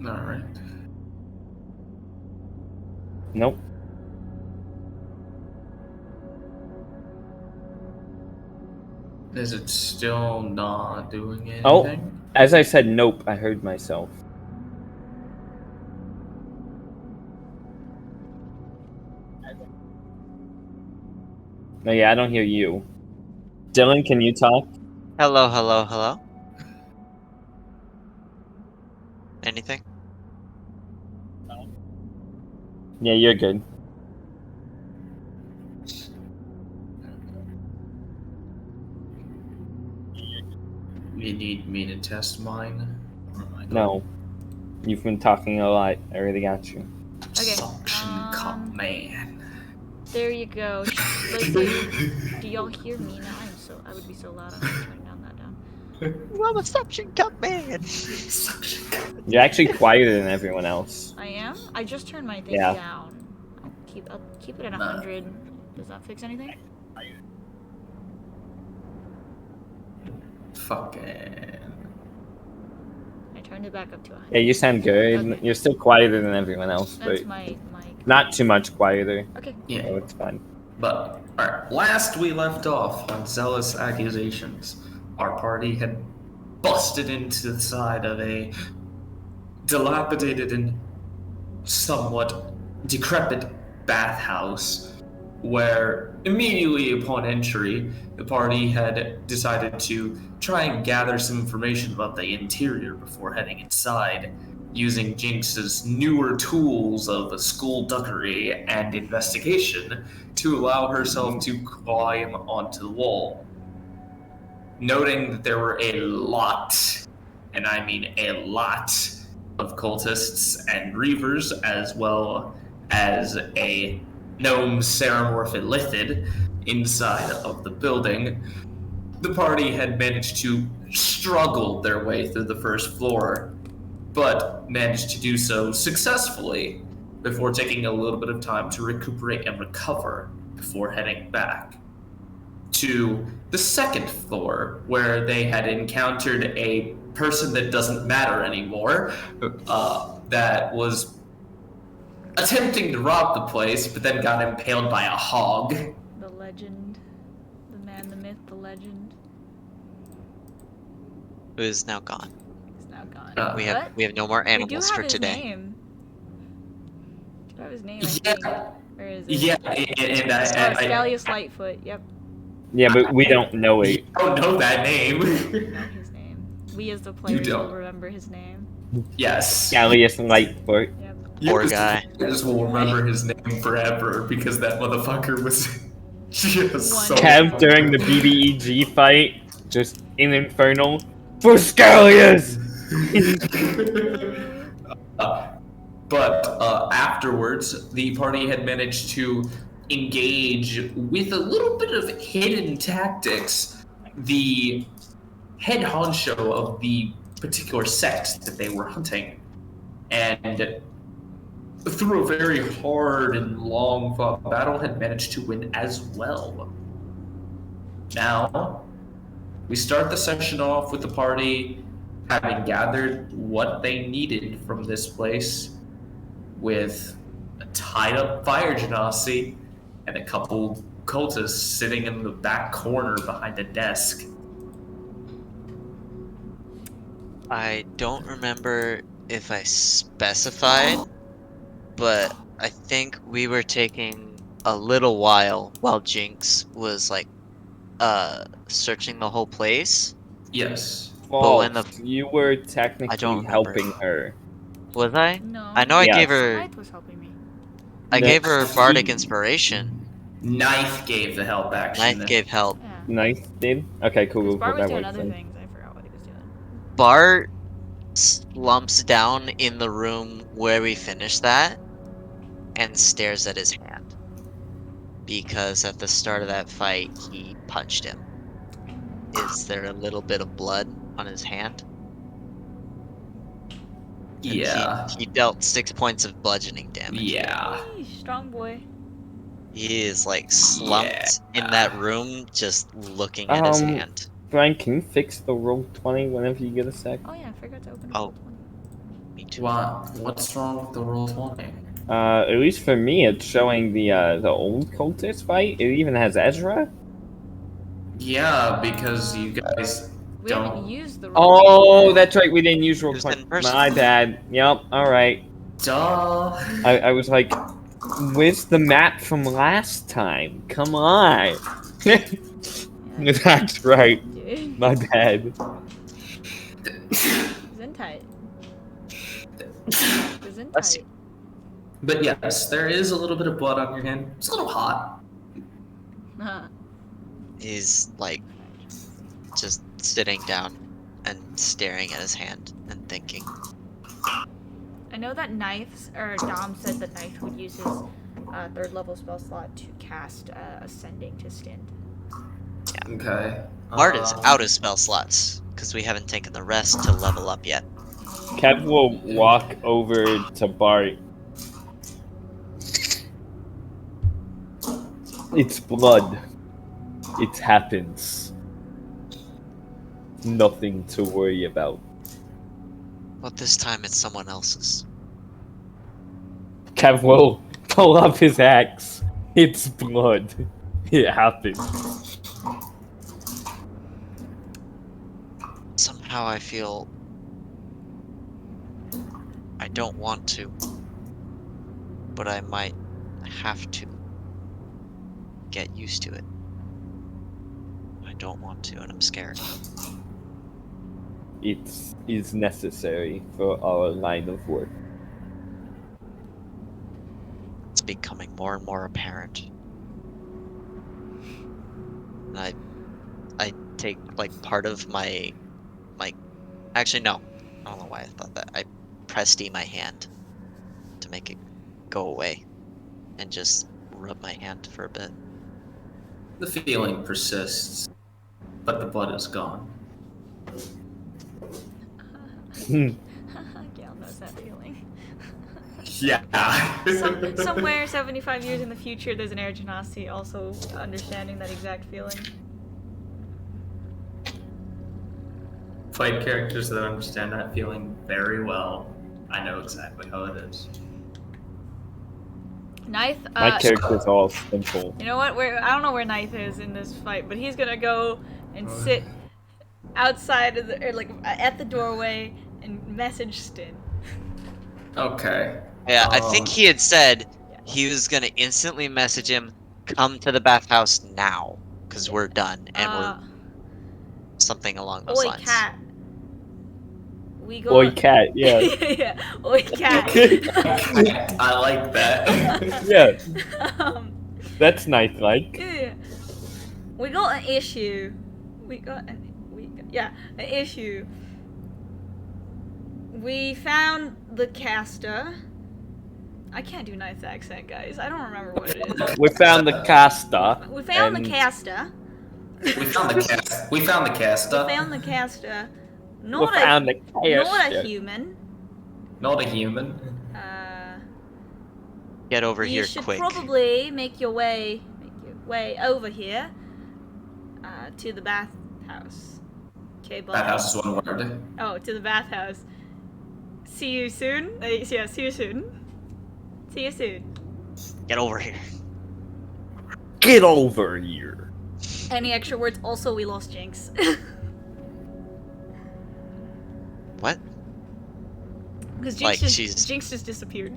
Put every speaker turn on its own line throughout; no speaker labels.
Alright.
Nope.
Is it still not doing anything?
Oh, as I said, nope. I heard myself. No, yeah, I don't hear you. Dylan, can you talk?
Hello, hello, hello. Anything?
Yeah, you're good.
You need me to test mine? Or am I good?
No. You've been talking a lot. I already got you.
Okay,
Suction cup man.
There you go. Let's see. Do y'all hear me now? I would be so loud. I'm gonna turn down that down.
I'm a suction cup man.
Suction cup.
You're actually quieter than everyone else.
I am. I just turned my thing
Yeah.
down. I'll keep it at 100. Does that fix anything?
Fucking.
I turned it back up to 100.
Yeah, you sound good.
Okay.
You're still quieter than everyone else,
That's
but
my
not too much quieter.
Okay.
Yeah.
So it's fine.
But, alright, last we left off on Zealous Accusations, our party had busted into the side of a dilapidated and somewhat decrepit bathhouse, where immediately upon entry, the party had decided to try and gather some information about the interior before heading inside, using Jinx's newer tools of skullduggery and investigation to allow herself to climb onto the wall. Noting that there were a lot, and I mean a lot, of cultists and reavers, as well as a gnome Ceramorph Illithid inside of the building, the party had managed to struggle their way through the first floor, but managed to do so successfully before taking a little bit of time to recuperate and recover before heading back to the second floor, where they had encountered a person that doesn't matter anymore, that was attempting to rob the place, but then got impaled by a hog.
The legend. The man, the myth, the legend.
Who is now gone.
He's now gone.
We have no more animals
we do
for
have his
today.
Name. We do have his name, I
Yeah.
think. Where is it?
Yeah, and I
Scalius Lightfoot, yep.
Yeah, but we don't know it.
I don't know that name.
Know his name. We as the players will
don't.
remember his name.
Yes.
Scalius Lightfoot.
Yep.
Poor
Yes,
guy.
Players will remember his name forever because that motherfucker was just so.
Kev during the BBEG fight, just in Infernal. For Scalius!
But afterwards, the party had managed to engage with a little bit of hidden tactics the head honcho of the particular sect that they were hunting, and through a very hard and long fought battle had managed to win as well. Now, we start the session off with the party having gathered what they needed from this place, with a tied up fire genasi and a couple cultists sitting in the back corner behind a desk.
I don't remember if I specified, but I think we were taking a little while Jinx was like searching the whole place.
Yes.
But when
False. You were
I don't
technically
remember.
helping her.
Was I?
No.
I know I
Yes.
gave her
Scythe was helping me.
I
No.
gave her bardic inspiration.
Knife gave the help action.
Knife gave help.
Yeah.
Nice, did? Okay, cool. We'll
Bart
put
was
that
doing
works
other
then.
things. I forgot what he was doing.
Bart slumps down in the room where we finished that and stares at his hand. Because at the start of that fight, he punched him. Is there a little bit of blood on his hand? And
Yeah.
He dealt 6 points of bludgeoning damage.
Yeah.
Eesh, strong boy.
He is like slumped in that room just looking at his hand.
Brian, can you fix the roll 20 whenever you get a sec?
Oh yeah, I forgot to open
Oh.
up one.
Let me to.
What's wrong with the roll 20?
At least for me, it's showing the old cultist fight. It even has Ezra.
Yeah, because you guys
We haven't
don't.
used the roll.
Oh, that's right. We didn't use roll
It was
20.
in person.
My bad. Yep. All right.
Duh.
I was like, where's the map from last time? Come on. That's right.
Dude.
My bad.
Gesundheit.
Bless you.
Gesundheit.
But yes, there is a little bit of blood on your hand. It's a little hot.
He's like just sitting down and staring at his hand and thinking.
I know that Knives, or Dom said that Knife would use his 3rd level spell slot to cast Ascending to Stint.
Okay.
Bart is out of spell slots because we haven't taken the rest to level up yet.
Kev will walk over to Bart. It's blood. It happens. Nothing to worry about.
But this time it's someone else's.
Kev will pull up his axe. It's blood. It happens.
Somehow I feel I don't want to, but I might have to get used to it. I don't want to, and I'm scared.
It is necessary for our line of work.
It's becoming more and more apparent. And I take like part of my actually no. I don't know why I thought that. I pressed my hand to make it go away and just rub my hand for a bit.
The feeling persists, but the blood is gone.
Gail knows that feeling.
Yeah.
Somewhere 75 years in the future, there's an Air Genasi also understanding that exact feeling.
Played characters that understand that feeling very well. I know exactly how it is.
Knife.
My character's all simple.
You know what? I don't know where Knife is in this fight, but he's gonna go and sit outside of the, or like at the doorway and message Stin.
Okay.
Yeah, I think he had said he was gonna instantly message him, come to the bathhouse now, because we're done, and we're something along those
Oi,
lines.
cat. We go.
Oi, cat, yeah.
Yeah. Oi, cat.
I like that.
Yeah, that's nice-like.
Yeah. We got an issue. An issue. We found the caster. I can't do Knife's accent, guys. I don't remember what it is.
We found the caster.
We found the
and-
caster.
We found the cast. We found the casta.
We found the caster.
We
Not
found the
not a
caster.
human.
Not a human.
Get over
You
here
should
quick.
probably make your way over here to the bathhouse. Okay, bye.
Bathhouse is one word.
Oh, to the bathhouse. See you soon. Yeah, see you soon. See you soon.
Get over here.
Get over here.
Any extra words? Also, we lost Jinx.
What?
Because
Like,
Jinx,
she's-
Jinx just disappeared.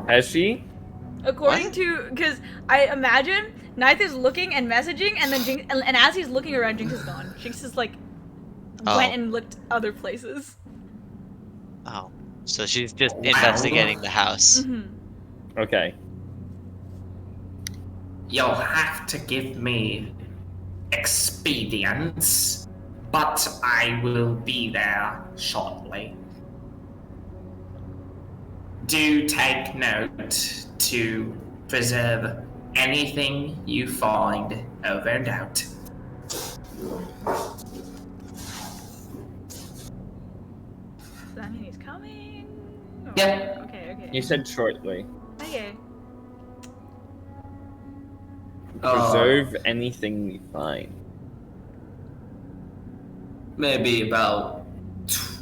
Has she?
According
What?
to, because I imagine Knife is looking and messaging, and then Jinx, and as he's looking around, Jinx is gone. Jinx is like went and looked other places.
Oh. So she's just investigating the house.
Mm-hmm.
Okay.
You'll have to give me expedience, but I will be there shortly. Do take note to preserve anything you find over doubt.
Does that mean he's coming? Or-
Yeah.
Okay.
You said shortly.
Okay.
Preserve anything we find.
Maybe about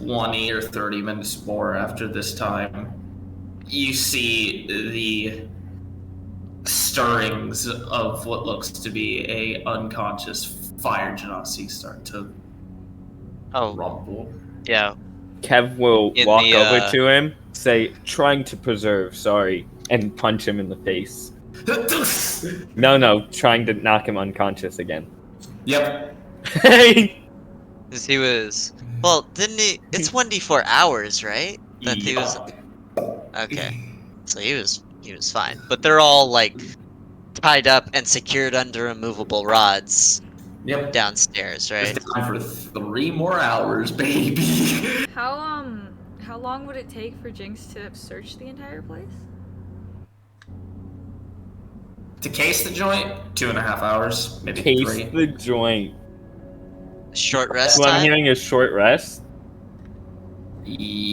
20 or 30 minutes more after this time, you see the stirrings of what looks to be a unconscious fire genasi start to
Oh,
rumble.
yeah.
Kev will
In
walk
the,
over to him, say, "Trying to preserve, sorry," and punch him in the face. No, trying to knock him unconscious again.
Yep.
Because he was. Well, didn't he? It's 1d4 hours, right? That he was. Okay. So he was fine. But they're all like tied up and secured under immovable rods
Yep.
downstairs, right?
It's down for 3 more hours, baby.
How long would it take for Jinx to search the entire place?
To case the joint, 2.5 hours, maybe
Case
3.
the joint.
Short rest
So I'm
time?
hearing a short rest.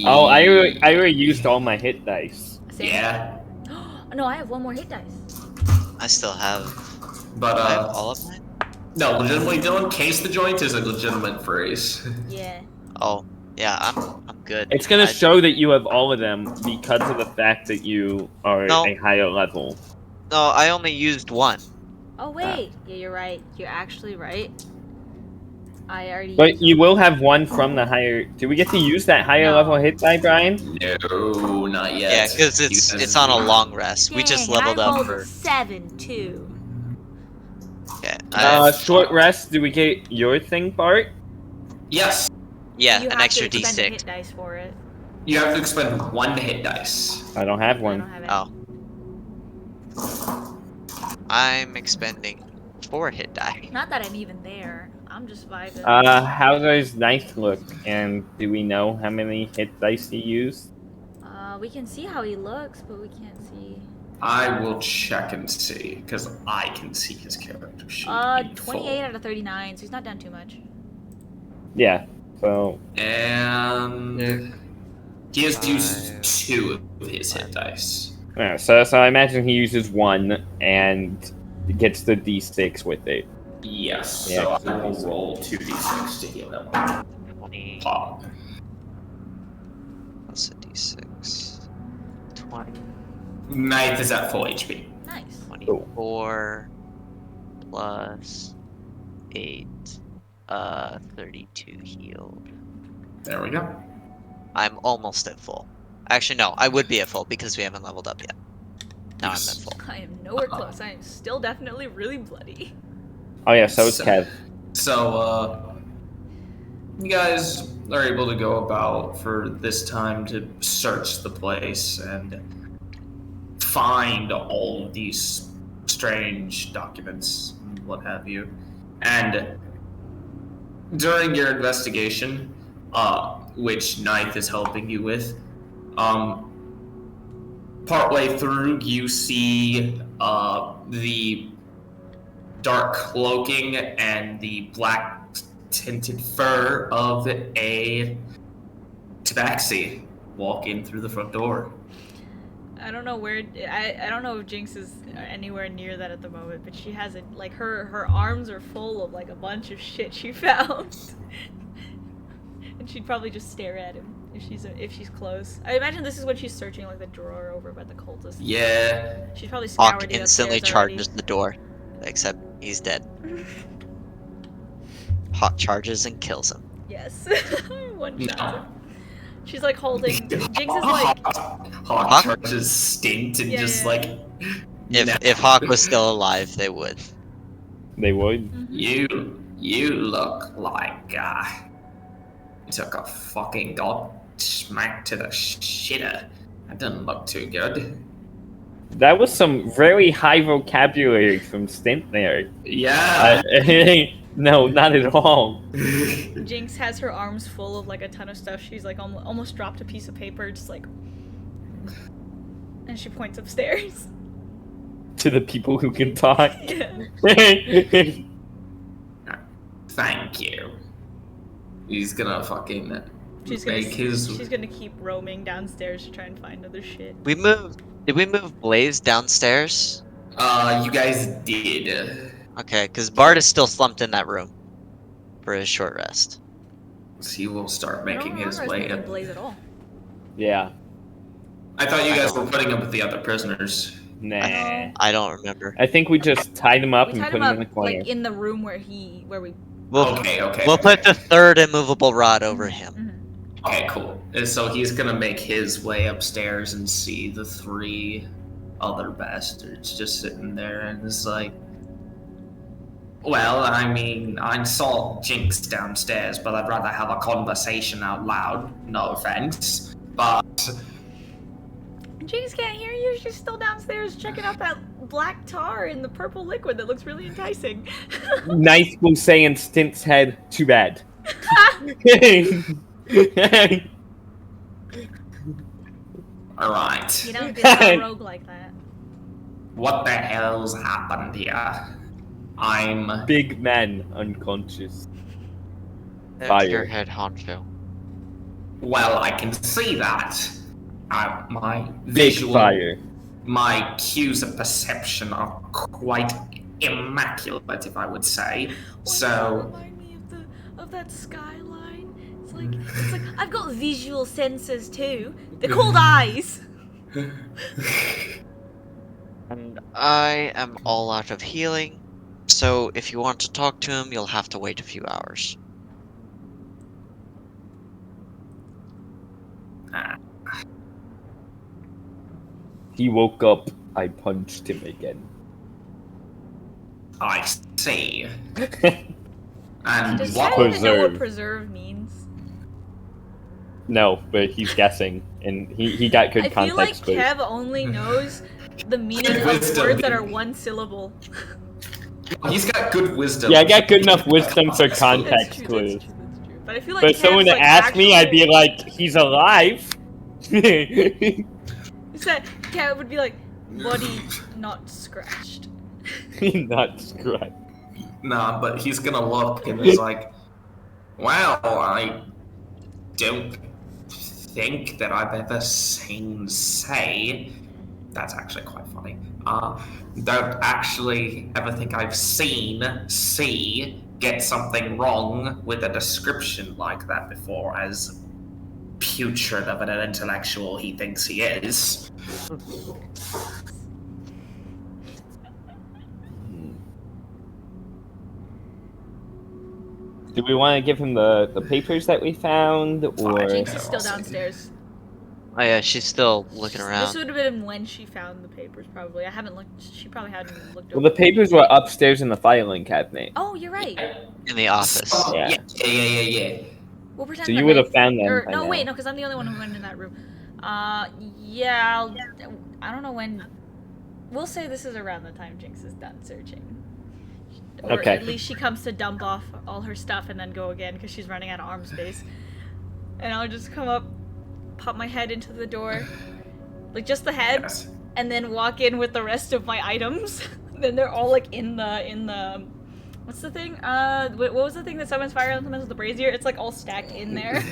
Oh, I already used all my hit dice.
Same.
Yeah,
No, I have one more hit dice.
I still have.
but
I have all of mine?
no, legitimately, Dylan, case the joint is a legitimate phrase.
Yeah.
Oh, yeah, I'm good.
It's gonna show that you have all of them because of the fact that you are
No.
a higher level.
No, I only used one.
Oh wait. Yeah, you're right. You're actually right. I already.
But
used
you
all-
will have one from the higher. Do we get to use that higher
No.
level hit die, Brian?
No, not yet.
Yeah, because
You guys-
it's on a long rest. We just
Dang, and
leveled
I
up
rolled
for.
7 too.
Okay.
Short rest. Do we get your thing, Bart?
Yes,
Yeah,
You
an
have
extra
to expend a
d6.
hit dice for it.
you have to expend 1 hit dice.
I don't have
I
one.
don't have it.
Oh. I'm expending 4 hit die.
Not that I'm even there. I'm just vibing.
How does Knife look? And do we know how many hit dice he used?
We can see how he looks, but we can't see.
I will check and see, because I can see his character sheet. in
28
full.
out of 39, so he's not down too much.
Yeah. So
And he has used
5.
2 of his hit dice.
yeah, so I imagine he uses one and gets the d6 with it.
Yes,
Yeah,
so I will roll 2d6 to heal him.
20
Pop.
plus a d6. 20.
Knife is at full HP.
Nice.
24 plus 8. 32 healed.
There we go.
I'm almost at full. Actually, no, I would be at full because we haven't leveled up yet. Now
Yes.
I'm at full.
I am nowhere close. I am still definitely really bloody.
Oh yeah, so it's
So-
Kev.
So, you guys are able to go about for this time to search the place and find all of these strange documents and what have you. And during your investigation, which Ninth is helping you with, partway through you see the dark cloaking and the black tinted fur of a tabaxi walk in through the front door.
I don't know where. I don't know if Jinx is anywhere near that at the moment, but she has it. Like her arms are full of like a bunch of shit she found, and she'd probably just stare at him if she's close. I imagine this is when she's searching like the drawer over by the cultist.
Yeah.
She's probably scoured
Hawk
the
instantly
upstairs
charges the door. Except he's dead. Hawk charges and kills him.
Yes. One
No.
shot. She's like holding. Jinx is like.
Hawk charges stint and
Yeah,
just
yeah.
like.
If Hawk was still alive, they would.
They would.
You look like you took a fucking god smack to the shitter. That doesn't look too good.
That was some very high vocabulary from Stint there.
Yeah.
No, not at all.
Jinx has her arms full of like a ton of stuff. She's like almost dropped a piece of paper, just like. And she points upstairs.
To the people who can talk.
Yeah.
Thank you. He's gonna fucking
She's gonna,
make his.
she's gonna keep roaming downstairs to try and find other shit.
Did we move Blaze downstairs?
You guys did.
Okay, because Bard is still slumped in that room for his short rest.
he will start
I
making
don't
his
remember us
way
moving
up.
Blaze at all.
Yeah.
I thought you guys were putting him with the other prisoners.
Nah.
I don't remember.
I think we just tied him up
We
and
tied
put
him
him in the
up
corner.
like in the room where we.
We'll
Okay.
we'll put the third immovable rod over him.
Mhm.
Okay, cool. And so he's gonna make his way upstairs and see the 3 other bastards just sitting there, and it's like, well, I mean, I saw Jinx downstairs, but I'd rather have a conversation out loud. No offense, but
Jinx can't hear you. She's still downstairs checking out that black tar in the purple liquid that looks really enticing.
Nice will say in Stint's head, too bad.
all right.
You don't be like a rogue like that.
What the hell's happened here? I'm
Big man unconscious.
That's
Fire.
your head honcho.
well. I can see that. My
Big
visual,
fire.
my cues of perception are quite immaculate, if I would say.
Why
So.
does that remind me of that skyline? It's like I've got visual sensors too. They're called eyes.
And I am all out of healing, so if you want to talk to him, you'll have to wait a few hours.
He woke up. I punched him again.
I see. And
Does
what?
Ted even know what
Preserve.
preserve means?
No, but he's guessing, and he got good
I feel like
context clues.
Kev only knows the meaning of
Wisdom.
words that are one syllable.
He's got good wisdom.
Yeah, I got good enough wisdom for
That's
context
true,
clues.
that's true, that's true. But I feel like
But if
Kev's
someone
like
asked me, I'd be
actual-
like, he's alive.
Said Kev would be like, body not scratched.
Not scratch.
Nah, but he's gonna look and is like, well, I don't think that I've ever seen say. That's actually quite funny. Don't actually ever think I've seen C get something wrong with a description like that before, as putrid of an intellectual he thinks he is.
Do we want to give him the papers that we found, or
Jinx is still downstairs.
Oh yeah, she's still looking
This
around.
would have been when she found the papers, probably. I haven't looked. She probably hadn't looked.
well,
over
the papers were upstairs in the filing cabinet.
Oh, you're right.
In the office.
So,
Yeah.
yeah.
We'll pretend
So you
that
would have
I-
found them
Or,
by
no,
now.
wait, no, because I'm the only one who went in that room. Yeah, I don't know when. We'll say this is around the time Jinx is done searching. Or
Okay.
at least she comes to dump off all her stuff and then go again because she's running out of arm space. And I'll just come up, pop my head into the door, like just the head,
Yes.
and then walk in with the rest of my items. Then they're all like in the what's the thing? What was the thing that summons fire elements with the brazier? It's like all stacked in there.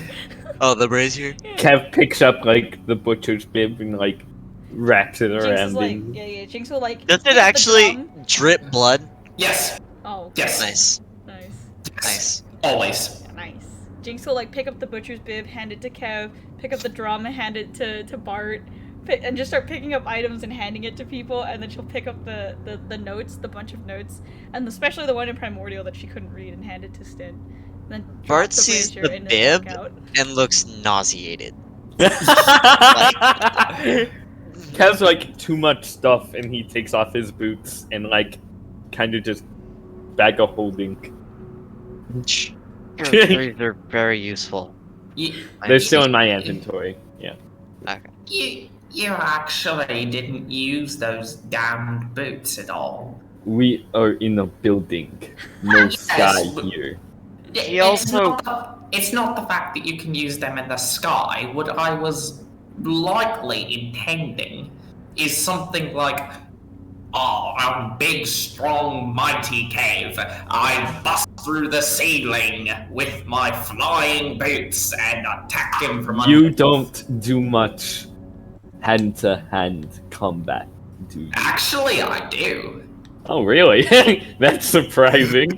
Oh, the brazier?
Kev picks up like the butcher's bib and like wraps it
Jinx
around
is like,
him.
yeah. Jinx will like.
Does
hit
it
the
actually
drum.
drip blood?
Yes.
Oh,
Yes.
Nice.
nice.
Nice.
Always.
Yeah, nice. Jinx will like pick up the butcher's bib, hand it to Kev, pick up the drum and hand it to Bart, and just start picking up items and handing it to people, and then she'll pick up the notes, the bunch of notes, and especially the one in Primordial that she couldn't read, and hand it to Stin. And then drop
Bart
the
sees
brazier
the
and then walk
bib
out.
and looks nauseated.
Kev's like too much stuff, and he takes off his boots and like kind of just bag of holding.
These are very useful.
You,
They're still in my inventory. Yeah.
Okay.
you actually didn't use those damned boots at all.
We are in a building. No
Yes,
sky
but-
here.
He also-
It's not the fact that you can use them in the sky. What I was likely intending is something like, a big, strong, mighty cave. I bust through the ceiling with my flying boots and attack him from
You
underneath.
don't do much hand-to-hand combat, do you?
Actually, I do.
Oh, really? That's surprising.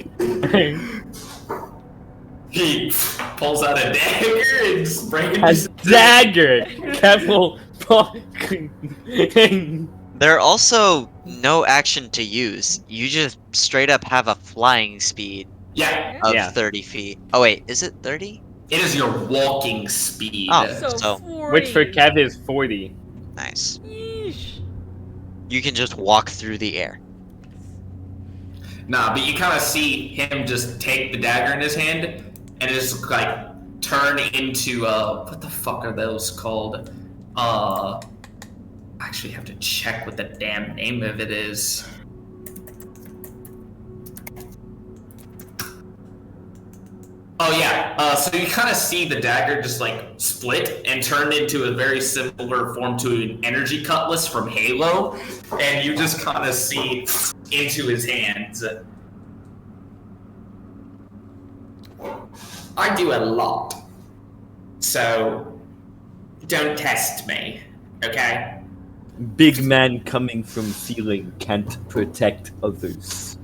He pulls out a dagger and sprays
As dagger! Careful!
There are also no action to use. You just straight up have a flying speed
Yeah,
of
Yeah.
30 feet. Oh wait, is it 30?
it is your walking speed.
Oh.
So,
So,
40.
Which for Kev is 40.
Nice.
Yeesh.
You can just walk through the air.
Nah, but you kind of see him just take the dagger in his hand and just like turn into what the fuck are those called? I actually have to check what the damn name of it is. Oh yeah, so you kind of see the dagger just like split and turn into a very similar form to an energy cutlass from Halo, and you just kind of see into his hands. I do a lot, so don't test me, okay?
Big man coming from ceiling can't protect others.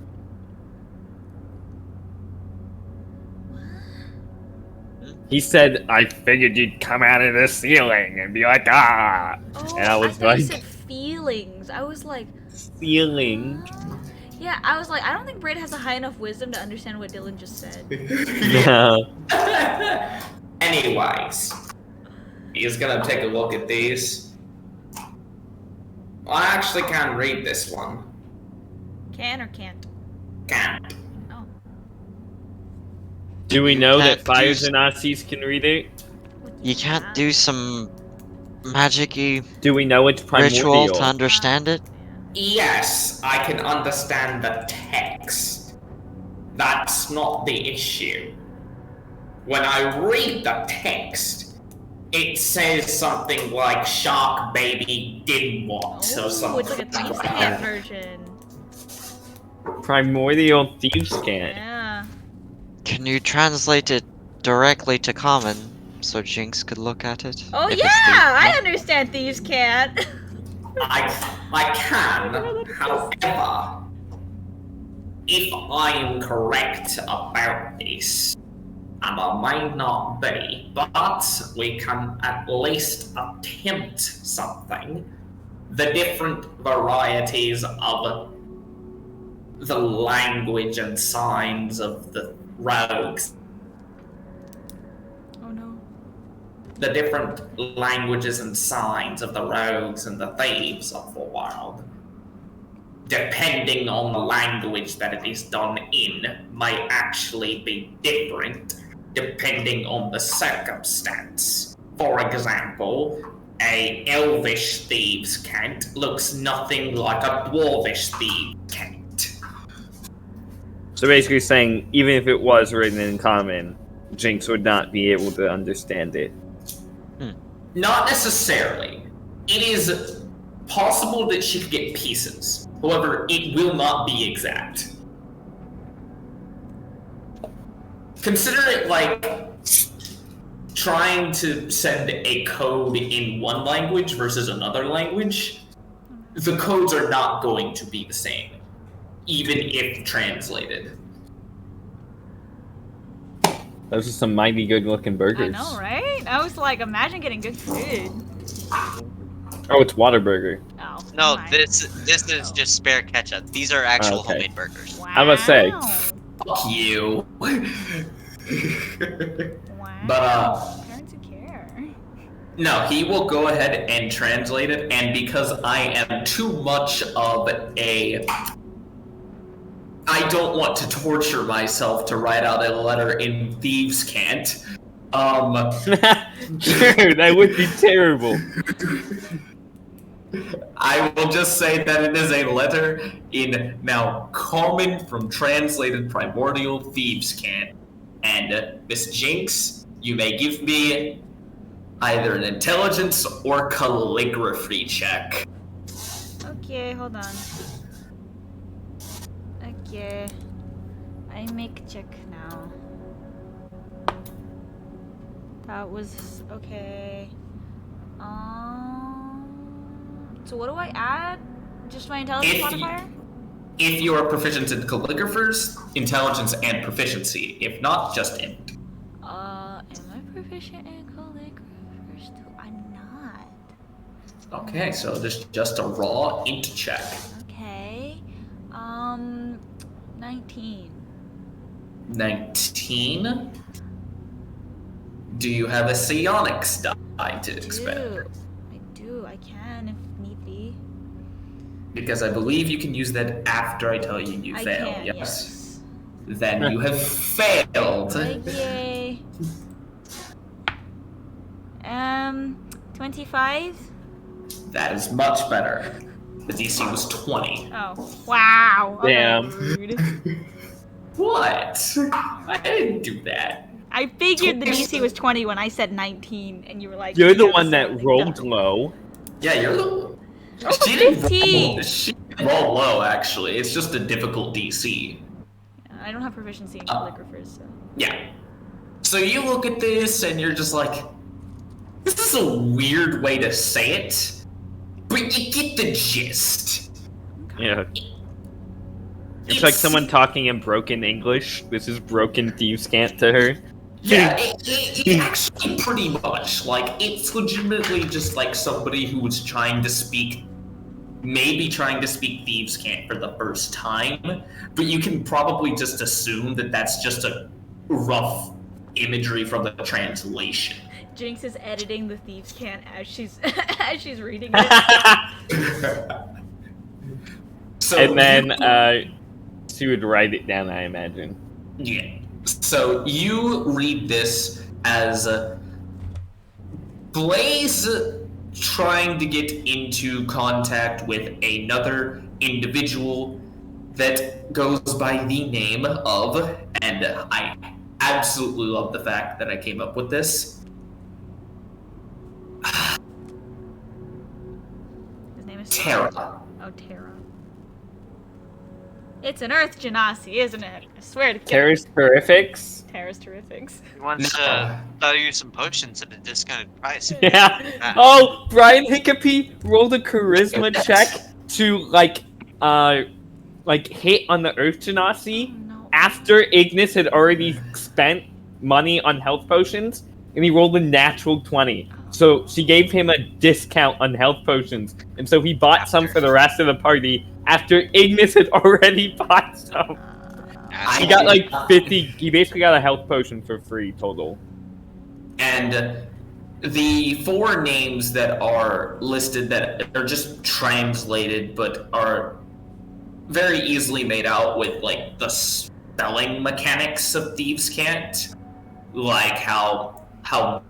He said, I figured you'd come out of the ceiling and be like, ah!
Oh,
And I was
thought you
like-
said feelings. I was like,
Ceiling?
yeah, I was like, I don't think Braid has a high enough wisdom to understand what Dylan just said.
No.
Anyways, he's gonna take a look at these. I actually can't read this one.
Can or can't?
Can't.
Oh.
Do we know that
Can't
fires
do-
and Nazis can read it?
You can't do some magic-y
Do we know it's
ritual
primordial?
to understand it?
Yes, I can understand the text. That's not the issue. When I read the text, it says something like Shark Baby did what or
Oh,
something.
it's like a Thieves' Camp version.
Primordial thieves can't.
Yeah.
Can you translate it directly to common so Jinx could look at it?
Oh
If
yeah,
it's the-
I understand Thieves' Can't.
I can, however, if I am correct about this, and I may not be, but we can at least attempt something. The different varieties of the language and signs of the rogues,
Oh no.
the different languages and signs of the rogues and the thieves of the world, depending on the language that it is done in, may actually be different depending on the circumstance. For example, a elvish thieves' cant looks nothing like a dwarvish thieves' cant.
So basically saying, even if it was written in common, Jinx would not be able to understand it.
Not necessarily. It is possible that she could get pieces. However, it will not be exact. Consider it like trying to send a code in one language versus another language. The codes are not going to be the same, even if translated.
Those are some mighty good looking
I
burgers.
know, right? I was like, imagine getting good food.
Oh, it's Whataburger.
Oh.
No,
never mind.
this is just spare ketchup. These are actual
Okay.
homemade burgers.
Wow.
I must say.
Fuck you.
Wow.
But,
Parents who care.
No, he will go ahead and translate it, and because I am too much of a... I don't want to torture myself to write out a letter in Thieves' Cant.
Sure, that would be terrible.
I will just say that it is a letter in now common from translated primordial Thieves' Cant. And Miss Jinx, you may give me either an intelligence or calligraphy check.
Okay, hold on. Okay. I make check now. That was okay. So what do I add? Just my intelligence
If you-
modifier?
If you are proficient in calligraphers, intelligence and proficiency. If not, just int.
proficient in calligraphers too? I'm not.
Okay, so just a raw int check.
Okay. 19.
19. Do you have a psionics die to expend?
I do. I can if need be.
Because I believe you can use that after I tell you you
I
fail.
can,
Yes. Then you have failed.
Like, yay. 25?
That is much better. The DC was 20.
Oh. Wow. Okay,
Damn.
rude.
What? I didn't do that.
I figured the DC was 20 when I said 19, and you were like,
You're the
"Yeah,
one
this is
that
what
rolled
they
low.
Yeah, you're the.
Oh,
She didn't
15.
She didn't roll low, actually. It's just a difficult DC.
done." I don't have proficiency in calligraphers, so.
Yeah. So you look at this and you're just like, this is a weird way to say it, but you get the gist.
Yeah. It's like someone talking in broken English. This is broken thieves' cant to her.
Yeah, it actually pretty much. Like, it's legitimately just like somebody who was trying to speak, maybe trying to speak thieves' cant for the first time, but you can probably just assume that that's just a rough imagery from the translation.
Jinx is editing the thieves' cant as she's as she's reading it.
So
And then she would write it down, I imagine.
yeah. So you read this as Blaze trying to get into contact with another individual that goes by the name of, and I absolutely love the fact that I came up with this.
His name is
Terra.
Oh, Terra. It's an Earth Genasi, isn't it? I swear to God.
Terrace Terrifics?
Terra's Terrifics.
He wants to sell you some potions at a discounted price.
Yeah. Oh, Brian Hiccupy rolled a charisma check to like hit on the Earth Genasi
Oh, no.
after Ignis had already spent money on health potions, and he rolled a natural 20. So she gave him a discount on health potions, and so he bought some for the rest of the party after Ignis had already bought some. He got like 50. He basically got a health potion for free total.
And the four names that are listed that are just translated but are very easily made out with like the spelling mechanics of Thieves' Cant, like how the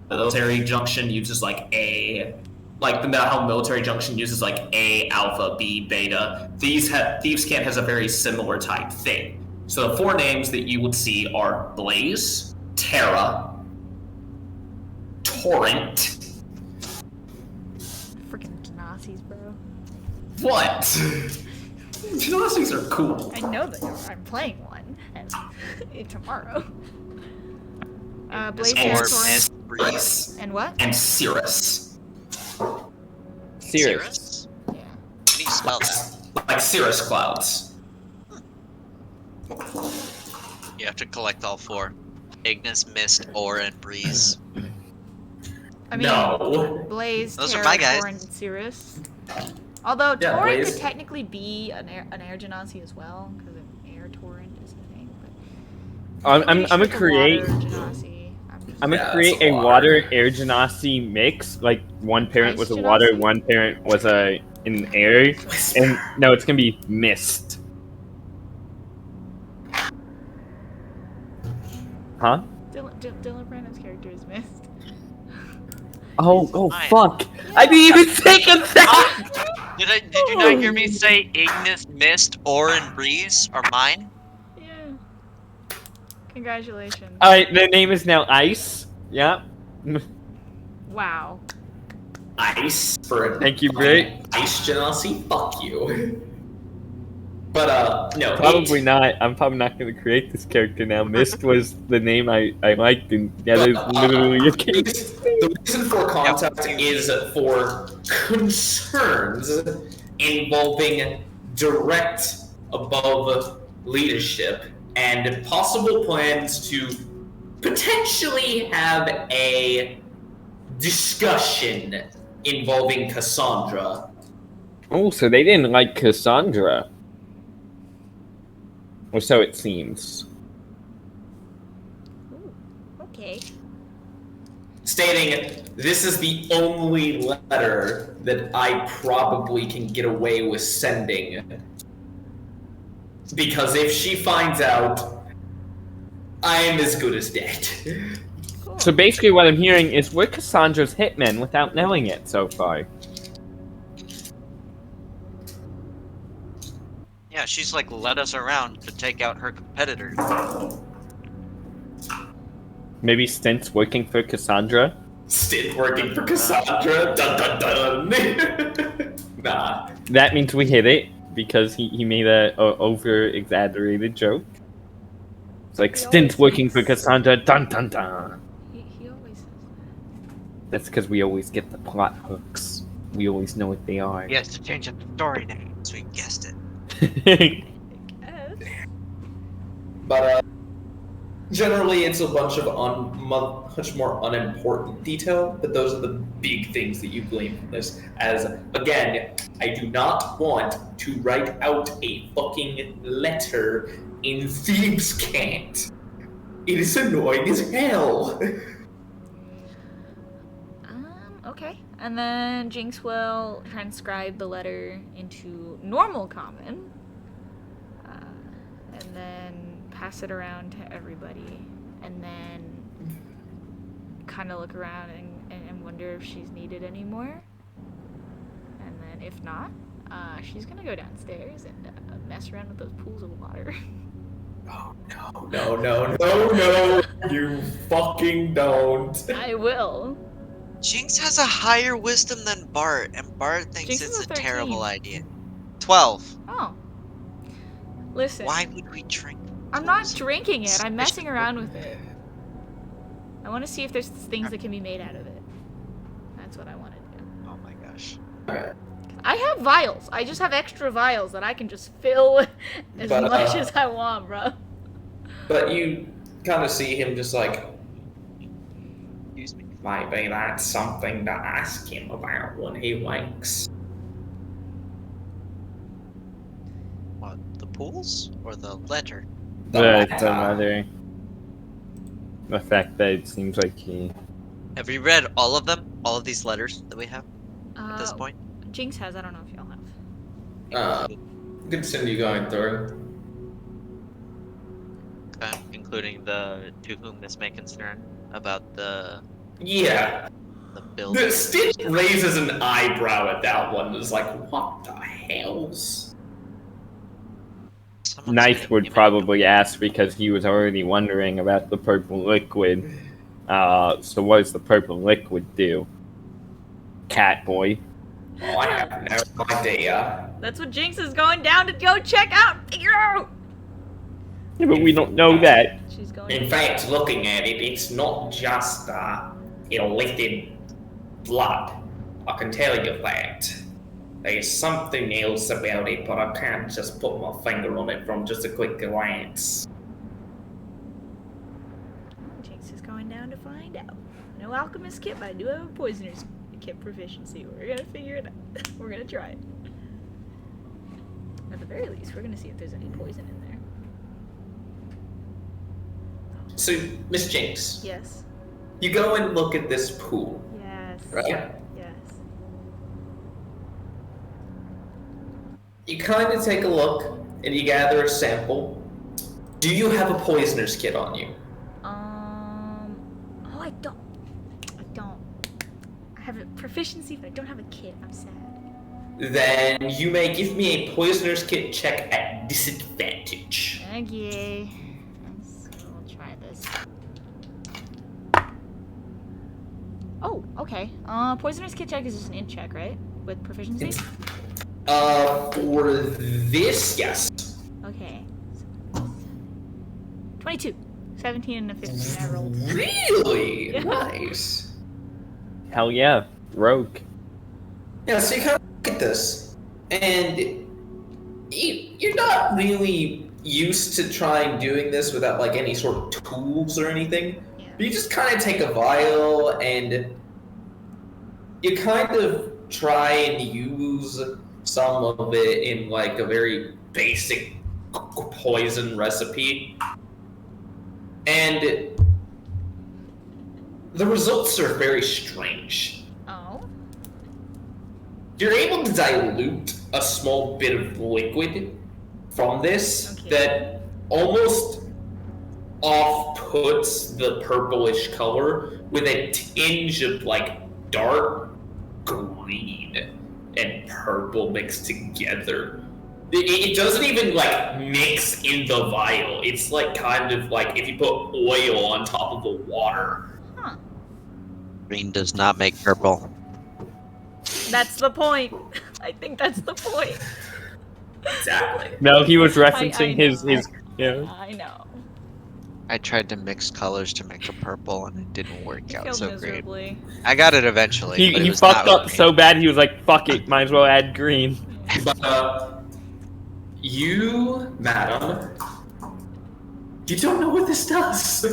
Military Junction uses like A, like how Military Junction uses like A, Alpha, B, Beta. Thieves' Cant has a very similar type thing. So the four names that you would see are Blaze, Terra, Torrent.
Freaking Genasi's, bro.
What? Genasi's are cool.
I know they are. I'm playing one and tomorrow. Blaze, Terra, Torrent,
Breeze.
and what?
And Cirrus.
Cirrus.
Yeah.
How do you spell that?
Like cirrus clouds.
You have to collect all four. Ignis, Mist, Ore, and Breeze.
I mean,
No.
Blaze,
Those are
Terra,
my guys.
Torrent, and Cirrus. Although
Yeah,
Torrent
Blaze.
could technically be an air Genasi as well, because an air Torrent is a thing. But
I'm
pretty
gonna
sure it's a
create.
water Genasi.
I'm
Yeah,
gonna
it's
create
a
a
water.
water air genasi mix. Like one parent
Ice
was a water,
genasi?
one parent was a in air, and no, it's gonna be mist. Huh?
Dylan Brandon's character is Mist.
Oh,
Fine.
fuck! I didn't even think of that.
Did you not hear me say Ignis, Mist, Ore, and Breeze are mine?
Yeah. Congratulations.
All right, their name is now Ice. Yeah.
Wow.
Ice for a
Thank you, Brit.
Ice Genasi? Fuck you. But no.
Probably not. I'm probably not gonna create this character now. Mist was the name I liked, and yeah, there's literally a character.
The reason for contact is for concerns involving direct above leadership and possible plans to potentially have a discussion involving Cassandra.
Oh, so they didn't like Cassandra. Or so it seems.
Ooh, okay.
Stating, this is the only letter that I probably can get away with sending. Because if she finds out, I am as good as dead.
Cool.
So basically what I'm hearing is we're Cassandra's hitmen without knowing it so far.
Yeah, she's like led us around to take out her competitors.
Maybe Stint's working for Cassandra?
Stint working for Cassandra. Dun dun dun. Nah.
That means we hit it, because he made a over-exaggerated joke. It's like,
He
Stint's
always
working
makes-
for Cassandra, dun dun dun.
He always says that.
That's because we always get the plot hooks. We always know what they are.
He has to change up the story name, so we guessed it.
Yes.
But generally, it's a bunch of much more unimportant detail. But those are the big things that you glean from this. As again, I do not want to write out a fucking letter in Thebes Cant. It is annoying as hell.
Okay. And then Jinx will transcribe the letter into normal common. And then pass it around to everybody. And then kind of look around and wonder if she's needed anymore. And then if not, she's gonna go downstairs and mess around with those pools of water.
Oh no, you fucking don't.
I will.
Jinx has a higher wisdom than Bart, and Bart thinks
Jinx
it's
is
a
a 13.
terrible idea. 12.
Oh. Listen.
Why would we drink?
I'm not
pools?
drinking it. I'm messing around with it. I want to see if there's things that can be made out of it. That's what I want to do.
Oh my gosh.
I have vials. I just have extra vials that I can just fill as
But,
much as I want, bro.
But you kind of see him just like,
Excuse me.
maybe that's something to ask him about when he wakes.
What, the pools? Or the letter?
But it's another. The fact that it seems like he.
Have you read all of them? All of these letters that we have at this point?
Jinx has. I don't know if y'all have.
Good to see you going through.
Okay. Including the to whom this may concern about the
Yeah.
build.
The Stitch raises an eyebrow at that one. Is like, what the hells?
Someone's
Knight
gonna
would
give me-
probably ask because he was already wondering about the purple liquid. So what does the purple liquid do? Cat boy.
Oh, I have no idea.
That's what Jinx is going down to go check out. Figure out.
Yeah, but we don't know that.
She's going.
In fact, looking at it, it's not just illicit blood. I can tell you that. There's something else about it, but I can't just put my finger on it from just a quick glance.
Jinx is going down to find out. No alchemist kit, but I do have a poisoner's kit proficiency. We're gonna figure it out. We're gonna try it. At the very least, we're gonna see if there's any poison in there.
So, Miss Jinx,
Yes.
you go and look at this pool,
Yes.
right?
Yes.
You kind of take a look, and you gather a sample. Do you have a poisoner's kit on you?
Oh, I don't. I have a proficiency, but I don't have a kit. I'm sad.
Then you may give me a poisoner's kit check at disadvantage.
Okay. So we'll try this. Oh, okay. Poisoner's kit check is just an int check, right? With proficiency?
For this, yes.
Okay. 22. 17 and a 15 I rolled.
Really?
Yeah.
Nice.
Hell yeah, rogue.
Yeah, so you kind of look at this, and you're not really used to trying doing this without like any sort of tools or anything.
Yeah.
But you just kind of take a vial and you kind of try and use some of it in like a very basic poison recipe. And the results are very strange.
Oh.
You're able to dilute a small bit of liquid from this
Okay.
that almost off-puts the purplish color with a tinge of like dark green and purple mixed together. It doesn't even like mix in the vial. It's like kind of like if you put oil on top of the water.
Huh.
Green does not make purple.
That's the point. I think that's the point.
Exactly.
No, he was
I
referencing
know.
his. Yeah.
I know.
I tried to mix colors to make a purple, and it didn't work
You
out
failed
so great.
miserably.
I got it eventually. but it
He
was
fucked
not
up
green.
so bad he was like, "Fuck it, might as well add green."
But you, madam, you don't know what this does,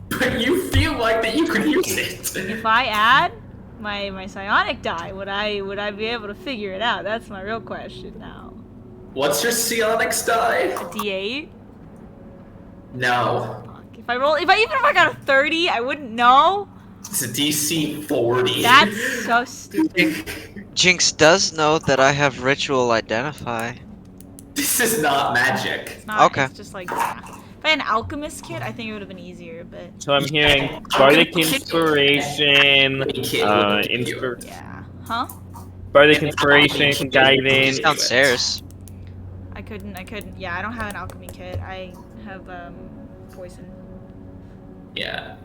but you feel like that you could use it.
If I add my psionic die, would I be able to figure it out? That's my real question now.
What's your psionics die?
A D8.
No,
Fuck. Even if I got a 30, I wouldn't know.
it's a DC 40.
That's so stupid.
Jinx does know that I have ritual identify.
This is not magic.
It's not.
Okay.
It's just like yeah. If I had an alchemist kit, I think it would have been easier. But
So I'm hearing bardic inspiration,
yeah, huh?
bardic inspiration, guidance.
She's downstairs.
I couldn't. Yeah, I don't have an alchemy kit. I have poison.
Yeah.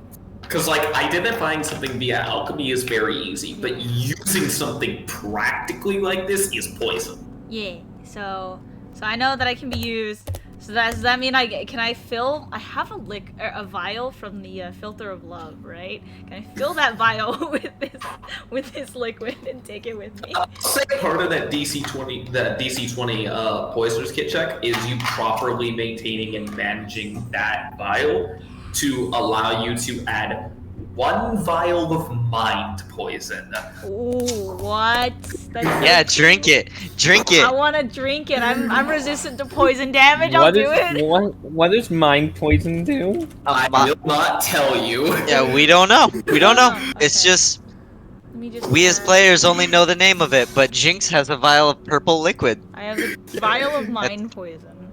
Because, like, identifying something via alchemy is very easy, but using something practically like this is poison.
Yeah. So I know that I can be used. So does that mean can I fill? I have a vial from the filter of love, right? Can I fill that vial with this liquid and take it with me?
Say part of that DC 20 poisoners kit check is you properly maintaining and managing that vial to allow you to add 1 vial of mind poison.
Ooh, what? That's
Yeah, drink it. Drink it.
I want to drink it. I'm resistant to poison damage. I'll do it.
What does mind poison do?
I will not tell you.
Yeah, we don't know. We don't know.
Oh,
It's
okay.
just
Let me just
we as players only know the name of it, but Jinx has a vial of purple liquid.
I have a vial of mind poison.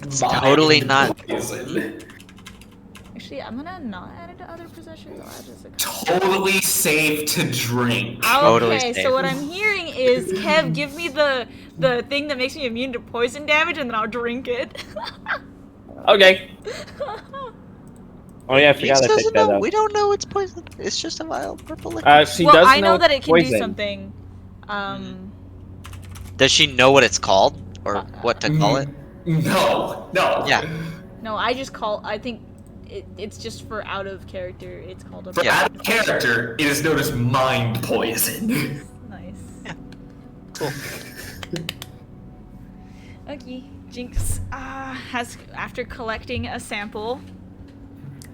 It's totally not.
Poison.
Actually, I'm gonna not add it to other possessions. I'll add it as a
Totally safe to drink.
Totally
Okay,
safe.
so what I'm hearing is, Kev, give me the thing that makes me immune to poison damage, and then I'll drink it.
Okay. Oh yeah, I
Jinx
forgot I
doesn't
picked that
know.
up.
We don't know it's poison. It's just a vial of purple liquid.
She
well,
does
I know that it can
poison.
do something.
Does she know what it's called or what to call it?
No.
Yeah.
No, I think it's just for out of character. It's called a.
For
Yeah.
out of character, it is known as mind poison.
Nice.
Cool.
Okay, Jinx has after collecting a sample.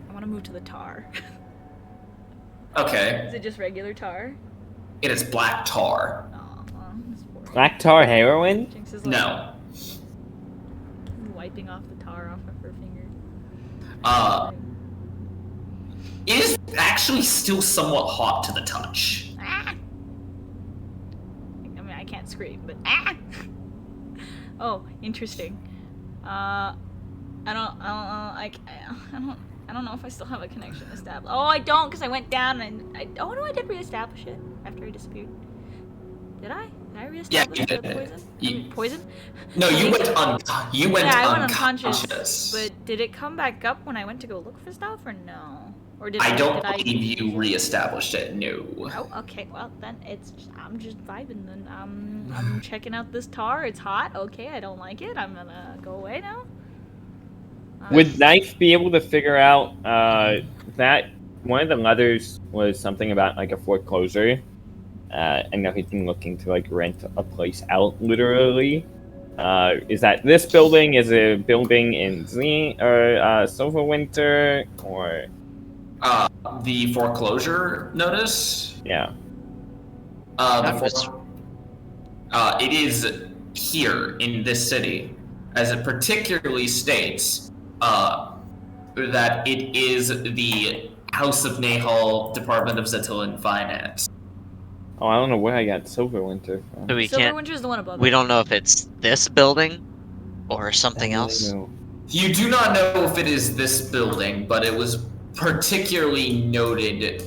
I want to move to the tar.
Okay.
Is it just regular tar?
It is black tar.
Oh, well, it's boring.
Black tar heroin?
Jinx is like
No.
wiping off the tar off of her finger.
It is actually still somewhat hot to the touch.
Ah! I mean, I can't scream, but ah! Oh, interesting. I don't know if I still have a connection established. Oh, I don't, because I went down and oh no, I did reestablish it after I disappeared. Did I? Did I reestablish
you
the
did.
poison? Poison?
No, you went
Yeah, I went
unconscious.
unconscious. But did it come back up when I went to go look for stuff, or no? Or did
I don't
did I-
believe you reestablished it. No.
Oh, okay. Well, then I'm just vibing. Then I'm checking out this tar. It's hot. Okay, I don't like it. I'm gonna go away now.
Would Knife be able to figure out that one of the letters was something about like a foreclosure? I know he's been looking to like rent a place out, literally. Is that this building? Is it a building in Silverwinter? Or
The foreclosure notice.
yeah.
I'm just-
It is here in this city, as it particularly states that it is the House of Nahal, Department of Zetilin Finance.
Oh, I don't know where I got Silverwinter from.
So we can't.
Silverwinter's the one above
We
it.
don't know if it's this building or something
I don't
else.
know.
You do not know if it is this building, but it was particularly noted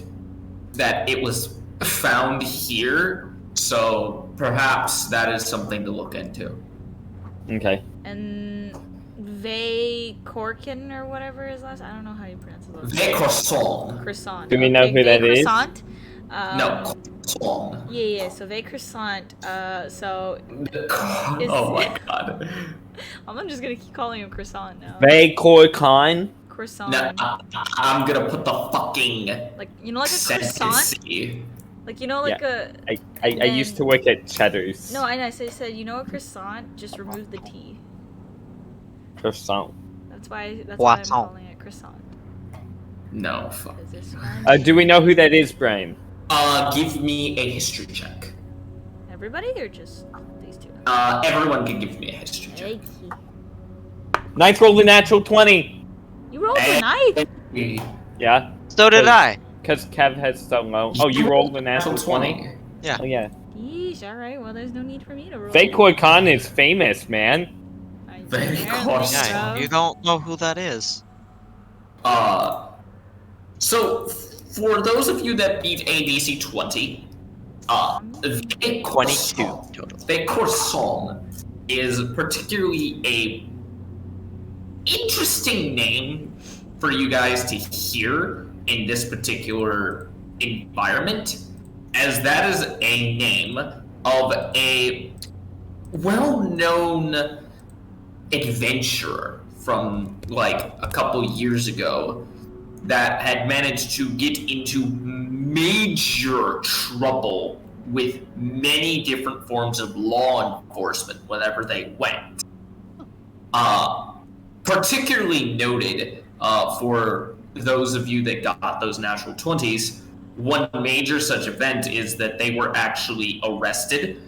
that it was found here, so perhaps that is something to look into.
Okay.
And Vay Corkin or whatever his last. I don't know how you pronounce his last
Ve Croissant.
Croissant.
Do we know who that is?
Croissant.
No, Croissant.
Yeah. So Vay Croissant. So
Oh my god.
I'm just gonna keep calling him Croissant now.
Vaycor Khan?
Croissant.
No, I'm gonna put the fucking
Like you know, like a croissant.
sentency.
Like you know, like a.
I used to work at Cheddar's.
No, I said you know a croissant. Just remove the T.
Croissant.
That's why I'm
Croissant.
calling it croissant.
No, fuck.
Is this one?
Do we know who that is, Brian?
Give me a history check.
Everybody or just these two?
Everyone can give me a history check.
Hey,
Ninth rolled a natural 20.
you rolled a knife.
Yeah?
So did I.
Because Kev has so low. Oh, you rolled a natural 20?
Yeah.
Oh, yeah.
Yeesh, alright, well there's no need for me to roll.
Vaycor Khan is famous, man.
Very
Apparently
course.
Yeah,
so.
you don't know who that is.
So for those of you that beat ADC 20, Ve
22
Croissant-
total.
Ve Croissant is particularly a interesting name for you guys to hear in this particular environment, as that is a name of a well-known adventurer from like a couple years ago that had managed to get into major trouble with many different forms of law enforcement whenever they went. Particularly noted for those of you that got those natural 20s, one major such event is that they were actually arrested,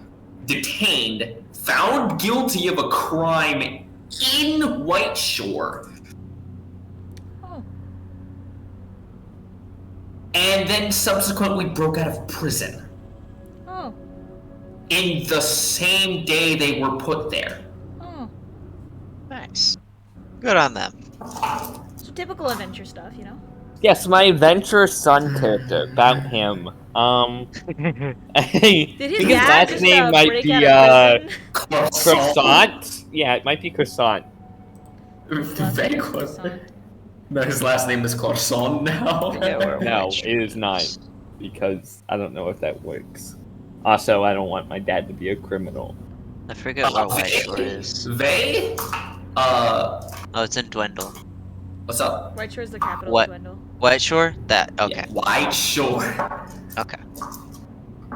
detained, found guilty of a crime in Whiteshore,
Oh,
and then subsequently broke out of prison
oh,
in the same day they were put there.
oh.
Nice. Good on them.
So typical adventure stuff, you know?
Yes, my adventure son character, about him.
Did his
his
dad
last
just
name might
break
be
out of prison?
Croissant? Yeah, it might be Croissant.
Very croissant. No, his last name is Croissant now.
No, it is not. Because I don't know if that works. Also, I don't want my dad to be a criminal.
I forget where Whiteshore is.
They?
Oh, it's in Dwindle.
What's up?
Whiteshore is the capital
What?
of Dwindle.
Whiteshore? That, okay.
Yeah, Whiteshore.
Okay.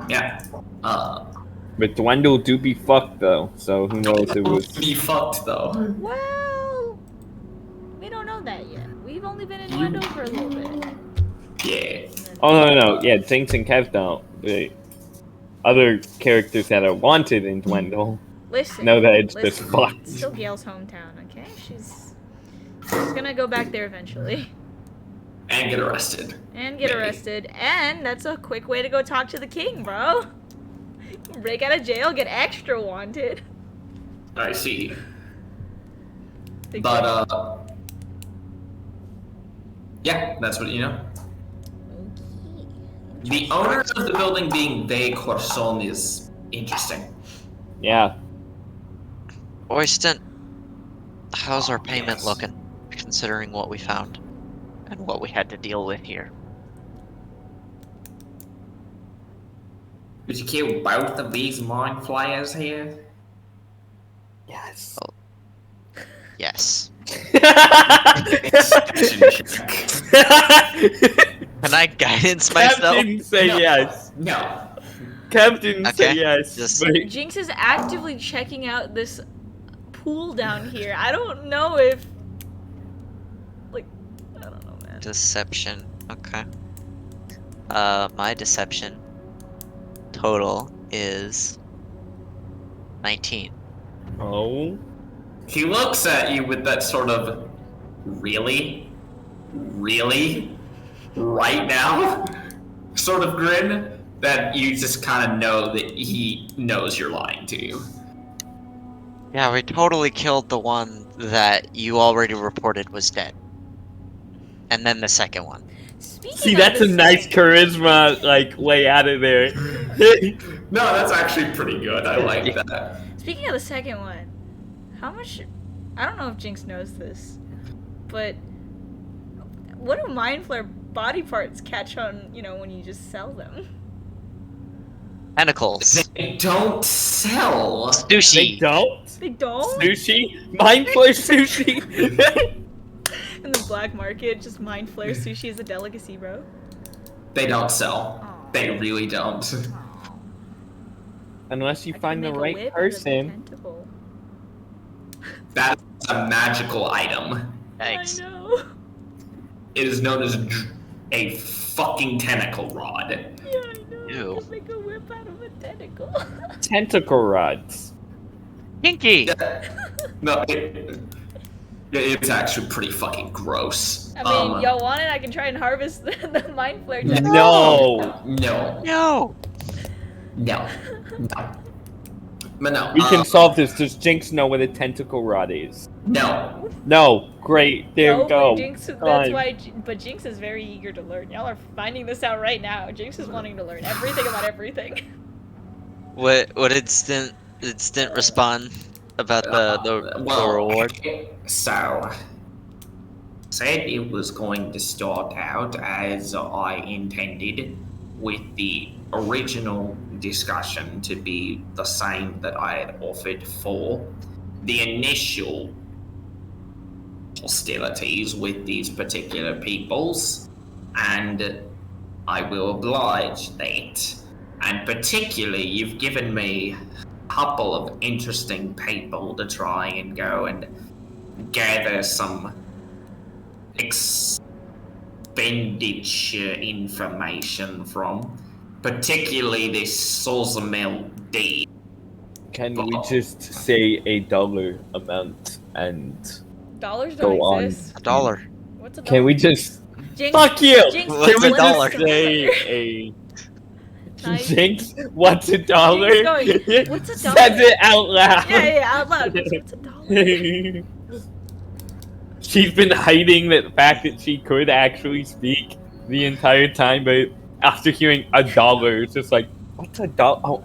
Yeah.
But Dwindle do be fucked though, so who knows it was.
Be fucked though.
Well, we don't know that yet. We've only been in Dwindle for a little bit.
Yeah.
Oh no, yeah, Jinx and Kev don't. The other characters that are wanted in Dwindle
Listen.
know that it's
listen,
just fucked.
It's still Gail's hometown, okay? She's gonna go back there eventually.
And get arrested.
And get
Maybe.
arrested. And that's a quick way to go talk to the king, bro. Break out of jail, get extra wanted.
I see.
Think
But yeah, that's what you know.
Okay.
The owner of the building being Ve Croissant is interesting.
Yeah.
Oyston, how's our payment
Yes.
looking, considering what we found and what we had to deal with here?
Did you kill both of these mind flyers here?
Yes.
Yes.
Exception check.
Can I guidance
Kev
myself?
didn't say
No.
yes.
No.
Kev didn't say
Okay,
yes.
just-
but-
Jinx is actively checking out this pool down here. I don't know if, like, I don't know, man.
Deception. Okay. My deception total is 19.
Oh.
He looks at you with that sort of, really? Really? Right now? Sort of grin that you just kind of know that he knows you're lying to you.
Yeah, we totally killed the one that you already reported was dead. And then the second one.
Speaking
See,
of
that's
the
a nice
second-
charisma, like, way out of there.
No, that's actually pretty good. I like that.
Speaking of the second one, how much? I don't know if Jinx knows this, but what do mind flare body parts catch on? You know, when you just sell them.
Tentacles.
They don't sell.
They
Sushi.
don't?
They don't.
Sushi? Mind flare sushi?
In the black market, just mind flare sushi is a delicacy, bro.
They don't sell.
Aw.
They really don't.
Aw.
Unless you
I could
find the
make a
right
whip out of the
person.
tentacle.
That's a magical item.
Thanks.
I know.
It is known as a fucking tentacle rod.
Yeah, I know.
Ew.
I could make a whip out of a tentacle.
Tentacle rods.
Kinky!
No, it's actually pretty fucking gross.
I mean, y'all want it? I can try and harvest the mind flare tentacle.
No.
No.
No!
No. No. But no.
We can solve this. Does Jinx know what a tentacle rod is?
No.
No. Great. There
No,
we go.
but Jinx, that's
Fine.
why. But Jinx is very eager to learn. Y'all are finding this out right now. Jinx is wanting to learn everything about everything.
What did Stint respond about the reward?
So, said it was going to start out as I intended, with the original discussion to be the same that I had offered for the initial hostilities with these particular peoples, and I will oblige that. And particularly, you've given me a couple of interesting people to try and go and gather some expenditure information from, particularly this Sawzamel D.
Can we just say a dollar amount and
Dollars
Go
don't
on.
exist.
$1.
What's a dollar?
can we just
Jinx,
fuck you?
Jinx,
What's
Can
a
we
dollar?
just say a
Nice.
Jinx? What's a dollar?
Jinx going, "What's a dollar?"
Says it out loud.
Yeah, out loud. What's a dollar?
She's been hiding the fact that she could actually speak the entire time, but after hearing a dollar, it's just like, what's a dollar? Oh.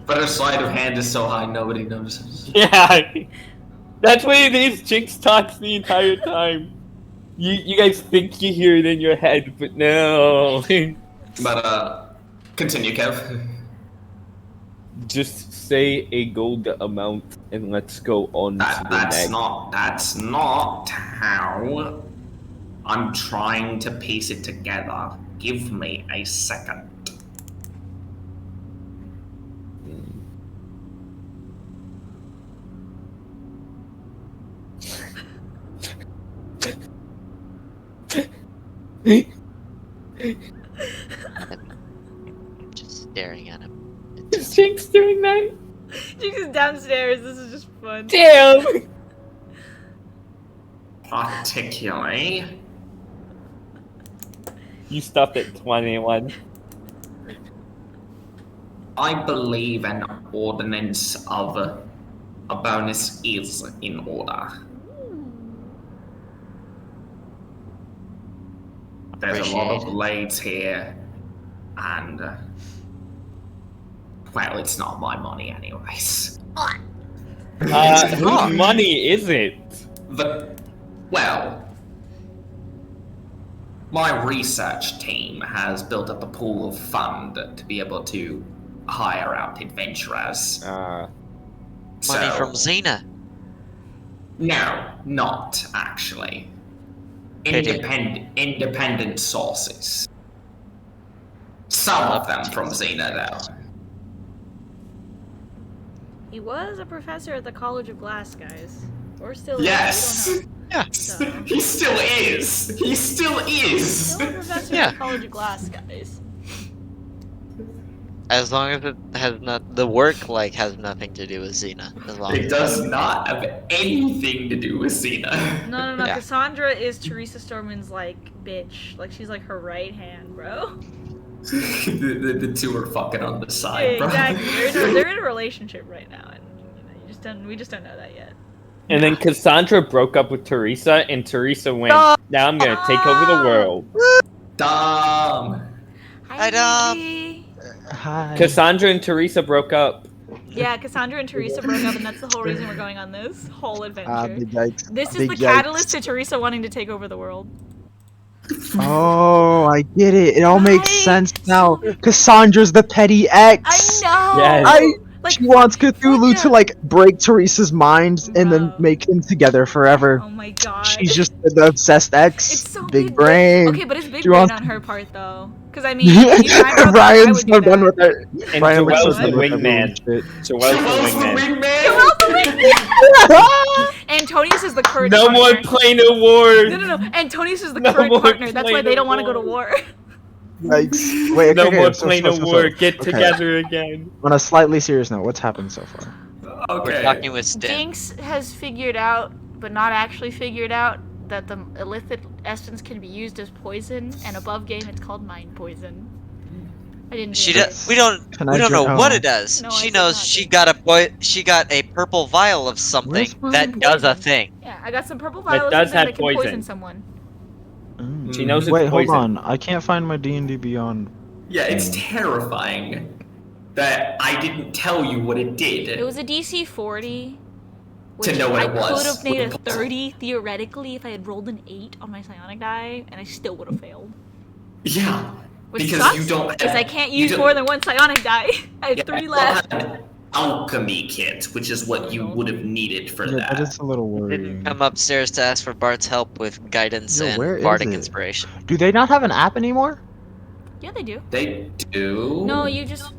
But her sleight of hand is so high nobody notices.
Yeah, that's what it is. Jinx talks the entire time. You guys think you hear it in your head, but no.
But continue, Kev.
Just say a gold amount and let's go on to the next.
That's not how I'm trying to piece it together. Give me a second.
Just staring at him.
Is Jinx doing that?
Jinx is downstairs. This is just fun.
Damn!
Particularly,
You stopped at 21.
I believe an ordinance of a bonus is in order. There's a lot of
Appreciate it.
blades here, and well, it's not my money anyways.
Whose money is it?
But, well, my research team has built up a pool of fund to be able to hire out adventurers.
Money
So-
from Xena.
No, not actually.
Pity.
Independent sources. Some of them from Xena, though.
He was a professor at the College of Glass, guys. Or still is,
Yes.
we don't know.
Yeah.
So,
He still is. He still is.
still a professor
Yeah.
at the College of Glass, guys.
As long as it has not the work like has nothing to do with Xena. As long
It
as
does not have anything to do with Xena.
No.
Yeah.
Cassandra is Teresa Storman's, like, bitch. Like, she's like her right hand, bro.
the two are fucking on the side, bro.
Exactly. They're in a relationship right now, and we just don't know that yet.
And then Cassandra broke up with Teresa, and Teresa went, now I'm gonna take over the world.
Dom.
Hi, Dom.
Lily.
Hi.
Cassandra and Teresa broke up.
Yeah, Cassandra and Teresa broke up, and that's the whole reason we're going on this whole adventure.
Big yikes.
This is
Big
the
yikes.
catalyst to Teresa wanting to take over the world.
Oh, I get it. It all makes
Right?
sense now.
So-
Cassandra's the petty X.
I know.
Yes.
Like,
She wants Cthulhu
fuck
to
yeah.
like break Teresa's mind and then
Bro.
make them together forever.
Oh my god.
She's just the obsessed X.
It's so
big
big
brain.
Okay, but it's big
She
brain
wants-
on her part though. Because I mean, if you and I broke up, I
Ryan's
would do
so done
that.
with it.
And
Ryan looks so
Joel's the
done with that
wingman.
bullshit.
Joel's
Joel's
the
the
wingman.
wingman.
Joel's the wingman! Antonius is the current
No
partner.
more plain awards.
No. Antonius is the
No
current
more
partner. That's why
plain
they don't want to go to
war.
war.
Yikes. Wait,
No
okay,
more
so-
plain
so- so-
award. Get
okay.
together again.
On a slightly serious note, what's happened so far?
Okay.
We're talking with Stin.
Jinx has figured out, but not actually figured out, that the illicit essence can be used as poison, and above game it's called mind poison. I didn't.
She
do it.
does. We don't
Can I
know
drink-
what
oh.
it does.
No, I
she
did
knows
not
she
do
got she got a purple vial of something
Where's my-
that does a thing.
Yeah, I got some purple
That
vials
does
that
have
can poison
poison.
someone.
She knows it's
Wait,
poison.
hold on. I can't find my D&D Beyond.
Yeah, it's terrifying that I didn't tell you what it did.
It was a DC 40.
To
Which
know what
I
it was
could have made a
with the puzzle.
30 theoretically if I had rolled an 8 on my psionic die, and I still would have failed.
Yeah.
Which
Because
sucks,
you don't
because
have-
I can't
you
use
don't-
more than one psionic die. I have
Yeah,
3
You
left.
don't have an alchemy kit, which is what you would have needed for
Yeah,
that.
that is a little worrying.
Didn't come upstairs to ask for Bart's help with guidance
Yo, where
and
is
bardic
it?
inspiration.
Do they not have an app anymore?
Yeah, they do.
They do.
No, you just.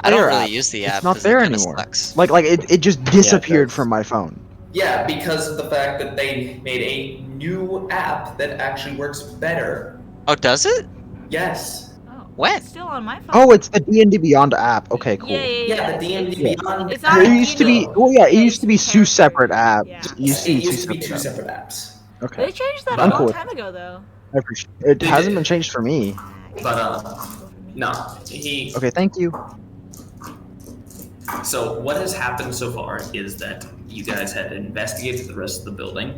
I don't
Their
really
app.
use the
It's
app.
not
'cause
there
it kinda
anymore.
sucks.
Like it just disappeared
does.
from my phone.
Yeah, because of the fact that they made a new app that actually works better.
Oh, does it?
Yes.
Oh,
When?
it's still on my phone.
Oh, it's the D&D Beyond app. Okay, cool.
Yeah.
Yeah, the D&D
Yeah.
Beyond.
It's not
It
like
used to be.
D&D.
Oh yeah, it
Yeah,
used to be
it's
two
character.
separate apps.
Yeah.
It used to be
It used to be two
apps.
separate apps.
Okay,
They changed that
I'm
a
cool
long
with
time ago, though.
I appreciate it.
They
Hasn't
did.
been changed for me.
But no, he.
Okay, thank you.
So what has happened so far is that you guys had investigated the rest of the building,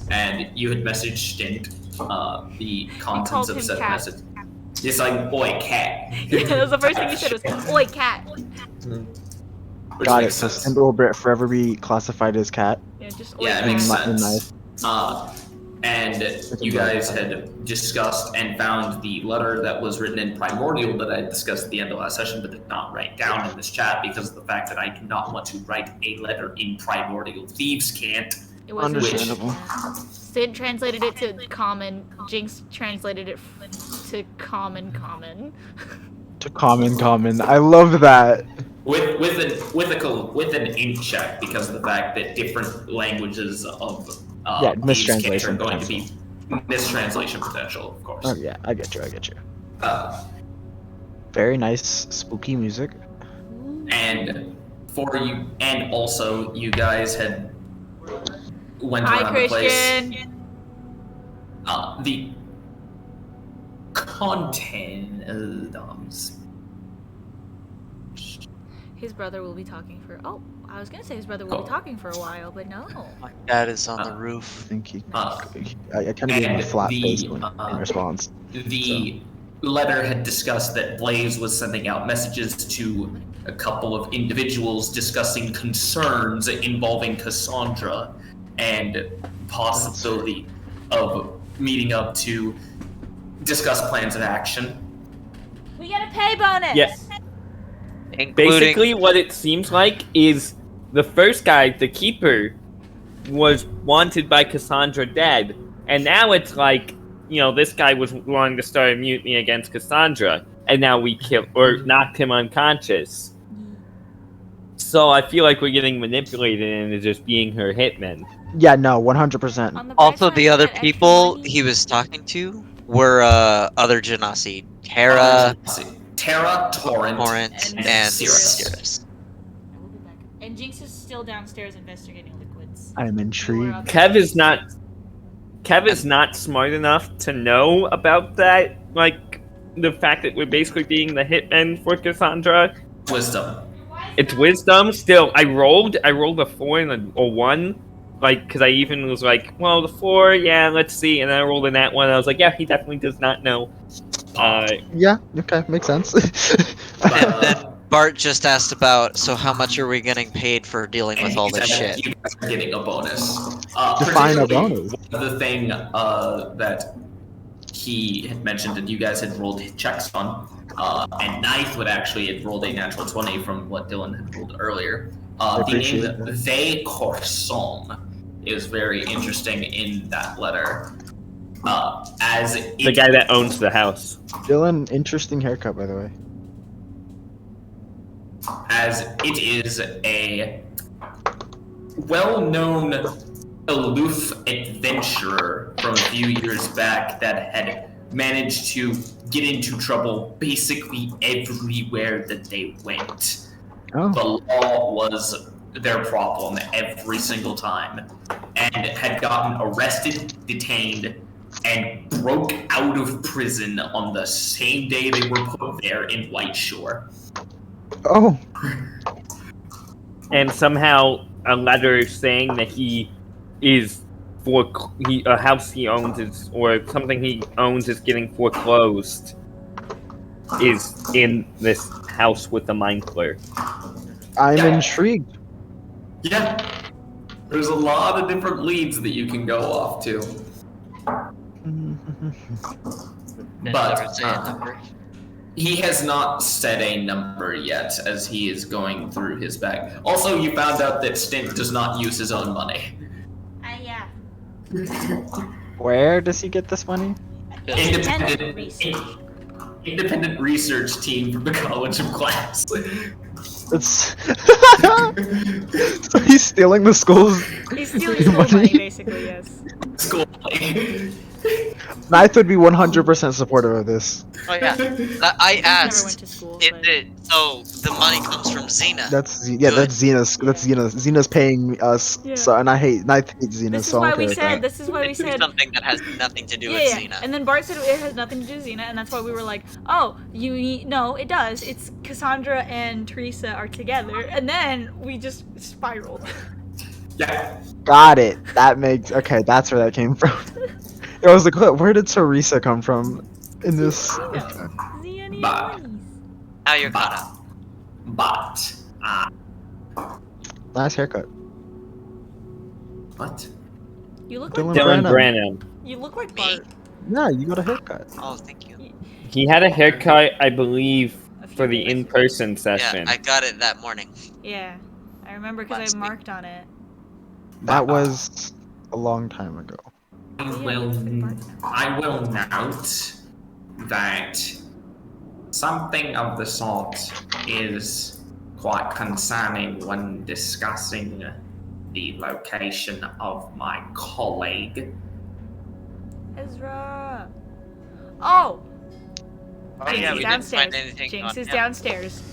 and you had messaged Stint the
called
contents of
him
said
cat.
message. It's like, boy, cat.
Yeah, that was the first thing you said was, "Oi, cat."
Which
Got it.
makes
So
sense.
Simba will forever be classified as cat.
Yeah, just oi,
Yeah, it
cat.
makes
Mm,
sense.
nice.
And you guys had discussed and found the letter that was written in Primordial that I discussed at the end of last session, but did not write down in this chat because of the fact that I do not want to write a letter in Primordial. Thieves can't.
It wasn't
Understandable.
Yeah. Sid translated it to common. Jinx translated it to common.
To common. I love that.
With an ink check because of the fact that different languages of
Yeah,
thieves'
mistranslation
can't are going to be mistranslation potential, of course.
Oh yeah, I get you.
Uh,
Very nice, spooky music.
and for you, and also you guys had went
Hi,
around the place.
Christian.
The content
His brother will be talking for. Oh, I was gonna say his brother will
Cool.
be talking for a while, but no.
My dad is on the
Uh,
I
roof.
think he.
Uh,
I kind of gave him a
and
flat
the,
face when, in response.
The letter had discussed that Blaze was sending out messages to a couple of individuals discussing concerns involving Cassandra and possibility of meeting up to discuss plans of action.
We get a pay bonus.
Yes.
Including
Basically, what it seems like is the first guy, the keeper, was wanted by Cassandra dead, and now it's like, this guy was wanting to start a mutiny against Cassandra, and now we knocked him unconscious. So I feel like we're getting manipulated into just being her hitmen.
Yeah, no, 100%.
On the bright
Also,
side,
the
we
other
get extra
people
money.
he was talking to were other Genasi.
Other
Terra,
Genasi. Terra, Torrent,
Torrent,
And
and
Cirrus.
Cirrus.
I will be back. And Jinx is still downstairs investigating liquids.
I'm
You were
intrigued.
upstairs.
Kev is not smart enough to know about that, like the fact that we're basically being the hitmen for Cassandra.
Wisdom.
It's wisdom. Still, I rolled a 4 and a 1, like because I even was like, well, the 4, yeah, let's see, and then I rolled in that one. I was like, yeah, he definitely does not know.
Yeah, okay, makes sense.
And then Bart just asked about, so how much are we getting paid for dealing with
And
all
he
this
said
shit?
you guys are getting a bonus.
Define a
Particularly,
bonus.
one of the thing that he had mentioned that you guys had rolled checks on, and Knife would actually had rolled a natural 20 from what Dylan had rolled earlier. The
appreciate
name
that.
They Corson is very interesting in that letter. As
the guy that owns the house.
Dylan, interesting haircut, by the way.
as it is a well-known aloof adventurer from a few years back that had managed to get into trouble basically everywhere that they went.
Oh,
The law was their problem every single time, and had gotten arrested, detained, and broke out of prison on the same day they were put there in White Shore.
oh,
And somehow a letter saying that he is a house he owns is, or something he owns is getting foreclosed is in this house with the mind flare.
I'm
Yeah.
intrigued.
Yeah, there's a lot of different leads that you can go off to.
Did
But
ever say a number?
he has not said a number yet as he is going through his bag. Also, you found out that Stint does not use his own money.
Yeah.
Where does he get this money?
Independent
research.
independent research team from the College of Glass.
It's so he's stealing the school's
He's stealing school money, basically, yes.
School.
Knife would be 100% supportive of this.
Oh yeah, I
Never went
asked.
to school.
Is
but-
it so? The money comes from Xena.
That's
Good.
that's Xena's. That's Xena's paying us.
Yeah.
So and Knife hates Xena.
This is
so I'm
why
okay
we
with
said.
that.
This is why we
It could be
said.
something that has nothing to do
Yeah,
with
yeah.
Xena.
And then Bart said it has nothing to do with Xena, and that's why we were like, oh, no, it does. It's Cassandra and Teresa are together, and then we just spiraled.
Yeah.
Got it. That makes okay. That's where that came from. It was like, where did Teresa come from in this?
Xena
Bah.
Now you're caught up.
But
Nice haircut.
what?
You look
Dylan
like
Dylan
Branham.
Branham.
You look like
Me?
Bart.
Yeah, you got a haircut.
Oh, thank you.
He had a haircut, I believe,
A few
for the
days.
in-person session.
Yeah, I got it that morning.
Yeah, I remember because
Last
I
week.
marked on it.
That was a long time ago.
I
Yeah,
will.
it's like Bart now.
I will note that something of the sort is quite concerning when discussing the location of my colleague.
Ezra. Oh,
Oh yeah, we didn't
downstairs.
find anything
Jinx
on
is
him.
downstairs.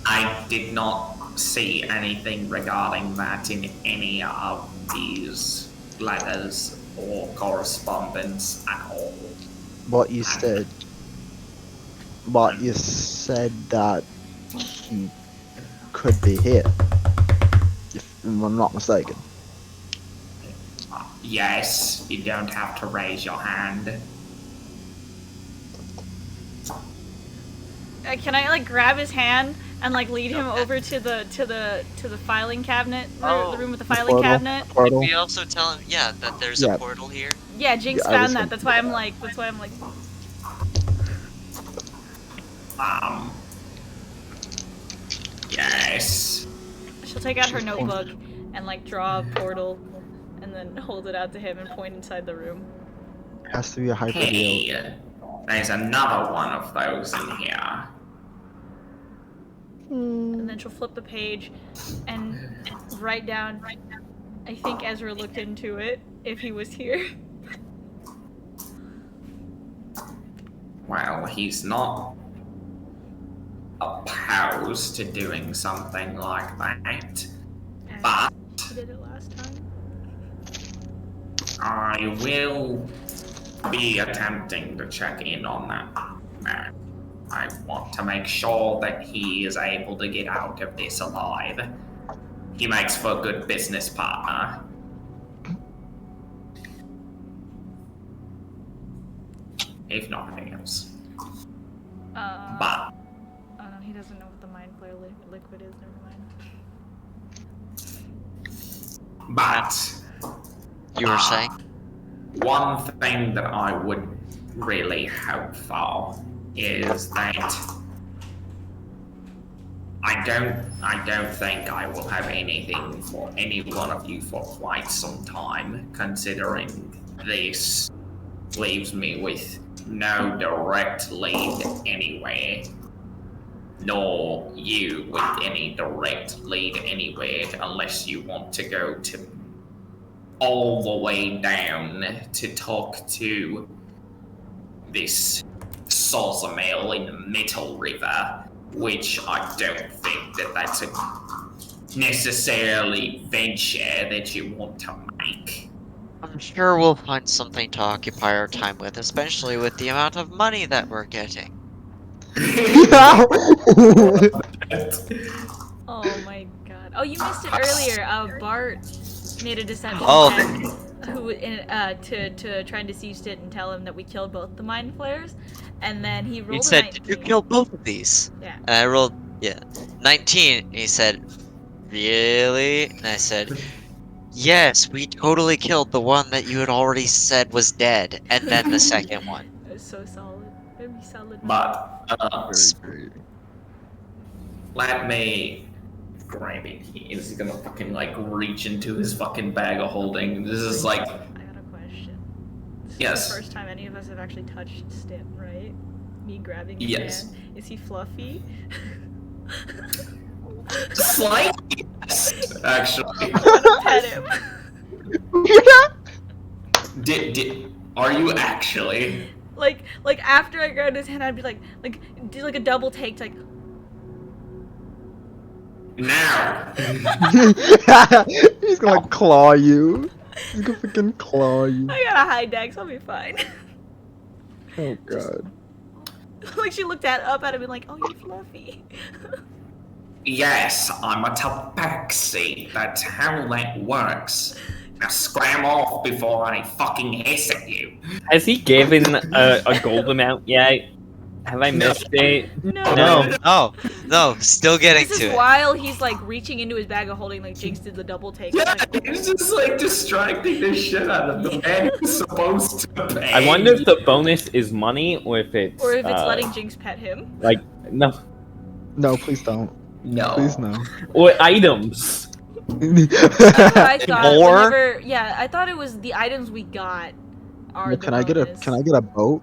I did not see anything regarding that in any of these letters or correspondence at all.
What you said. But you said that he could be here. If I'm not mistaken.
Yes, you don't have to raise your hand.
Can I like grab his hand and like lead him over to the filing cabinet,
Oh.
the room with the
The
filing
portal.
cabinet?
Did
Portal.
we also tell him, yeah, that there's
Yeah.
a portal here?
Yeah, Jinx
Yeah, I
found
was
that.
gonna-
That's why I'm like.
Yes.
She'll take out her notebook and like draw a portal, and then hold it out to him and point inside the room.
Has to be a hyper deal.
Hey, there's another one of those in here.
And then she'll flip the page and write down, I think Ezra looked into it, if he was here.
Well, he's not opposed to doing something like that, but
He did it last time.
I will be attempting to check in on that. I want to make sure that he is able to get out of this alive. He makes for a good business partner. If nothing else. But
Oh no, he doesn't know what the mind flare liquid is, never mind.
But
You were saying?
one thing that I would really hope for is that I don't think I will have anything for any one of you for quite some time, considering this leaves me with no direct lead anywhere, nor you with any direct lead anywhere, unless you want to go to all the way down to talk to this Sawzamail in the Middle River, which I don't think that that's a necessarily venture that you want to make.
I'm sure we'll find something to occupy our time with, especially with the amount of money that we're getting.
Oh my god. Oh, you missed it earlier. Bart made a deception
Oh.
check to try and deceive Stit and tell him that we killed both the mind flares, and then he rolled
He
a
said,
19.
"Did you kill both of these?"
Yeah.
And I rolled, 19. And he said, "Really?" And I said, "Yes, we totally killed the one that you had already said was dead, and then the second one."
It was so solid. Very solid.
But
Very great.
let me grab it. He's gonna fucking like reach into his fucking bag of holding. This is like,
I got a question. This is
Yes.
the first time any of us have actually touched Stit, right? Me grabbing his
Yes.
hand. Is he fluffy?
slightly, yes, actually.
I'm gonna pet him.
Are you actually?
like after I grabbed his hand, I'd be like do like a double take to like.
Now.
He's gonna claw you. He's gonna freaking claw you.
I got a high dex, I'll be fine.
Oh god.
Like she looked up at him and like, oh, you're fluffy.
Yes, I'm a tabaxi. That's how that works. Now scram off before I fucking hiss at you.
Has he given a gold amount yet? Have I missed it?
No, still getting
This
to
is
it.
while he's like reaching into his bag of holding, like Jinx did the double take.
Yeah,
Like,
he's just like distracting the shit out of the man who's supposed to pay.
I wonder if the bonus is money or if it's
letting Jinx pet him.
like no
No, please don't.
No.
Please no.
or items.
That's what I thought.
More?
I thought it was the items we got are
Well,
the
can I get a
bonus.
can I get a boat?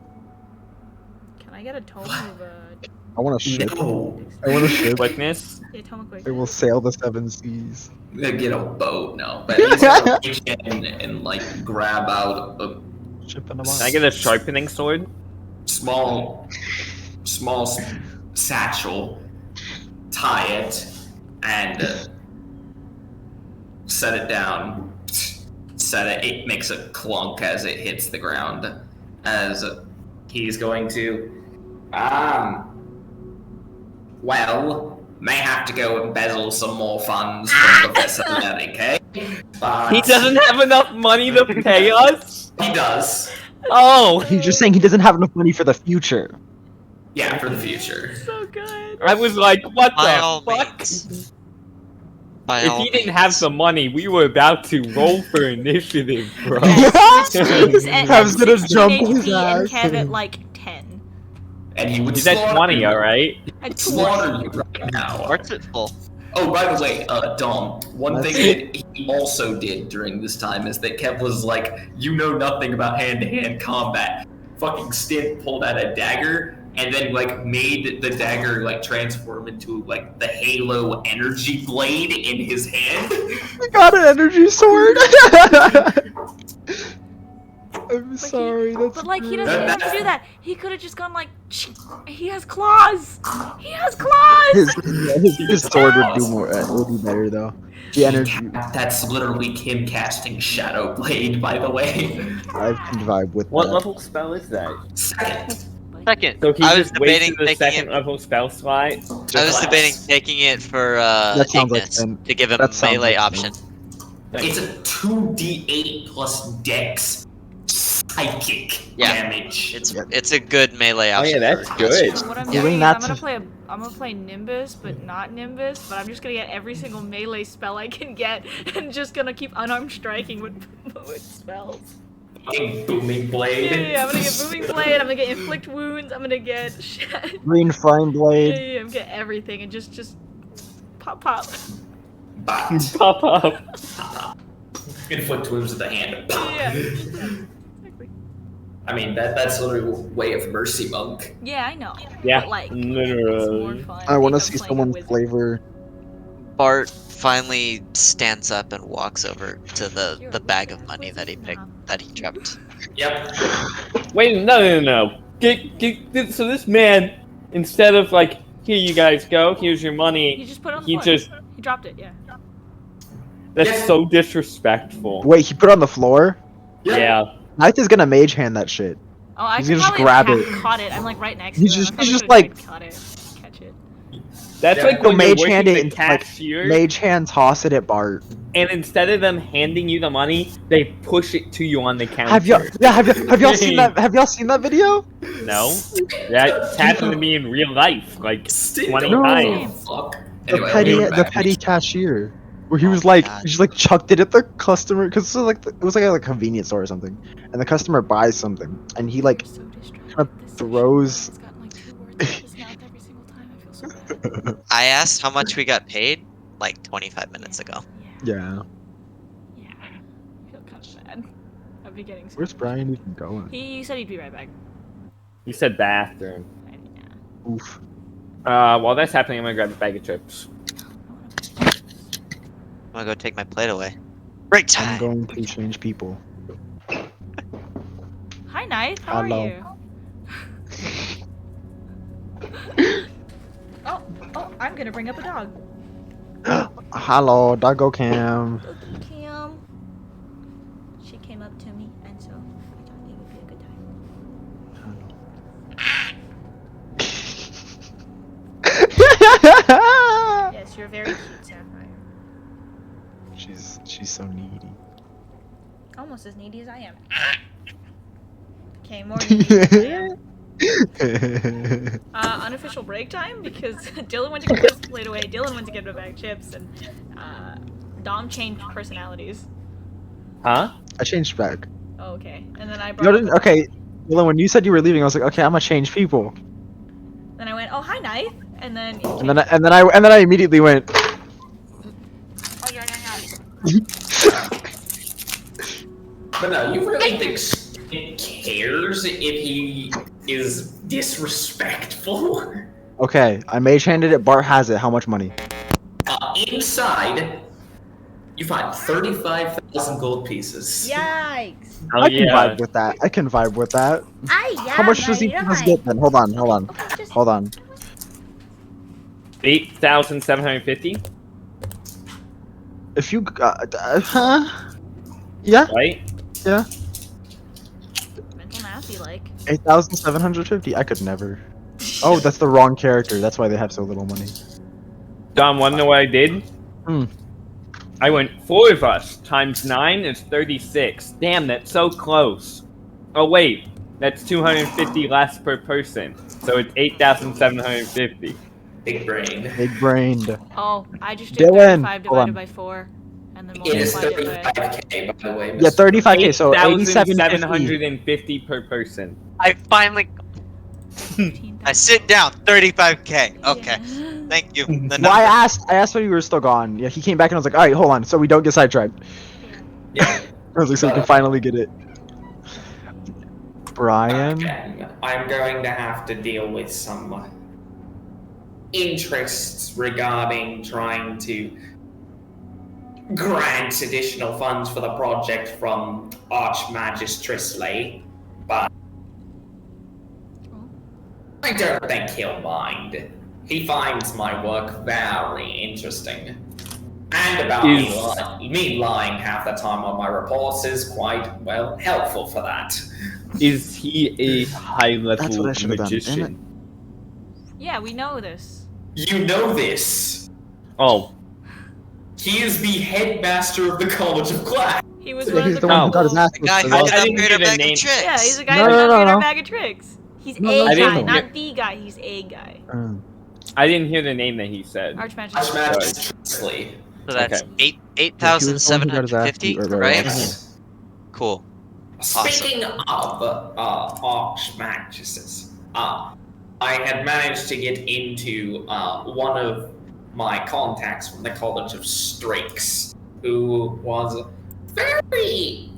Can I get a tome of
I want a ship.
No.
I want a ship.
Quickness.
yeah, tome of quick.
It will sail the seven seas.
Get a boat, no. But he's gonna reach in and like grab out a
Ship in a
Can I get a sharpening sword?
small satchel, tie it, and set it down. It makes a clunk as it hits the ground. As he's going to, well, may have to go embezzle some more funds from Professor Lenny, okay? But
He doesn't have enough money to pay us?
He does.
Oh!
He's just saying he doesn't have enough money for the future.
Yeah, for the future.
So good.
I was like, what
By
the
all
fuck?
means. By
If
all
he didn't
means.
have the money, we were about to roll for initiative, bro.
Jinx at
I was gonna
16
jump
HP
his
and
ass.
Kev at like 10.
And he would
He's at
slaughter
20,
you.
alright?
At 20.
Slaughter you right now.
Hearts at full.
Oh, by the way, Dom, one
That's
thing that he also did during this time is that Kev was like, you know nothing about hand-to-hand combat. Fucking Stint pulled out a dagger and then like made the dagger like transform into like the Halo energy blade in his hand.
I got an energy sword. I'm sorry. That's
But like he
great.
doesn't have to do that. He could have just gone like, he has claws. He has claws.
His sword would do more. Would be better though. The energy.
That's literally him casting Shadow Blade, by the way.
I can vibe with
What
that.
level spell is that?
Second.
Second,
So he
I was
just wasted
debating
the
taking
second
it.
level spell slot.
I was
Class.
debating taking it for
That sounds like
Ignis
Finn.
to give him
That sounds
melee
like
option.
It's a 2d8 plus dex psychic
Yeah.
damage.
It's a good melee
Oh,
option.
yeah, that's
for
good.
Accusations.
What I'm
Doing
doing is
that
I'm gonna play Nimbus, but not Nimbus. But I'm just gonna get every single melee spell I can get, and just gonna keep unarmed striking with spells.
Fucking booming blade.
Yeah, I'm gonna get Booming Blade, I'm gonna get Inflict Wounds, I'm gonna get
Green flame blade.
I'm gonna get everything and just pop.
Bot.
Pop up.
Inflict wounds with the hand.
Yeah. Exactly.
I mean, that's literally way of mercy monk.
Yeah, I know.
Yeah,
But like, it's more
literally.
fun.
I want to
think
see
of playing a
someone's
wizard.
flavor.
Bart finally stands up and walks over to
You're
the
a
bag
wizard.
of money that he
Wizard?
picked, that he dropped.
Yep.
Wait, no. So this man, instead of like, here you guys go, here's your
He
money,
just put it on the
he
floor.
just,
He dropped it, yeah.
that's
Yeah.
so disrespectful.
Wait, he put it on the floor?
Yeah.
Knight is gonna mage hand that shit.
Oh, I
He's
could
gonna just
probably
grab
have
it.
caught it. I'm like right next
He's
to
just-
him.
he's
I
just
probably
like-
could've tried to catch it.
That's
Yeah.
like
Go
when you're
mage
working
hand
the
it into, like,
cashier,
Mage hand toss it at Bart.
and instead of them handing you the money, they push it to you on the counter.
Have y'all seen that? Have y'all seen that video?
No? That's happened to me in real life, like 20
No.
times.
Fuck.
The
Anyway,
petty,
we're
the
back.
petty cashier, where he
Oh
was
my
like,
God.
he just like chucked it at the customer because it was like a convenience store or something, and the customer buys something, and he like
So distracted.
kinda
This
throws-
It's gotten like 2 words out of his mouth every single time. I feel so bad.
I asked how much we got paid like 25 minutes ago.
Yeah.
Yeah. I feel kind of bad. I'd be getting so
Where's
much.
Brian even going?
He said he'd be right back.
You said bathroom.
Yeah.
Oof.
While that's happening, I'm gonna grab a bag of chips.
I'm gonna go take my plate away. Break
I'm
time.
going to change people.
Hi, Knife. How
Hello.
are you? Oh, I'm gonna bring up a dog.
Hello, Doggo Cam.
Look, Kim. She came up to me, and so I thought it would be a good time. Yes, you're very cute, Sapphire.
She's so needy.
Almost as needy as I am. Okay, more needy than I am. Unofficial break time because Dylan went to give his plate away, Dylan went to get a bag of chips, and Dom changed personalities.
Huh?
I changed back.
Oh, okay. And then I
You
brought
didn't,
up
okay, Dylan, when you said you were leaving, I was like, okay, I'm gonna change people.
Then I went, oh, hi, Knife. And then he
And then I immediately went.
oh, yeah.
But no, you really think it cares if he is disrespectful?
Okay, I mage handed it. Bart has it. How much money?
Inside, you find 35,000 gold pieces.
Yikes.
Oh
I can
yeah.
vibe with that. I can vibe with that. How much does each of us get then? Hold on.
Okay,
Hold on.
8,750,
If you yeah,
right?
Mental math, you like.
8,750. I could never. Oh, that's the wrong character. That's why they have so little money.
Dom, wanna know what I did?
Hmm.
I went 4 of us times 9 is 36. Damn, that's so close. Oh wait, that's 250 less per person. So it's 8,750.
Big brain.
Big brained.
Oh, I just did
Dylan,
35
hold
divided
on.
by 4. And then
It is
multiplied it by...
35k, by the way.
Yeah, 35k. So 8750.
8,750 per person.
I finally. I sit down. 35k. Okay.
Yeah.
Thank you. The
Well, I
number.
asked when you were still gone. Yeah, he came back and I was like, all right, hold on, so we don't get sidetracked.
Yeah.
I was like, so we can finally get it. Brian?
Again, I'm going to have to deal with some interests regarding trying to grant additional funds for the project from Archmagistress Lay, but I don't think he'll mind. He finds my work very interesting. And about me lying half the time on my reports is quite, well, helpful for that.
Is he a high-level
That's what I should have done,
magician?
damn it.
Yeah, we know this.
You know this.
Oh,
He is the headmaster of the College of Class.
He was
Yeah,
one of
he's
the
the one who got his
people.
ass
The guy who
whooped.
could
I didn't
upgrade
hear
a
the
bag
name.
of tricks.
Yeah, he's a guy
No,
who
no,
knows
no,
a
no.
bag of tricks. He's
No,
a
no,
I
guy,
didn't
not
hear-
the guy. He's a guy.
I didn't hear the name that he said.
Archmagistress.
Archmagistress Lay.
So that's
Okay.
eight
Yeah, he was the one who got his ass
8,750,
beat right
right?
away.
Yes.
Cool.
Speaking of Archmagistresses, I had managed to get into one of my contacts from the College of Strakes, who was very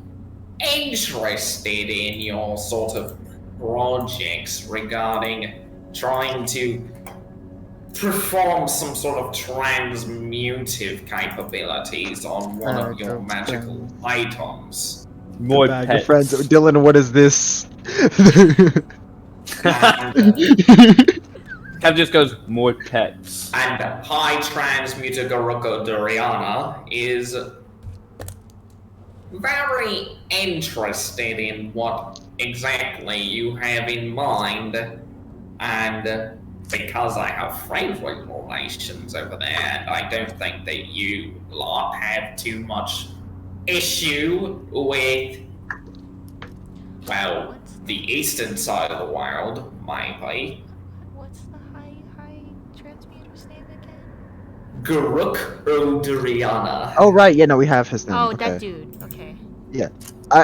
interested in your sort of projects regarding trying to perform some sort of transmutive capabilities on one of your magical items.
More
Bag
pets.
of friends. Dylan, what is this?
And,
Kev just goes, more pets.
and High Transmuter Garuko Doriana is very interested in what exactly you have in mind, and because I have friendly relations over there, and I don't think that you lot have too much issue with, well, the eastern side of the world, maybe.
What's the high transmuter's name again?
Garuk Odoriana.
Oh, right, yeah, no, we have his name.
Oh,
okay.
that dude. Okay.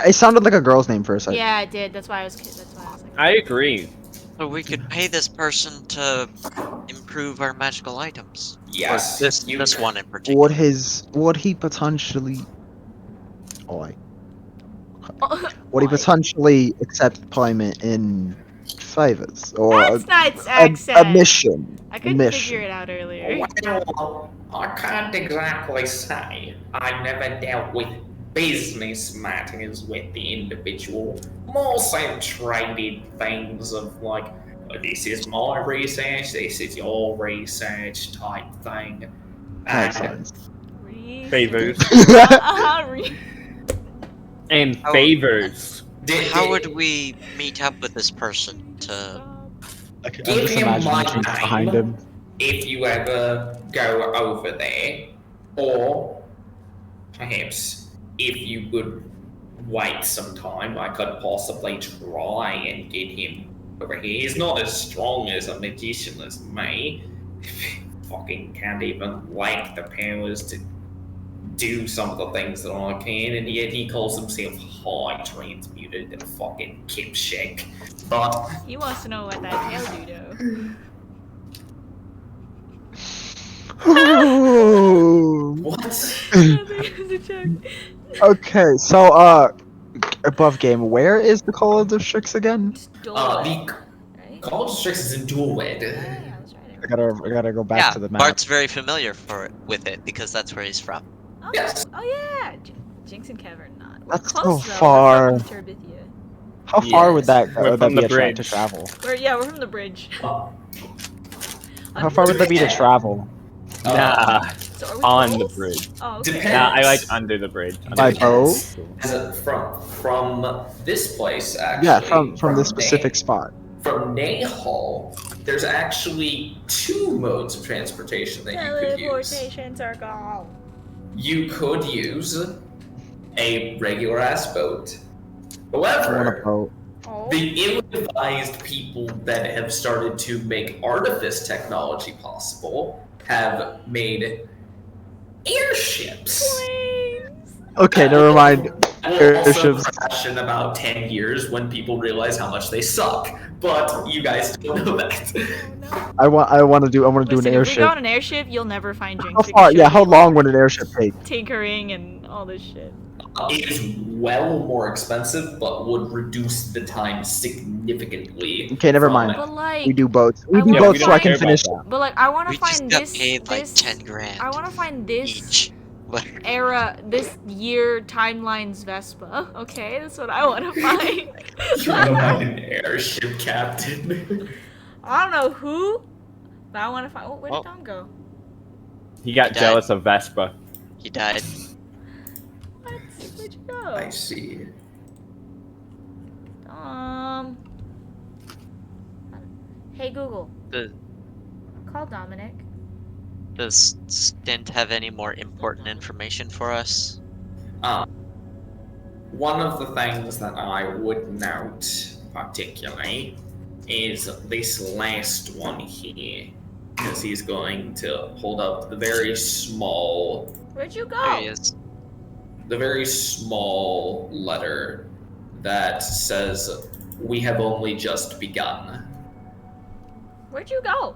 It sounded like a girl's name for a second.
Yeah, it did. That's why I was like.
I agree.
So we could pay this person to improve our magical items.
Yes,
Or this
you-
this one in particular.
Would he potentially... Oi. Would he potentially accept payment in favors? Or
That's not
a
accent.
mission?
I couldn't
mission.
figure it out earlier.
Well, I can't exactly say. I never dealt with business matters with the individual. More so traded things of like, this is my research, this is your research type thing.
Makes
And
sense.
Favors. And
How-
favors.
How would we meet up with this person to?
I'm
Give
just
him
imagining
my
Jinx
name.
behind him.
if you ever go over there, or perhaps if you would wait some time, I could possibly try and get him over here. He's not as strong as a magician as me. Fucking can't even lack the powers to do some of the things that I can, and yet he calls himself high transmuted and fucking kipshake. But
He wants to know what that tail do though.
what?
Okay, so above game, where is the College of Strix again?
The
Right?
College of Strix is in Dueled.
Yeah, that's right.
I gotta go back
Yeah,
to the map.
Bart's very familiar with it because that's where he's from.
Oh,
Yes.
Oh yeah, Jinx and Kev are not. We're
That's
close,
so
though.
far.
We're from Turbithia.
How far would
Yes.
that
We're
would that
from
be
the
a
bridge.
to travel?
We're from the bridge.
How far would that be to travel?
Nah,
So are we
on the
close?
bridge.
Oh, okay.
Depends.
Nah, I like under the bridge.
By
Under the
boat?
From this place, actually.
Yeah, from this specific
Nay-
spot.
From Nahal, there's actually two modes of transportation that you could use.
Teleportation circle.
You could use a regular ass boat.
I want a
However,
boat.
Oh.
the ill-advised people that have started to make artifice technology possible have made airships.
Planes.
Okay, never mind.
Will also
Airships.
crash in about 10 years when people realize how much they suck. But you guys don't know that.
Oh, no.
I want to do an
Listen, if we go
airship.
on an airship, you'll never find Jinx.
How
because
far?
she'll
Yeah,
be,
how
like,
long would an airship take?
Tinkering and all this shit.
It is well more expensive, but would reduce the time significantly.
Okay, never
from
mind.
it.
But like,
We do boats.
I
We do
wanna
Yeah,
boats
we
so
don't
I can
care about
finish.
that.
but like, I want to
We just
find
got
this.
paid like
this
10 grand
I want to find this
each. But
this year timeline's Vespa. Okay, that's what I want to find.
You want to find an airship captain?
I don't know who, but I want to find. Oh, where did
Oh.
Dom go?
He got
He died.
jealous of Vespa.
he died.
What? Where'd you go?
I see.
Hey Google,
Does,
call Dominic.
does Stint have any more important information for us?
One of the things that I would note particularly is this last one here, because he's going to hold up the very small,
Where'd you
There he
go?
is.
the very small letter that says, "We have only just begun."
Where'd you go?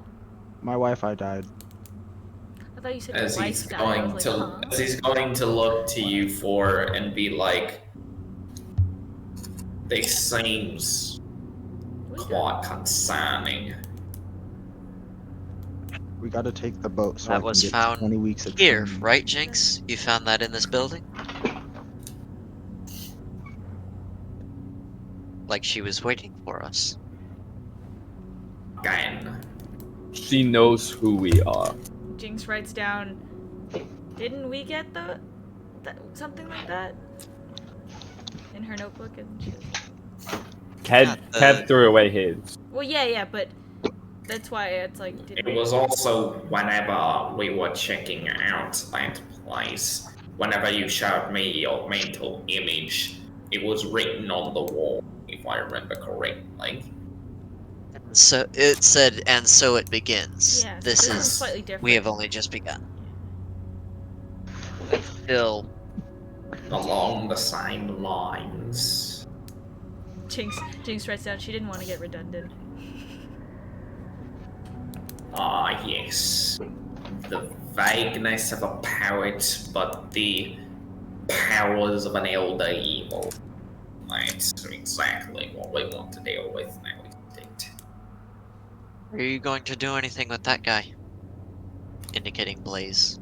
My Wi-Fi died.
I thought you said
As
your
he's
lights died. I
going
was
to,
like, huh?
as he's going to look to you for and be like, "This seems quite concerning."
We gotta take the boat so
That
I can
was
get
found
20 weeks of
Here,
training.
right, Jinx? You found that in this building? Like she was waiting for us.
Again.
She knows who we are.
Jinx writes down, didn't we get something like that? In her notebook, and she was,
Kev threw away his.
well, yeah, but that's why it's like, did
It
we?
was also whenever we were checking out that place, whenever you showed me your mental image, it was written on the wall, if I remember correctly.
So it said, and so it begins.
Yeah, so
This
this one's
is
slightly different.
we have only just begun. But still,
Along the same lines.
Jinx writes down, she didn't want to get redundant.
Ah, yes. The vagueness of a poet, but the powers of an elder evil. That's exactly what we want to deal with now, isn't it?
are you going to do anything with that guy? Indicating Blaze.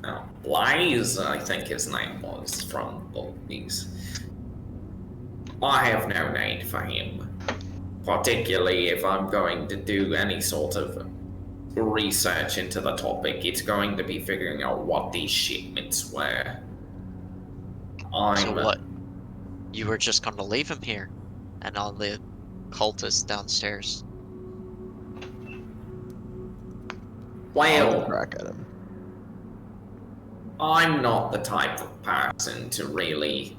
Now, Blaze, I think his name was, from the movies. I have no need for him. Particularly if I'm going to do any sort of research into the topic, it's going to be figuring out what these shipments were.
So what? You were just going to leave him here, and all the cultists downstairs.
I'll
Well,
crack at him.
I'm not the type of person to really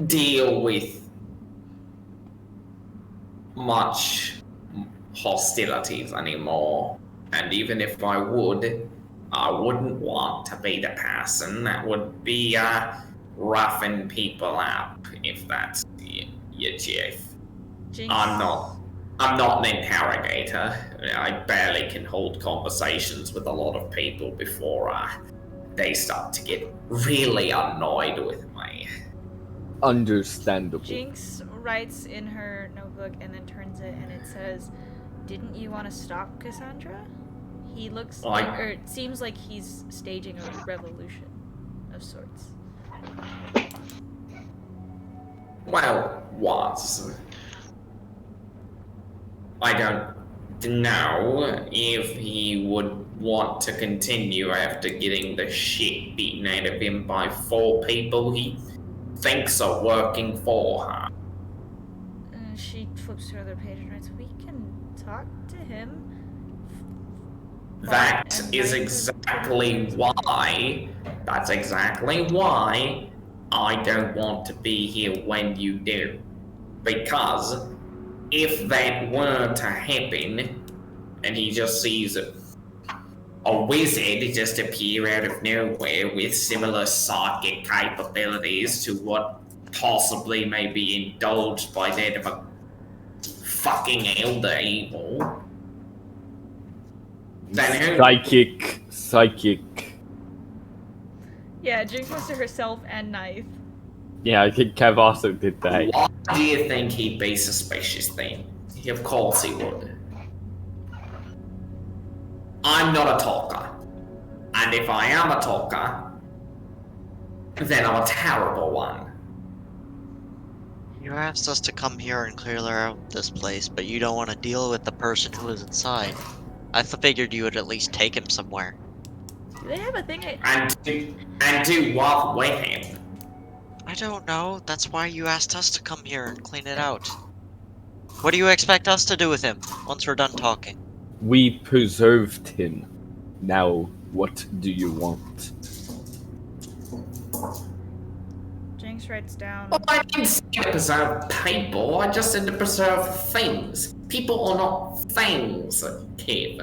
deal with much hostilities anymore. And even if I would, I wouldn't want to be the person that would be roughing people up, if that's your Jeff.
Jinx.
I'm not an interrogator. I barely can hold conversations with a lot of people before they start to get really annoyed with me.
Understandable.
Jinx writes in her notebook and then turns it, and it says, "Didn't you want to stop Cassandra?" He looks like, or it seems like he's staging a revolution of sorts.
Well, was. I don't know if he would want to continue after getting the shit beaten out of him by 4 people he thinks are working for her.
She flips to another page and writes, "We can talk to him."
That
And
is
writes
exactly why. That's exactly why I don't want to be here when you do. Because if that were to happen, and he just sees a wizard just appear out of nowhere with similar psychic capabilities to what possibly may be indulged by that of a fucking elder evil, then who?
Psychic.
Yeah, Jinx was to herself and knife.
Yeah, I think Kev also did that.
Why do you think he'd be suspicious then? Of course he would. I'm not a talker. And if I am a talker, then I'm a terrible one.
You asked us to come here and clear out this place, but you don't want to deal with the person who is inside. I figured you would at least take him somewhere.
Do they have a thing?
And do what with him?
I don't know. That's why you asked us to come here and clean it out. What do you expect us to do with him once we're done talking?
We preserved him. Now, what do you want?
Jinx writes down.
Well, I didn't say to preserve people, I just said to preserve things. People are not things, kid.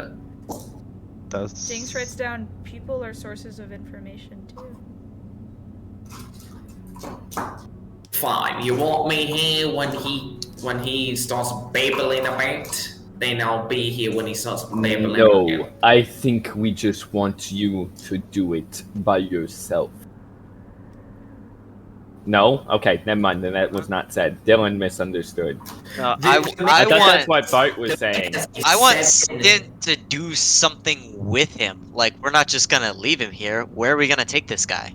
Jinx writes down. People are sources of information too.
Fine, you want me here when he starts babbling about? Then I'll be here when he starts babbling
No,
again.
I think we just want you to do it by yourself. No? Okay, never mind. Then that was not said. Dylan misunderstood.
No,
I thought that's
want
what Bart was saying.
I want Stint to do something with him. Like, we're not just gonna leave him here. Where are we gonna take this guy?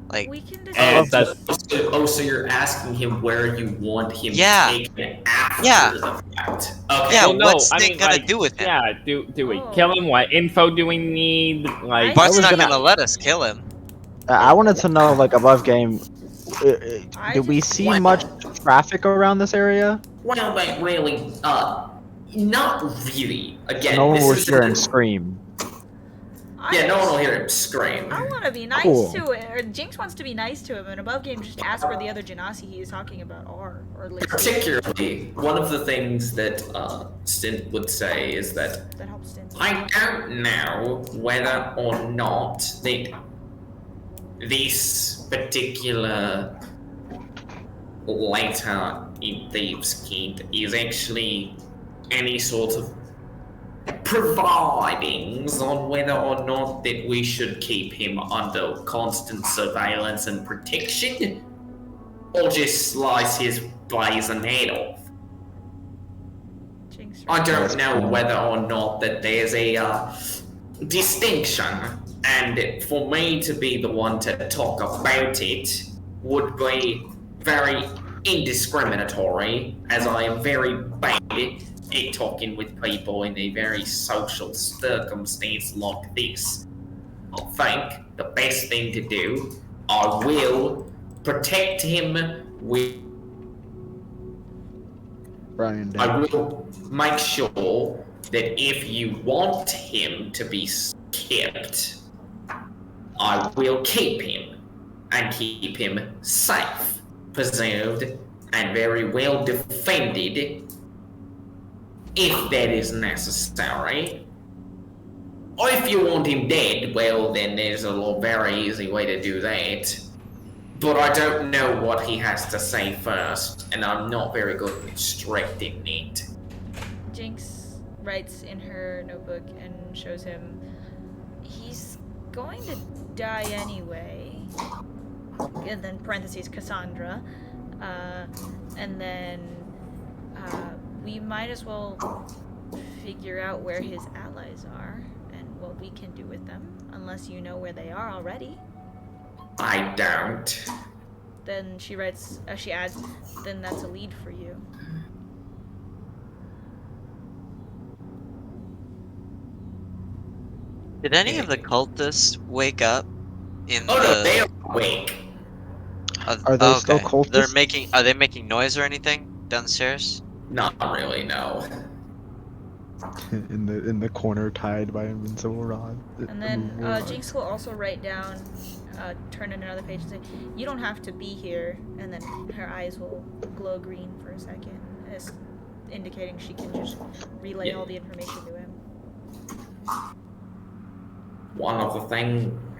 Like,
We can
And
decide.
so you're asking him where you want him
Yeah.
to take him after
Yeah.
the fact. Okay.
Yeah,
Well, no,
what's
I
Stint
mean,
gonna
like,
do with him?
Yeah, do we
Oh.
kill him? What info do we need? Like,
Bart's
was
not
gonna-
gonna let us kill him.
I wanted to know, like, above game,
I
do we
just-
see much traffic around this area?
Well, but really, not really. Again,
No one
this
will
is
hear him scream.
Yeah, no one will hear him scream.
I want to be nice
Cool.
to it. Or Jinx wants to be nice to him, and above game just ask where the other Genasi he is talking about are, or at least
Particularly, one of the things that Stint would say is that
that helps Stint.
I don't know whether or not that this particular later in Thieves' Kid is actually any sort of providings on whether or not that we should keep him under constant surveillance and protection, or just slice his brazen head off.
Jinx.
I don't know whether or not that there's a distinction, and for me to be the one to talk about it would be very indiscriminatory, as I am very bad at talking with people in a very social circumstance like this. I think the best thing to do, I will protect him with.
Brian,
I will make sure that if you want him to be kept, I will keep him and keep him safe, preserved, and very well defended if that is necessary. Or if you want him dead, well, then there's a very easy way to do that. But I don't know what he has to say first, and I'm not very good at instructing it.
Jinx writes in her notebook and shows him he's going to die anyway. And then parentheses Cassandra. And then we might as well figure out where his allies are and what we can do with them, unless you know where they are already.
I don't.
Then she writes, she adds, then that's a lead for you.
Did any of the cultists wake up in
Oh no,
the...
they're awake.
Are they still
okay.
cultists?
Are they making noise or anything downstairs?
Not really, no.
in the corner, tied by invincible rod.
And then
Immovable rod.
Jinx will also write down, turn in another page and say, you don't have to be here. And then her eyes will glow green for a second, as indicating she can just relay all the information to him.
One of the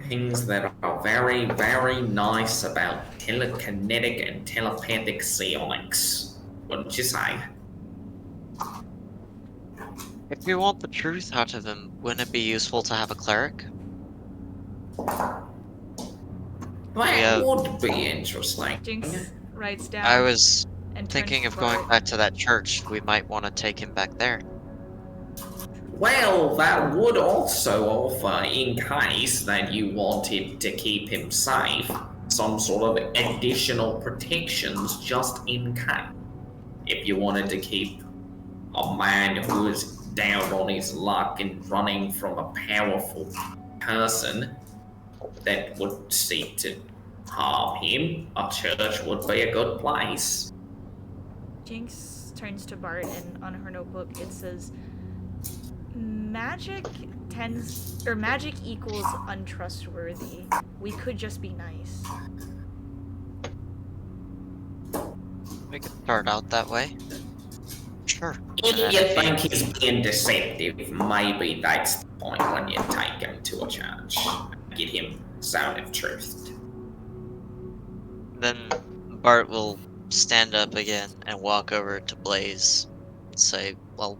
things that are very, very nice about telekinetic and telepathic psionics, wouldn't you say?
If you want the truth out of them, wouldn't it be useful to have a cleric?
That
Yeah.
would be interesting.
Jinx writes down
I was
and turns
thinking
to
of going
Bart.
back to that church. We might want to take him back there.
Well, that would also offer, in case that you wanted to keep him safe, some sort of additional protections just in case. If you wanted to keep a man who is down on his luck and running from a powerful person that would seek to harm him, a church would be a good place.
Jinx turns to Bart, and on her notebook it says, magic magic equals untrustworthy. We could just be nice.
We could start out that way. Sure.
If
And then
you
if he,
think he's being deceptive, maybe that's the point when you take him to a church and get him sound of truth.
then Bart will stand up again and walk over to Blaze and say, "Well,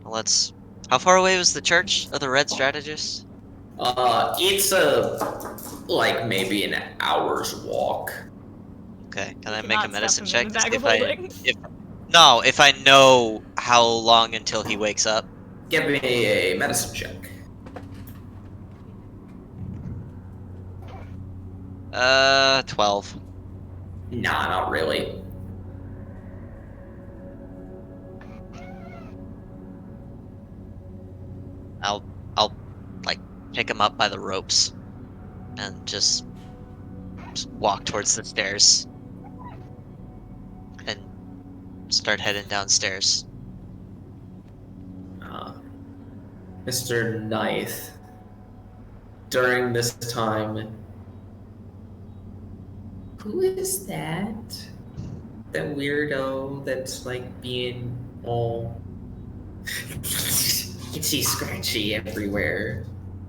let's." How far away was the church of the Red Strategist?
It's like maybe an hour's walk.
Okay, can I
You
make a
cannot
medicine
stuff him in
check
the
to see
bag of
if I
holding.
if no, if I know how long until he wakes up?
Give me a medicine check.
12.
Nah, not really.
I'll like pick him up by the ropes and just walk towards the stairs and start heading downstairs.
Mr. Knight, during this time, who is that? That weirdo that's like being all itchy scratchy everywhere.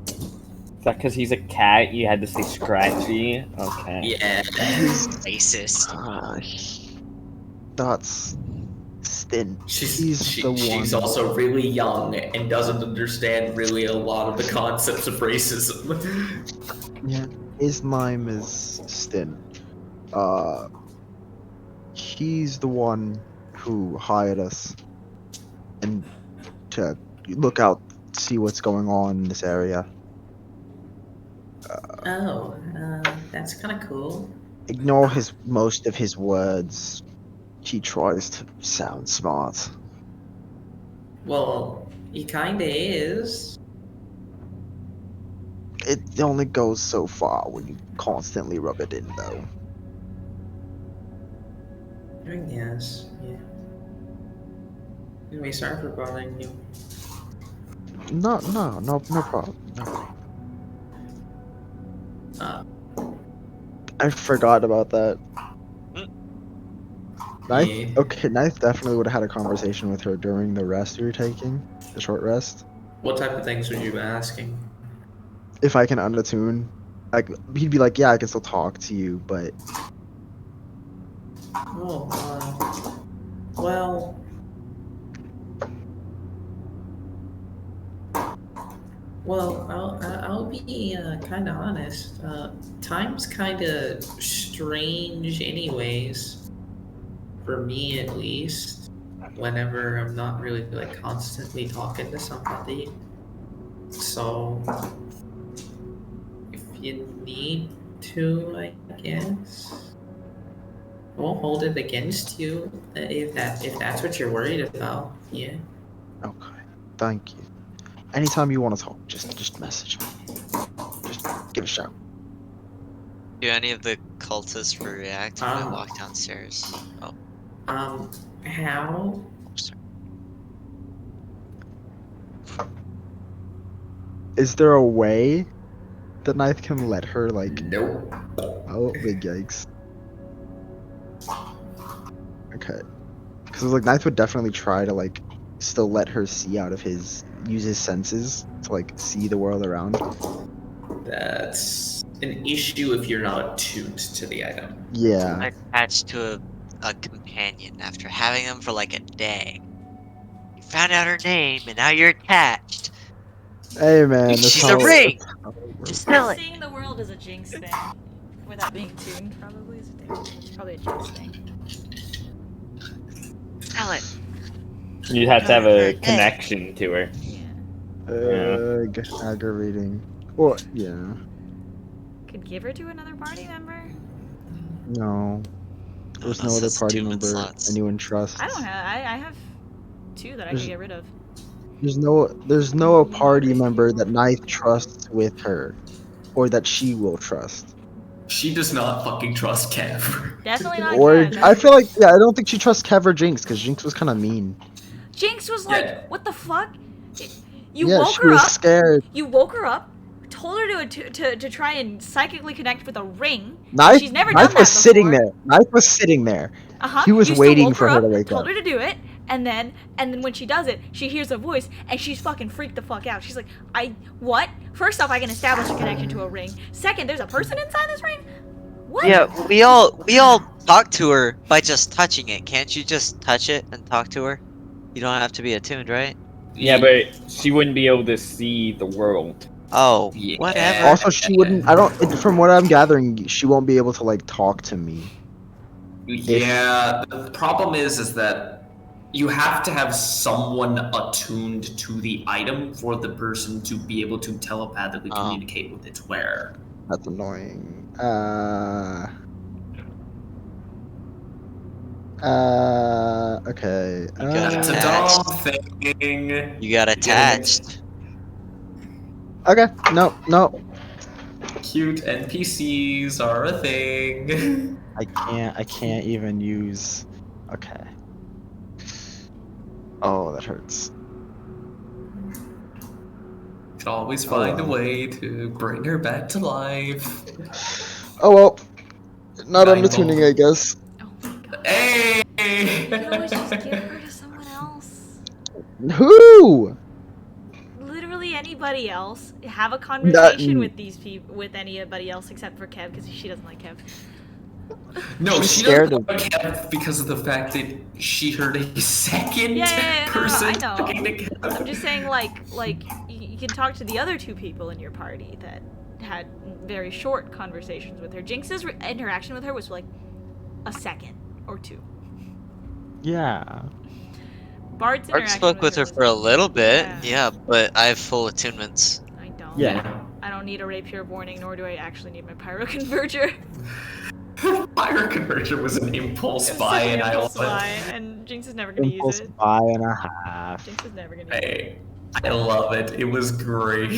Is that because he's a cat? You had to say scratchy? Okay.
Yeah.
Racist.
That's Stin. He's the
She's
one.
also really young and doesn't understand really a lot of the concepts of racism.
Yeah, his name is Stin. He's the one who hired us and to look out, see what's going on in this area.
Oh, that's kind of cool.
Ignore most of his words. He tries to sound smart.
Well, he kinda is.
It only goes so far when you constantly rub it in, though.
I guess, yeah. Anyway, sorry for bothering you.
No problem. No.
Uh,
I forgot about that. Knife,
yeah.
okay, Knife definitely would have had a conversation with her during the rest you're taking, the short rest.
What type of things would you be asking?
If I can unattune, like he'd be like, "Yeah, I can still talk to you, but
Oh, well. Well, I'll be kind of honest. Time's kind of strange, anyways. For me, at least. Whenever I'm not really like constantly talking to somebody. So, if you need to, I guess. I won't hold it against you if that's what you're worried about. Yeah.
okay, thank you. Anytime you want to talk, just message me. Just give a shout."
Do any of the cultists react when I
Um,
walk downstairs? Oh,
How?
sorry.
Is there a way the Knife can let her like?
Nope.
Oh, big yikes. Okay, because like Knife would definitely try to like still let her see out of use his senses to like see the world around.
That's an issue if you're not attuned to the item.
Yeah.
Attached to a companion after having them for like a day. You found out her name and now you're attached.
Hey man, that's
She's
how.
a ring!
That's how it works.
Just sell it!
Seeing the world is a Jinx thing. Without being tuned, probably is a thing. It's probably a Jinx thing.
Tell it.
You'd have to have a connection to her.
Yeah.
Aggravating. Well, yeah.
Could give her to another party member.
No. There's no
Unless
other
it's
party
attunement
member
slots.
anyone trusts.
I don't have. I have 2 that I
There's-
can get rid of.
There's no
You
party
risk
member
your
that Knife trusts with her, or that she will trust.
She does not fucking trust Kev.
Definitely not
Or
Kev.
I feel like I don't think she trusts Kev or Jinx because Jinx was kind of mean.
Jinx was like,
Yeah.
"What the fuck? You
Yeah,
woke
she
her
was
up.
scared.
You woke her up. Told her to try and psychically connect with a ring.
Knife,
She's never
Knife
done that
was sitting
before.
there. Knife was sitting there.
Uh-huh.
He was
you
waiting
still woke
for her
up,
to wake
told
up.
her to do it, and then when she does it, she hears a voice and she's fucking freaked the fuck out. She's like, what? First off, I can establish a connection to a ring. Second, there's a person inside this ring? What?
Yeah, we all talk to her by just touching it. Can't you just touch it and talk to her? You don't have to be attuned, right?
Yeah, but she wouldn't be able to see the world.
Oh,
Yeah.
whatever.
Also, she wouldn't. I don't. From what I'm gathering, she won't be able to like talk to me.
Yeah, the problem is that you have to have someone attuned to the item for the person to be able to telepathically
Oh.
communicate with its wearer.
That's annoying. Okay.
You got
That's a
attached.
dumb thing.
You got attached.
Okay. No.
Cute NPCs are a thing.
I can't even use. Okay. Oh, that hurts.
Could always find a
well.
way to bring her back to life.
Oh well. Not on the
Nice.
tuning, I guess.
Oh my god.
Hey!
You could always just give her to someone else.
Who?
Literally anybody else. Have a conversation with these people, with anybody else except for Kev, because she doesn't like Kev.
No,
She's
she
scared
doesn't
of
like Kev because of the fact that she heard a second
Yeah, no,
person
I know.
talking to Kev.
I'm just saying, like you can talk to the other 2 people in your party that had very short conversations with her. Jinx's interaction with her was like a second or 2.
Yeah.
Bart's
Art
interaction
spoke with her
was
for a little bit,
Yeah.
yeah, but I have full attunements.
I don't.
Yeah.
I don't need a rapier warning, nor do I actually need my pyro converger.
Fire conversion was an impulse
It's
buy,
such an
and I
impulse
love
buy,
it.
and Jinx is never gonna
Impulse
use it.
buy and a half.
Jinx is never gonna use it.
Hey, I love it. It was great.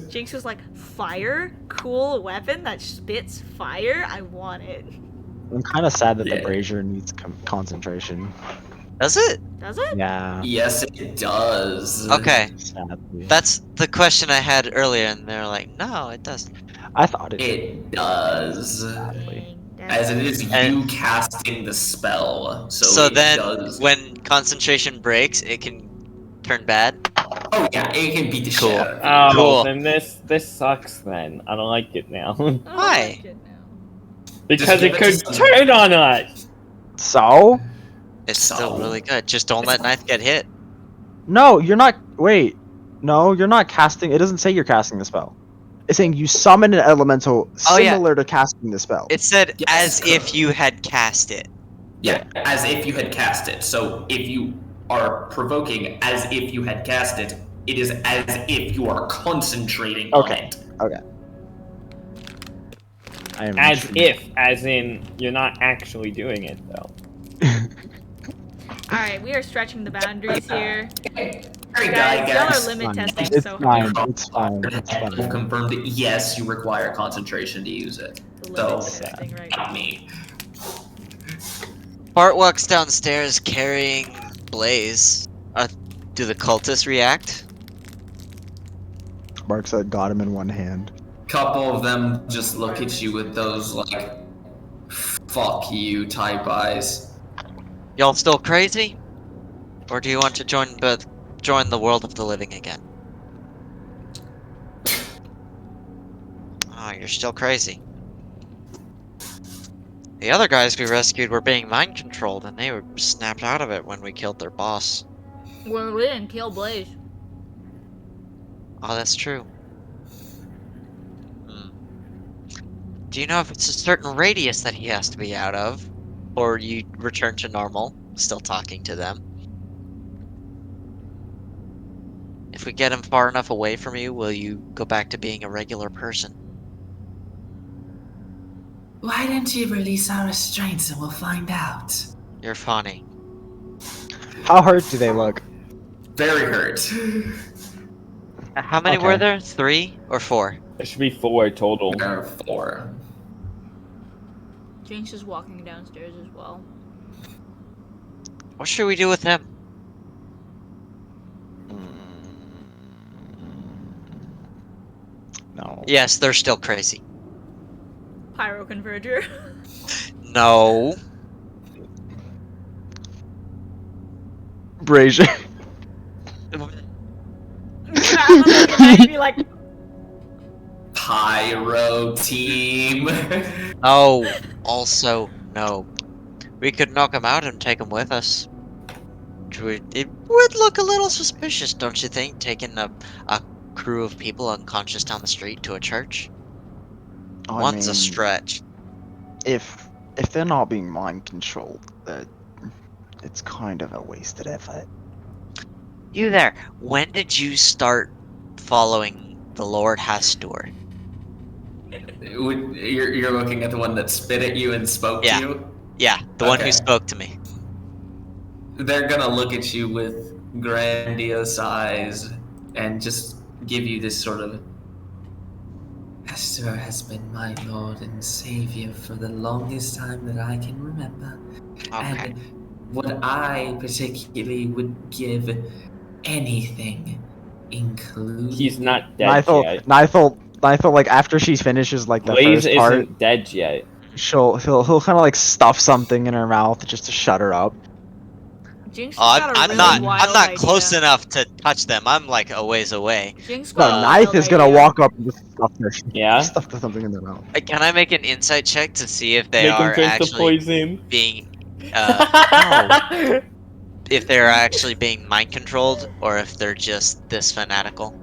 Jinx was like, fire? Cool weapon that spits fire? I want it.
I'm kind of sad that
Yeah.
the brazier needs concentration.
Does it?
Does it?
Yeah.
Yes, it does.
Okay.
Sadly.
That's the question I had earlier, and they're like, no, it doesn't.
I thought it.
It does.
Sadly.
Dang,
As it is
And-
you casting the spell, so,
So
it
then,
does.
when concentration breaks, it can turn bad?
Oh yeah, it can beat the
Cool.
shit out of you.
Oh,
Cool.
then this sucks. Then I don't like it now
I don't
Why?
like it now.
because
give
it
it
could
to someone.
turn on us.
So?
It's still
So-
really good. Just don't let knife get hit.
No, you're not. Wait. No, you're not casting. It doesn't say you're casting the spell. It's saying you summon an elemental
Oh, yeah.
similar to casting the spell.
It said
Yes,
as if you had cast it.
Yeah, as if you had cast it. So if you are provoking as if you had cast it, it is as if you are concentrating on
Okay.
it.
Okay. I am
As
intrigued.
if, as in, you're not actually doing it though.
Alright, we are stretching the boundaries here.
Very
Guys, y'all are
guys.
limit
Fine.
testing
It's
so
fine.
hard.
It's fine. It's
People
fine.
confirmed that yes, you require concentration to use it.
The
So,
limit testing right
not
now.
me.
Bart walks downstairs carrying Blaze. Do the cultists react?
Mark said got him in one hand.
Couple of them just look at you with those like, fuck you type eyes.
Y'all still crazy? Or do you want to join the world of the living again? Oh, you're still crazy. The other guys we rescued were being mind controlled, and they were snapped out of it when we killed their boss.
Well, we didn't kill Blaze.
Oh, that's true. Do you know if it's a certain radius that he has to be out of? Or you return to normal, still talking to them? If we get him far enough away from you, will you go back to being a regular person?
Why don't you release our restraints and we'll find out?
You're funny.
How hurt do they look?
Very hurt.
How many were
Okay.
there? 3 or 4?
There should be 4 total.
There are 4.
Jinx is walking downstairs as well.
What should we do with him?
No.
Yes, they're still crazy.
Pyro converger.
No.
Brazier.
I'm gonna be like,
Pyro team.
No. Also, no. We could knock him out and take him with us. It would look a little suspicious, don't you think? Taking a crew of people unconscious down the street to a church?
I
One's a
mean,
stretch.
if they're not being mind controlled, then it's kind of a wasted effort.
You there. When did you start following the Lord Hastur?
You're looking at the one that spit at you and spoke
Yeah.
to you?
Yeah, the one
Okay.
who spoke to me.
They're gonna look at you with grandiose eyes and just give you this sort of Esther has been my Lord and Savior for the longest time that I can remember.
Okay.
And what I particularly would give anything, including...
He's not dead yet.
Nithel, like after she finishes like the
Blaze
first part,
isn't dead yet.
he'll kind of like stuff something in her mouth just to shut her up.
Jinx has got a
I'm
really
not
wild idea.
close enough to touch them. I'm like a ways away.
Jinx
No,
got a
Knife
wild
is gonna
idea.
walk up and just stuff their
Yeah?
stuff something in their mouth.
Can I make an insight check to see if they
Make him
are
drink the
actually
poison.
being if they're actually being mind controlled or if they're just this fanatical?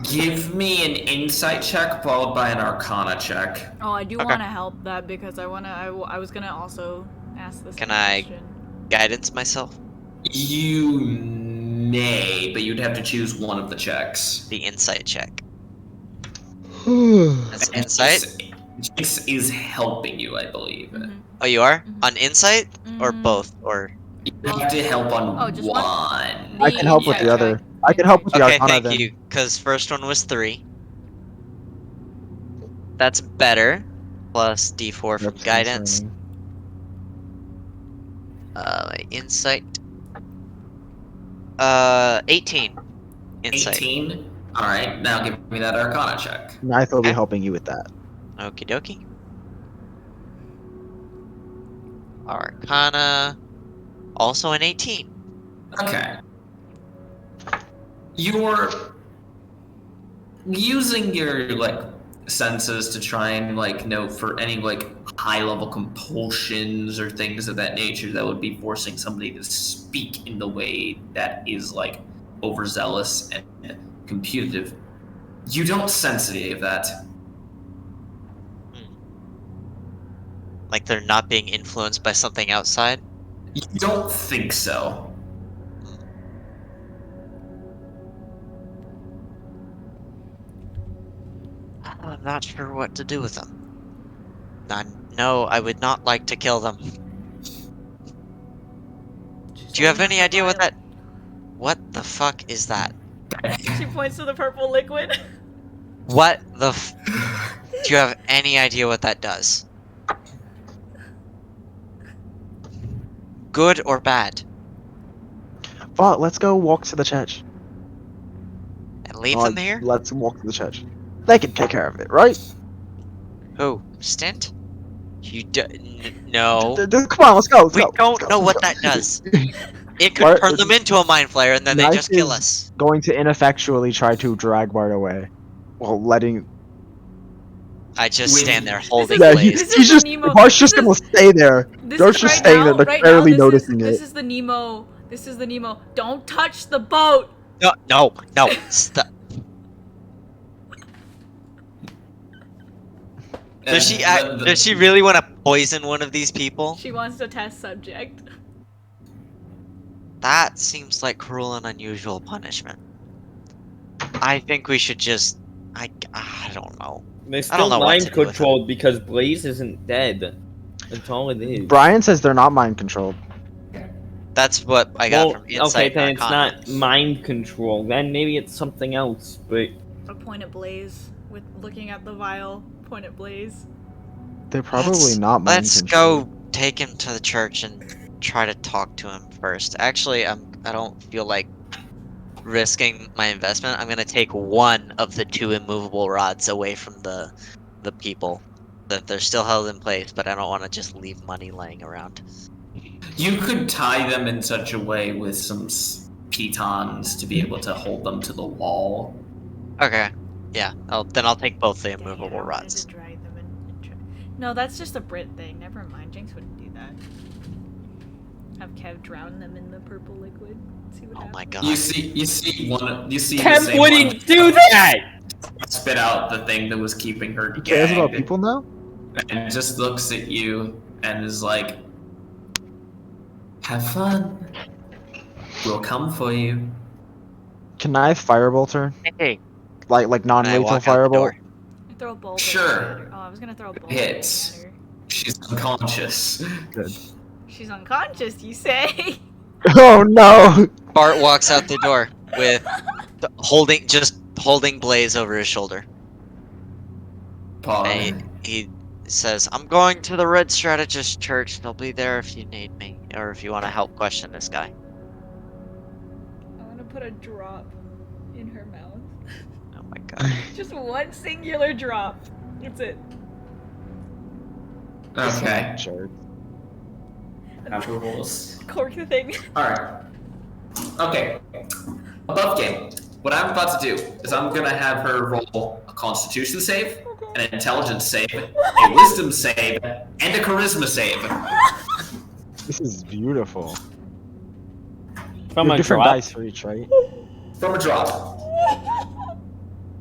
Give me an insight check followed by an arcana check.
Oh, I do
Okay.
want to help that because I was gonna also ask this
Can I-
question.
Guidance myself?
You may, but you'd have to choose one of the checks.
The insight check.
Hmm.
That's insight?
Jinx is helping you, I believe.
Mhm.
Oh, you are?
Mhm.
On insight? Or
Mm,
both? Or
You have to help on
Oh, just one?
one.
I can help with
insight
the other.
check.
I can help with the
okay,
Arcana
thank
then.
you. Because first one was 3. That's better. Plus D4 from
That's
guidance.
concerning.
Insight. 18. Insight.
18. Alright, now give me that arcana check.
Knife will be
Okay.
helping you with that.
Okie dokie. Arcana. Also an 18.
Okay. You're using your senses to try and note for any high level compulsions or things of that nature that would be forcing somebody to speak in the way that is overzealous and competitive. You don't sense any of that.
Like they're not being influenced by something outside?
You don't think so.
I'm not sure what to do with them. No, I would not like to kill them. Do you have any idea what that... What the fuck is that?
She points to the purple liquid.
What the Do you have any idea what that does? Good or bad?
But let's go walk to the church.
And leave
Uh,
them here?
Let's walk to the church. They can take care of it, right?
Who? Stint? No.
Come on, let's go. Let's
We
go,
don't
let's go,
know
let's
what
go.
that does. It could
Bart
turn
is-
them into a mind flayer and then they
Knife
just kill
is-
us.
Going to ineffectually try to drag Bart away, while letting.
I just
Wait.
stand there holding
Yeah,
Blaze.
This is
he's
the
just.
Nemo-
Bart's just
this
gonna
is-
stay there.
This
Bart's
is
just
right
staying
now,
there. They're
right
barely
now,
noticing
this
it.
is the Nemo. This is the Nemo. Don't touch the boat.
No, stop. Does she
And
does she really want to poison one of these people?
She wants to test subject.
That seems like cruel and unusual punishment. I think we should just. I don't know.
They're
I don't
still
know what to
mind
do with
controlled because Blaze isn't dead. That's all it is.
Brian says they're not mind controlled.
That's what I got
Well,
from Insight
okay, then it's
Arcana.
not mind control. Then maybe it's something else. But
A point at Blaze with looking at the vial. Point at Blaze.
They're probably
Let's-
not mind
Let's
controlled.
go take him to the church and try to talk to him first. Actually, I don't feel like risking my investment. I'm gonna take one of the 2 immovable rods away from the people. That they're still held in place, but I don't want to just leave money laying around.
You could tie them in such a way with some pitons to be able to hold them to the wall.
Okay. Yeah. Then I'll take both the
Dang it, I
immovable
wanted
rods.
to drag them No, that's just a Brit thing. Never mind. Jinx wouldn't do that. Have Kev drown them in the purple liquid. See what
Oh
happens.
my god.
You see the
Kev
same
wouldn't
one
do that.
spit out the thing that was keeping her
He cares about
gagged
people now?
and just looks at you and is like, "Have fun. We'll come for you."
Can I firebolt her?
Hey.
Like
And I
non-lethal
walk out the
firebolt?
door.
I throw a bolt
Sure.
at her. Oh, I was gonna throw a bolt
Hits.
at her.
She's unconscious.
Good.
She's unconscious, you say?
Oh no!
Bart walks out the door with holding Blaze over his shoulder.
Pog.
And he says, "I'm going to the Red Strategist Church. They'll be there if you need me, or if you want to help question this guy."
I'm gonna put a drop in her mouth.
Oh my god.
Just one singular drop. That's it.
Okay.
Sure.
After rules.
Cork the thing.
Alright. Okay. Above game. What I'm about to do is I'm gonna have her roll a constitution save, an intelligence save, a wisdom save, and a charisma save.
This is beautiful.
From
You have
a
different
drop.
dice for each, right?
From a drop.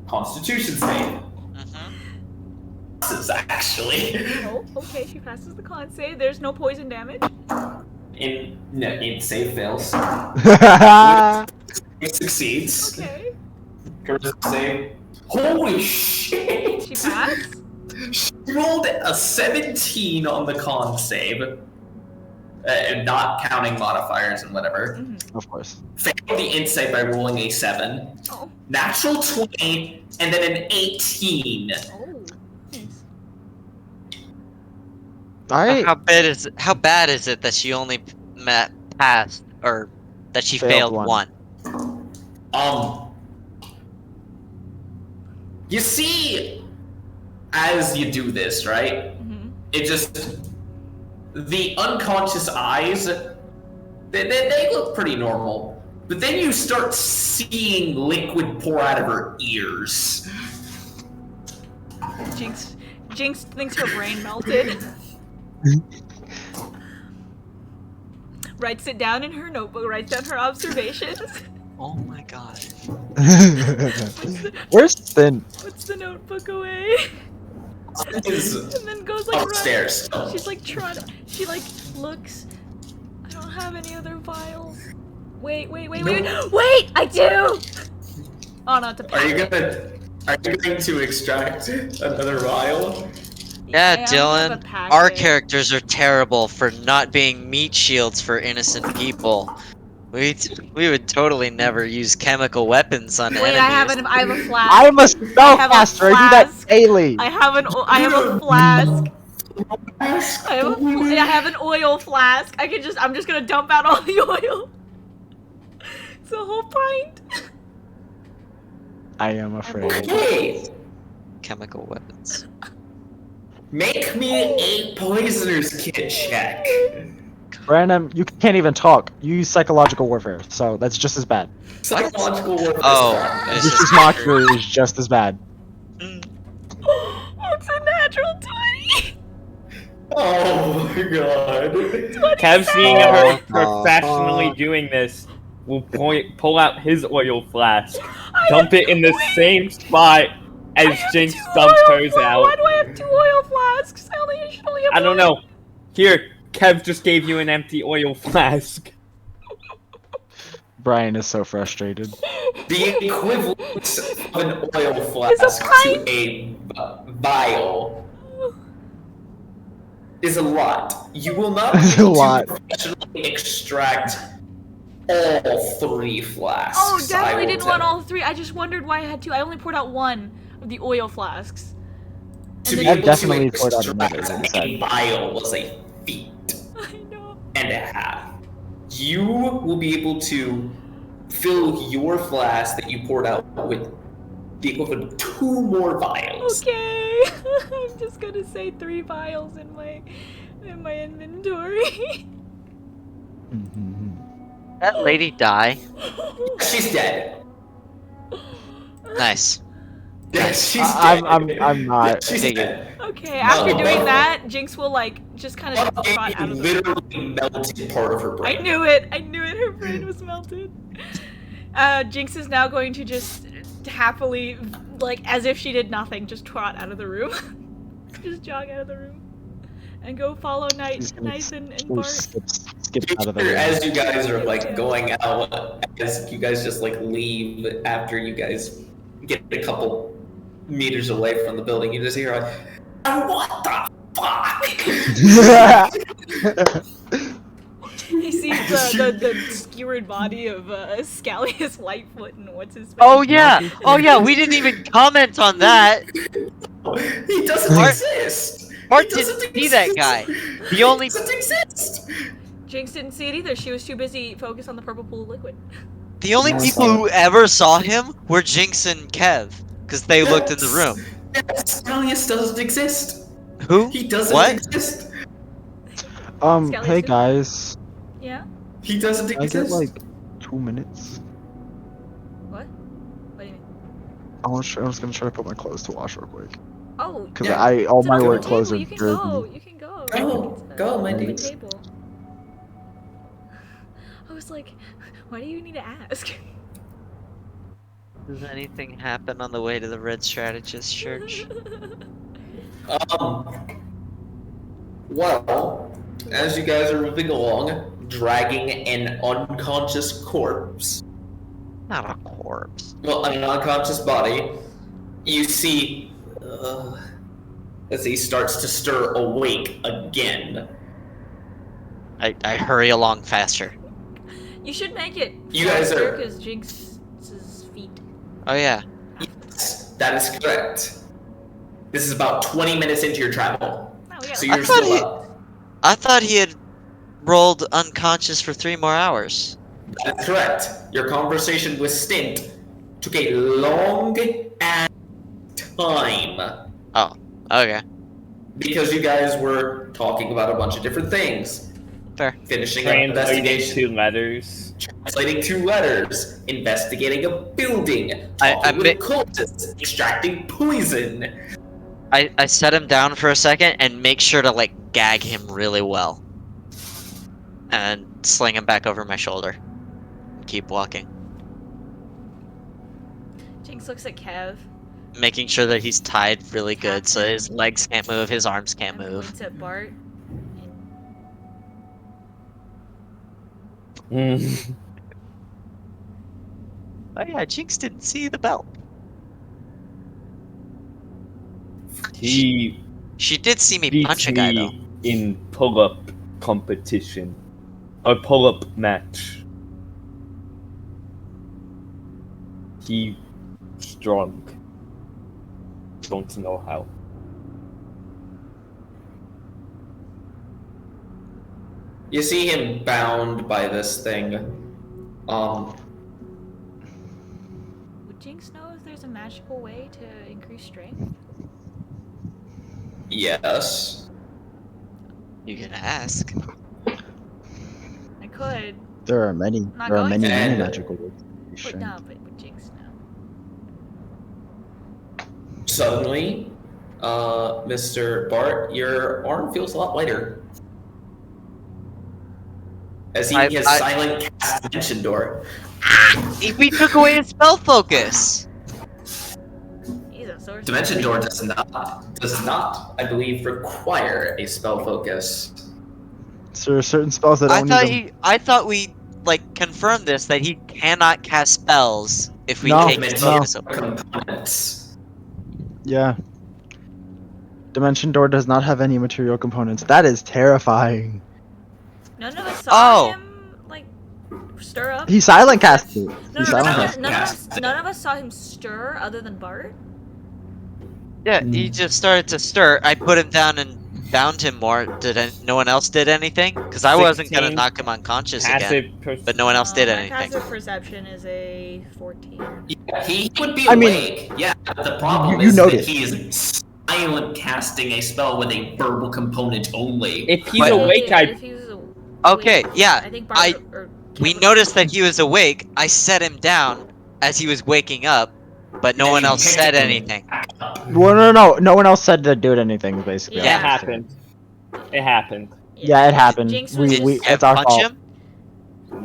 Constitution save.
Mhm.
This is actually.
Oh, okay, she passes the con save. There's no poison damage.
In save fails. It succeeds.
Okay.
Charisma save. Holy shit!
She passed?
She rolled a 17 on the con save. Not counting modifiers and whatever.
Of course.
Failed the insight by rolling a 7.
Oh.
Natural 20, and then an 18.
Oh. Nice.
I
How bad is it that she only passed, or that she
Failed
failed
one.
one?
You see, as you do this, right?
Mm-hmm.
It just, the unconscious eyes, they look pretty normal. But then you start seeing liquid pour out of her ears.
Jinx thinks her brain melted. Writes it down in her notebook, writes down her observations.
Oh my god.
Where's Finn?
Puts the notebook away.
Is
And then goes like
upstairs.
running. She's like she like looks. I don't have any other vials. Wait, I do! Oh, not to
Are you going to extract another vial?
Yeah,
I have a
Dylan.
packet.
Our characters are terrible for not being meat shields for innocent people. We would totally never use chemical weapons on
Wait,
enemies.
I have a flask.
I'm a spellcaster. I do that
flask.
daily.
I have a flask. I have an oil flask. I'm just gonna dump out all the oil. It's a whole pint.
I am afraid.
Okay.
Chemical weapons.
Make me a poisoner's kit check.
Brandon, you can't even talk. You use psychological warfare, so that's just as bad.
Psychological warfare.
Oh, it's
Vicious
just
mockery is just as bad.
It's a natural 20.
Oh my god.
Kev, seeing her
Oh,
professionally doing this, will pull out his oil flask, dump it in the same spot, as
have
Jinx
two
dumps
oil
hers
flasks.
out.
Why do I have 2 oil flasks? I should only have
I don't
one.
know. Here, Kev just gave you an empty oil flask.
Brian is so frustrated.
The equivalent of an oil
It's a
flask to
pint.
a vial is a lot. You will not be
It's a
able
lot.
to professionally extract all 3 flasks.
Oh, definitely
I will
didn't want
tell
all 3. I just wondered why I had 2. I only poured out 1 of the oil flasks.
To be
then-
able
definitely
to
poured out another,
extract
it said.
a vial was a feat
I know.
and a half. You will be able to fill your flask that you poured out with the equivalent of 2 more vials.
Okay. I'm just gonna say 3 vials in my inventory.
That lady die?
She's dead.
Nice.
Yeah, she's dead.
I'm not.
She's
Figured.
dead.
Okay, after
No.
doing that, Jinx will like just kind of
Buff
trot out of the room.
literally melted part of her brain.
I knew it. Her brain was melted. Jinx is now going to just happily, like as if she did nothing, just trot out of the room. Just jog out of the room. And go follow
He's gonna
Nathan and Bart.
skip out of the room.
As you guys are like going out, as you guys just like leave after you guys get a couple meters away from the building, you just hear like, "Oh, what the fuck?"
He sees the skewered body of Scallius Lightfoot and what's his face.
Oh yeah! Oh yeah, we didn't even comment on that!
He doesn't
Bart-
exist.
Bart
He doesn't
didn't see that
exist.
guy. The only
He doesn't exist.
Jinx didn't see it either. She was too busy focused on the purple pool of liquid.
the only
No,
people who ever saw him were Jinx and Kev, because they looked in the room.
Yes, Scallius doesn't exist.
Who?
He doesn't
What?
exist.
Skelly's
Hey
good.
guys,
Yeah?
He doesn't
I get
exist.
like 2 minutes.
What? What do you mean?
I was gonna try to put my clothes to wash real quick.
Oh,
Cause
Yeah.
all
it's
my
on
work
the
clothes
table.
are
You can go.
dirty.
You can go.
Go, my
It's on
dude.
the table. I was like, why do you need to ask?
Does anything happen on the way to the Red Strategist Church?
Well, as you guys are moving along, dragging an unconscious corpse,
Not a corpse.
well, an unconscious body, you see, as he starts to stir awake again.
I hurry along faster.
You should make it
You guys
faster
are-
because Jinx's feet.
Oh yeah.
Yes, that is correct. This is about 20 minutes into your travel,
Oh, yeah.
so
I
you're
thought
still
he-
up.
I thought he had rolled unconscious for 3 more hours.
That's correct. Your conversation with Stint took a long ass time
Okay.
because you guys were talking about a bunch of different things.
Fair.
Finishing an
Translating
investigation,
2 letters.
translating 2 letters, investigating a building,
I
talking with
ma-
cultists, extracting poison.
I set him down for a second and make sure to like gag him really well. And sling him back over my shoulder. Keep walking.
Jinx looks at Kev.
Making sure that he's tied really good so his legs can't move, his arms can't
and
move.
points at Bart.
Mm.
Oh yeah, Jinx didn't see the belt.
He
She did see me
beats
punch a guy though.
me in pull-up competition. Or pull-up match. He's strong. Don't know how.
You see him bound by this thing.
Would Jinx know if there's a magical way to increase strength?
Yes.
You can ask.
I could,
There are many.
Not
There are
going
many,
to.
many
And-
magical ways.
but no, but would Jinx know?
Suddenly, Mr. Bart, your arm feels a lot lighter. As he has
I-
silent cast dimension door.
We took away his spell focus.
Ew. Jesus, so
Dimension Door does not, I believe, require a spell focus.
So there are certain spells that
I
don't
thought
need them.
I thought we like confirmed this that he cannot cast spells if we
No,
take his
Material
focus away.
components.
Yeah. Dimension Door does not have any material components. That is terrifying.
None of us saw
Oh.
him like stir up.
He silent cast it.
No,
He
no,
silent
cast
cast it.
none of us saw him stir other than Bart.
Yeah, he just started to stir. I put him down and bound him more. No one else did anything? Because I wasn't gonna
16
knock him unconscious
Passive
again, but no one else did
My
anything.
passive perception is a 14.
Yeah, he would be
I mean,
awake. Yeah, the problem
you
is that
noticed.
he is silent casting a spell with a verbal component only.
If he's
But-
awake,
but
I
if he was
Okay,
awake,
yeah,
I think Bart
I-
or
We
Kev-
noticed that he was awake. I set him down as he was waking up, but no
And
one
you
else
picked
said
him
anything.
back up.
Well, no one else said to do anything. Basically,
Yeah.
It happened. It happened.
Yeah, it happened.
Jinx was
Did
just-
Kev
It's our
punch
fault.
him?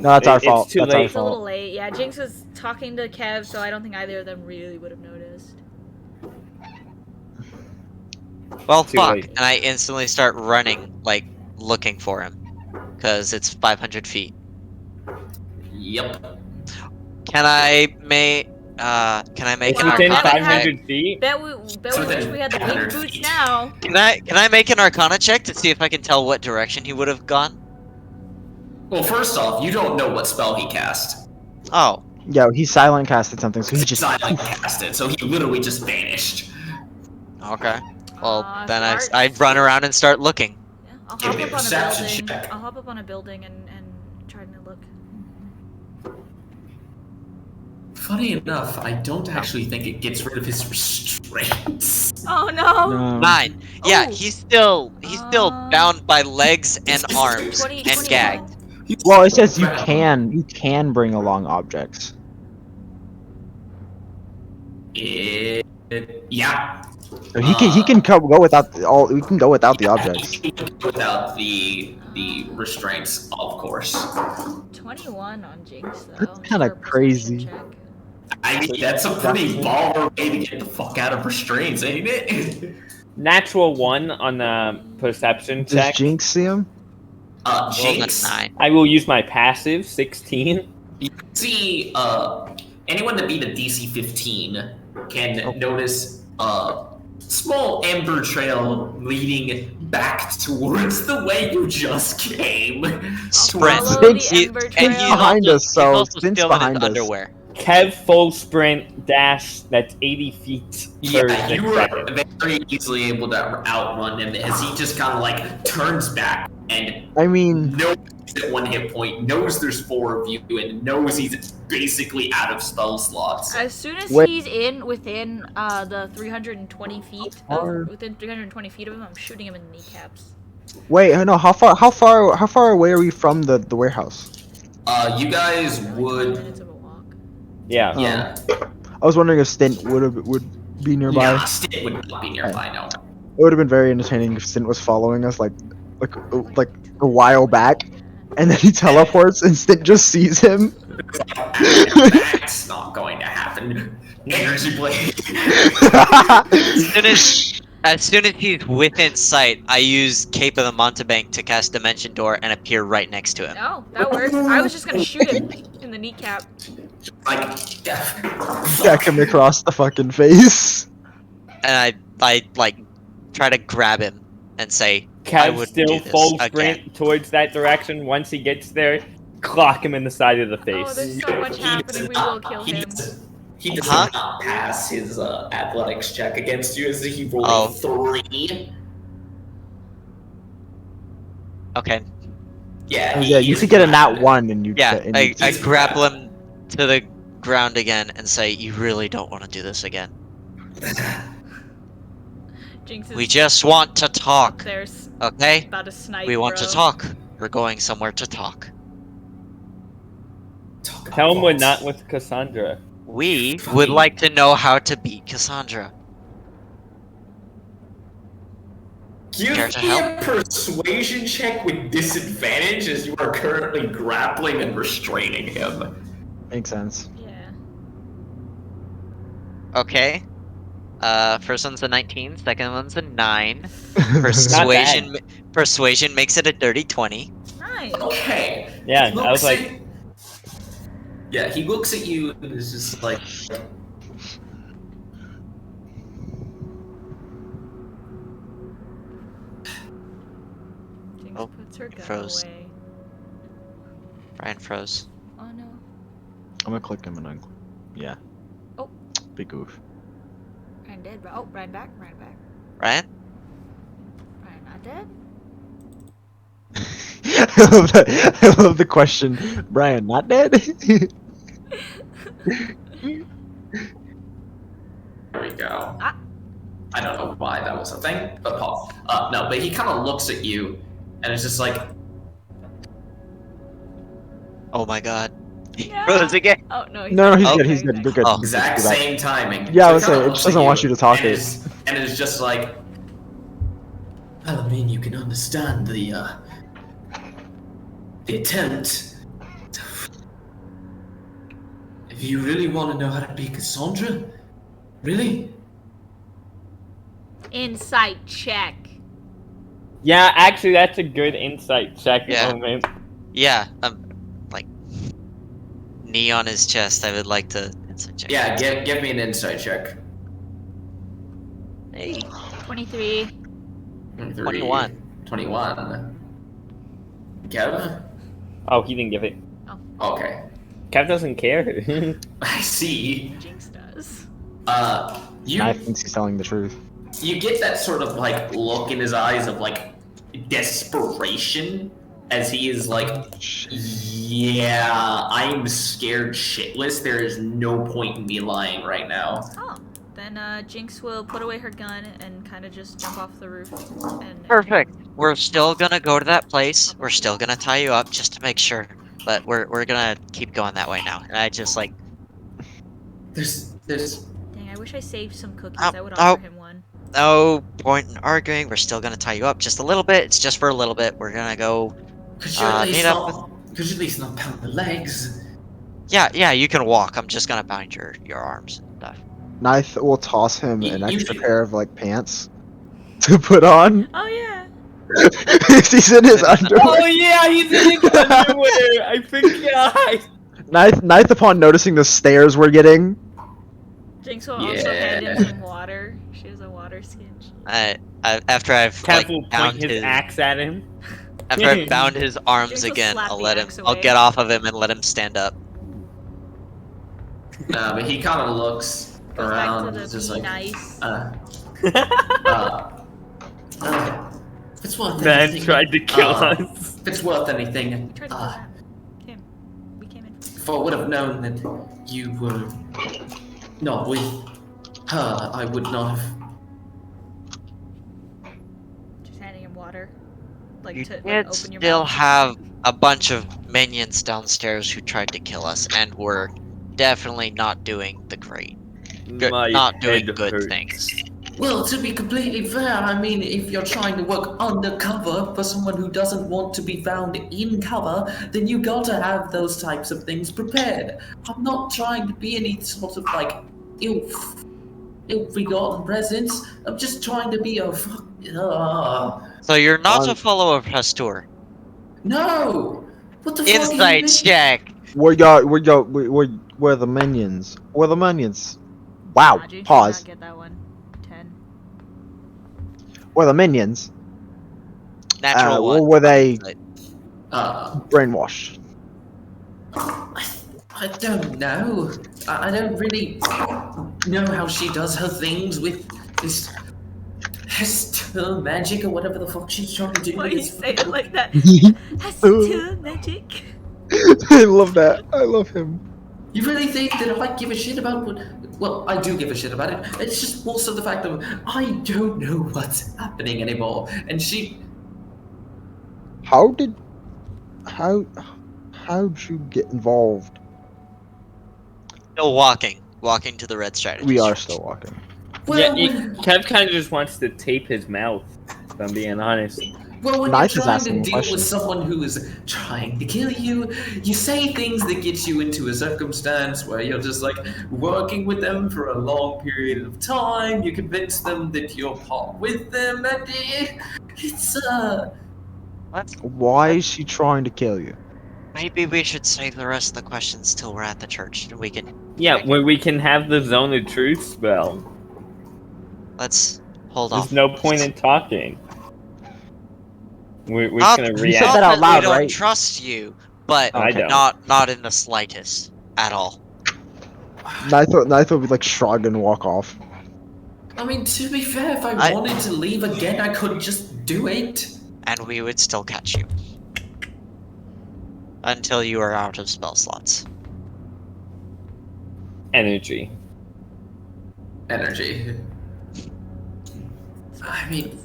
No, it's our
It's
fault.
too
That's
late.
our
It's a little
fault.
late. Yeah, Jinx was talking to Kev, so I don't think either of them really would have noticed.
Well,
Too
fuck.
late.
And I instantly start running, like, looking for him. Because it's 500 feet.
Yep.
Can I make
It's
an
Wow,
within
arcana check?
500 feet.
Bet we wish we had the big
500
boots
feet.
now.
Can I make an arcana check to see if I can tell what direction he would have gone?
Well, first off, you don't know what spell he cast.
Oh.
Yeah, he silent casted something, so he just.
silent casted, so he literally just vanished.
Okay. Well, then
Bart-
I run around and start looking.
Yeah, I'll
Give
hop
me a
up on a
perception
building.
check.
I'll hop up on a building and try to look.
Funny enough, I don't actually think it gets rid of his restraints.
Oh no!
No.
9. Yeah,
Oh.
he's still bound by legs and
20
arms
20,
and
21.
gagged.
Well, it says you can bring along objects.
Yeah.
So he can go without all. We can go without the objects.
Without the restraints, of course.
21 on Jinx though.
That's kinda
for a perception
crazy.
check.
I mean, that's a pretty baller way to get the fuck out of restraints, ain't it?
Natural 1 on the perception
Does
check.
Jinx see him?
Rolled a
Jinx.
9.
I will use my passive 16.
You can see, anyone that beat a DC 15 can notice a small amber trail leading back towards the way you just came.
Sprint.
Follow
Jinx-
the Ember
And
Trail.
he's
behind
also,
us, so
he's also
Spin's
still in
behind
his
us.
underwear.
Kev full sprint dash. That's 80 feet per
Yeah, you were
second.
very easily able to outrun him as he just kind of like turns back and
I mean,
knows at 1 hit point, knows there's 4 of you, and knows he's basically out of spell slots.
As soon as
Wait.
he's within the 320 feet, within 320 feet of him, I'm shooting him in the kneecaps.
wait, no. How far away are we from the warehouse?
You guys
Like 20
would,
minutes of a walk.
Yeah.
yeah.
I was wondering if Stint would be nearby.
Nah, Stint would not be nearby, no.
It would have been very entertaining if Stint was following us like a while back, and then he teleports and Stint just sees him.
That's not going to happen. Energy blade.
As soon as he's within sight, I use Cape of the Montebank to cast Dimension Door and appear right next to him.
Oh, that works. I was just gonna shoot him in the kneecap.
Like,
Jack him across the fucking face.
And I like try to grab him and say, I
Kev
would
still
do this
full
again.
sprint towards that direction. Once he gets there, clock him in the side of the
Oh,
face.
there's so much happening. We will kill him.
He does
Huh?
not pass his athletics check against you as he rolled
Oh.
a 3.
Okay.
Yeah,
Yeah, you could get a nat 1 and you.
Yeah,
and
I
you-
grapple him to the ground again and say, you really don't want to do this again.
Jinx is
We just want to talk,
there's
okay?
about to snipe.
We want to
bro.
talk. We're going somewhere to talk.
Talk about
Tell him we're
vaults.
not with Cassandra.
We would like to know how to beat Cassandra.
Give
Care to
me
help?
a persuasion check with disadvantage as you are currently grappling and restraining him.
Makes sense.
Yeah.
Okay. First one's a 19, second one's a 9.
Not
Persuasion,
bad.
persuasion makes it a dirty 20.
Nice.
Okay.
Yeah,
He
I was
looks
like,
at- Yeah, he looks at you and is just like,
Jinx
Oh,
puts her gun
froze.
away.
Brian froze.
Oh no.
I'm gonna click him and then. Yeah.
Oh.
Big oof.
Brian dead. Oh, Brian back. Brian back.
Brian?
Brian not dead.
I love that. I love the question. Brian, not dead?
there we go.
Ah.
I don't know why that was a thing, but Paul. No, but he kind of looks at you and is just like,
Oh my god. He
Yeah.
froze again.
Oh no. He's
No,
back.
he's
Oh.
good. He's good.
back.
You're good.
Oh.
exact
You're back.
same timing.
Yeah, I
So
was
he kinda
saying, it
looks
doesn't
at
want you to talk
and
it.
is just like, well, I mean, you can understand the attempt. If you really want to know how to be Cassandra, really?
Insight check.
yeah, actually, that's a good insight check
Yeah.
moment.
Yeah, like knee on his chest. I would like to insight check.
Yeah, give me an insight check.
Hey.
23.
21.
21. Kev?
Oh, he didn't give it.
Okay.
Kev doesn't care.
I see.
Jinx does.
You
I think he's telling the truth.
you get that sort of like look in his eyes of like desperation as he is like, yeah, I'm scared shitless. There is no point in me lying right now.
Oh. Then Jinx will put away her gun and kind of just jump off the roof. And
Perfect. We're still gonna go to that place. We're still gonna tie you up just to make sure. But we're gonna keep going that way now. And I just like
There's
Dang, I wish I saved some cookies.
Oh,
I would
oh.
offer him one.
no point in arguing. We're still gonna tie you up just a little bit. It's just for a little bit. We're gonna go.
could you at least
meet up
not could you at least not pound the legs?
Yeah, you can walk. I'm just gonna bind your arms and stuff.
Knife will toss him
You
an extra
should-
pair of like pants to put on.
Oh yeah.
He's in his underwear.
Oh yeah, he's in his underwear. I forgot.
Knife upon noticing the stares we're getting.
Jinx will also hand him
Yeah.
some water. She has a water skin.
After I've
Kev
like
will point
bound
his axe at him.
after I've bound his arms
Jinx will
again,
slap
I'll
the
let him.
axe
I'll
away.
get off of him and let him stand up.
But he kind of looks
Goes back
around
to
and
the
is just
be
like,
nice.
if it's worth
Man
anything,
tried to kill
uh,
us.
if it's worth anything,
We tried to kill that. We came in.
if I would have known that you were not with her, I would not have.
Just handing him water. Like
You
to like,
did
open your
still
mouth.
have a bunch of minions downstairs who tried to kill us, and were definitely not doing the great, not doing
head
good
hurts.
things.
Well, to be completely fair, I mean, if you're trying to work undercover for someone who doesn't want to be found in cover, then you gotta have those types of things prepared. I'm not trying to be any sort of like ill-forgotten presence. I'm just trying to be a fuck.
So you're not a
Um,
follower of Hastur.
No! What the fuck?
Insight check.
We're the minions. We're the minions. Wow.
Nah, Jinx did
Pause.
not get that one. 10.
We're the minions.
Natural
or
one.
were they
Insight.
brainwashed?
I don't know. I don't really know how she does her things with this Hester magic or whatever the fuck she's trying to do.
Why
with
you
this
say it like that? Has
Oh.
to magic.
I love that. I love him.
You really think that I give a shit about what? Well, I do give a shit about it. It's just also the fact that I don't know what's happening anymore. And she,
How'd you get involved?
Still walking to the red strategy.
We are still walking.
well,
Yeah, Kev kind of just wants to tape his mouth, if I'm being honest.
Well, when
Knife
you're
is
trying
asking
to
a
deal
question.
with someone who is trying to kill you, you say things that get you into a circumstance where you're just like working with them for a long period of time. You convince them that you're part with them, and it's
Let's,
Why is she trying to kill you?
maybe we should save the rest of the questions till we're at the church. We can.
Yeah, where we can have the zone of truth spell.
Let's hold
There's
off.
no point in talking. We're just
Not,
gonna
You said
react.
that out
not we
loud,
don't
right?
trust you, but
I don't.
not in the slightest at all.
Knife would be like shrug and walk off.
I mean, to be fair, if I wanted to leave again, I could just do it.
And we would still catch you until you are out of spell slots.
Energy.
Energy. I mean,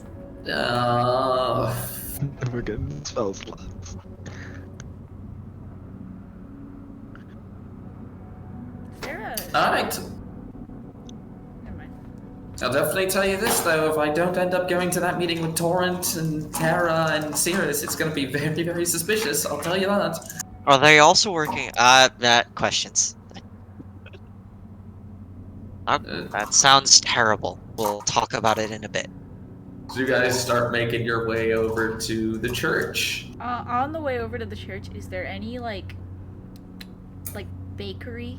We're getting spell slots.
Is there
alright.
Never mind.
I'll definitely tell you this, though, if I don't end up going to that meeting with Torrent and Tara and Zealous, it's gonna be very, very suspicious, I'll tell you that.
Are they also working? That questions. That sounds terrible. We'll talk about it in a bit.
So you guys start making your way over to the church.
On the way over to the church, is there any like bakery?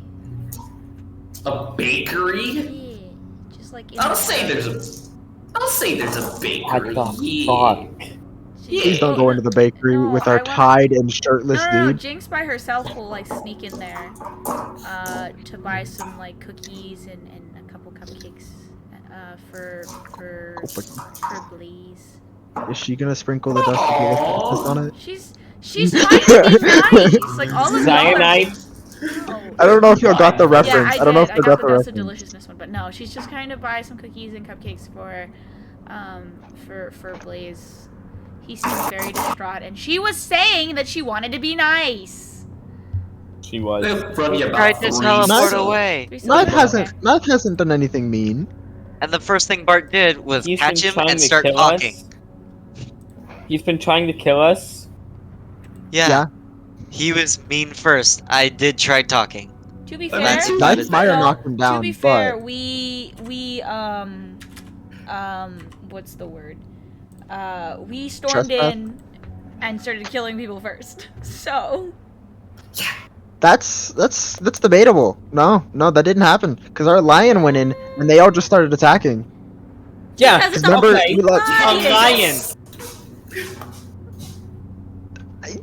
A bakery?
Yeah, just like. In
I'll
the
say
town.
there's a bakery.
What the
Yeah.
fuck?
Please don't go into the bakery
No,
with
I
our
wanna-
tied and shirtless
No,
dude.
Jinx by herself will like sneak in there, to buy some like cookies and a couple cupcakes, for Blaze.
Is she gonna sprinkle the dust of delicious on it?
She's trying to be nice. Like all of
Cyanide?
No.
I don't know if y'all got the
Yeah,
reference. I don't know if
I
you
got
got the
the dust of
reference.
deliciousness one, but no, she's just trying to buy some cookies and cupcakes for Blaze. He seems very distraught, and she was saying that she wanted to be nice.
She was.
They'll run you
Tried
about
to
3
teleport
seconds.
away.
Knife
Okay.
hasn't done anything mean.
And the first thing Bart did was
He's
catch
been
him
trying
and
to
start
kill
talking.
us. He's been trying to kill us.
Yeah. He was mean first. I did try talking.
To be
But
fair,
that's-
Knife might have
well,
knocked him down,
to be fair,
but
we what's the word? We stormed
Trespass?
in and started killing people first. So
that's debatable. No, that didn't happen because our lion went in and they all just started attacking.
Yeah,
Because it's
Remember,
okay.
we let
A lion.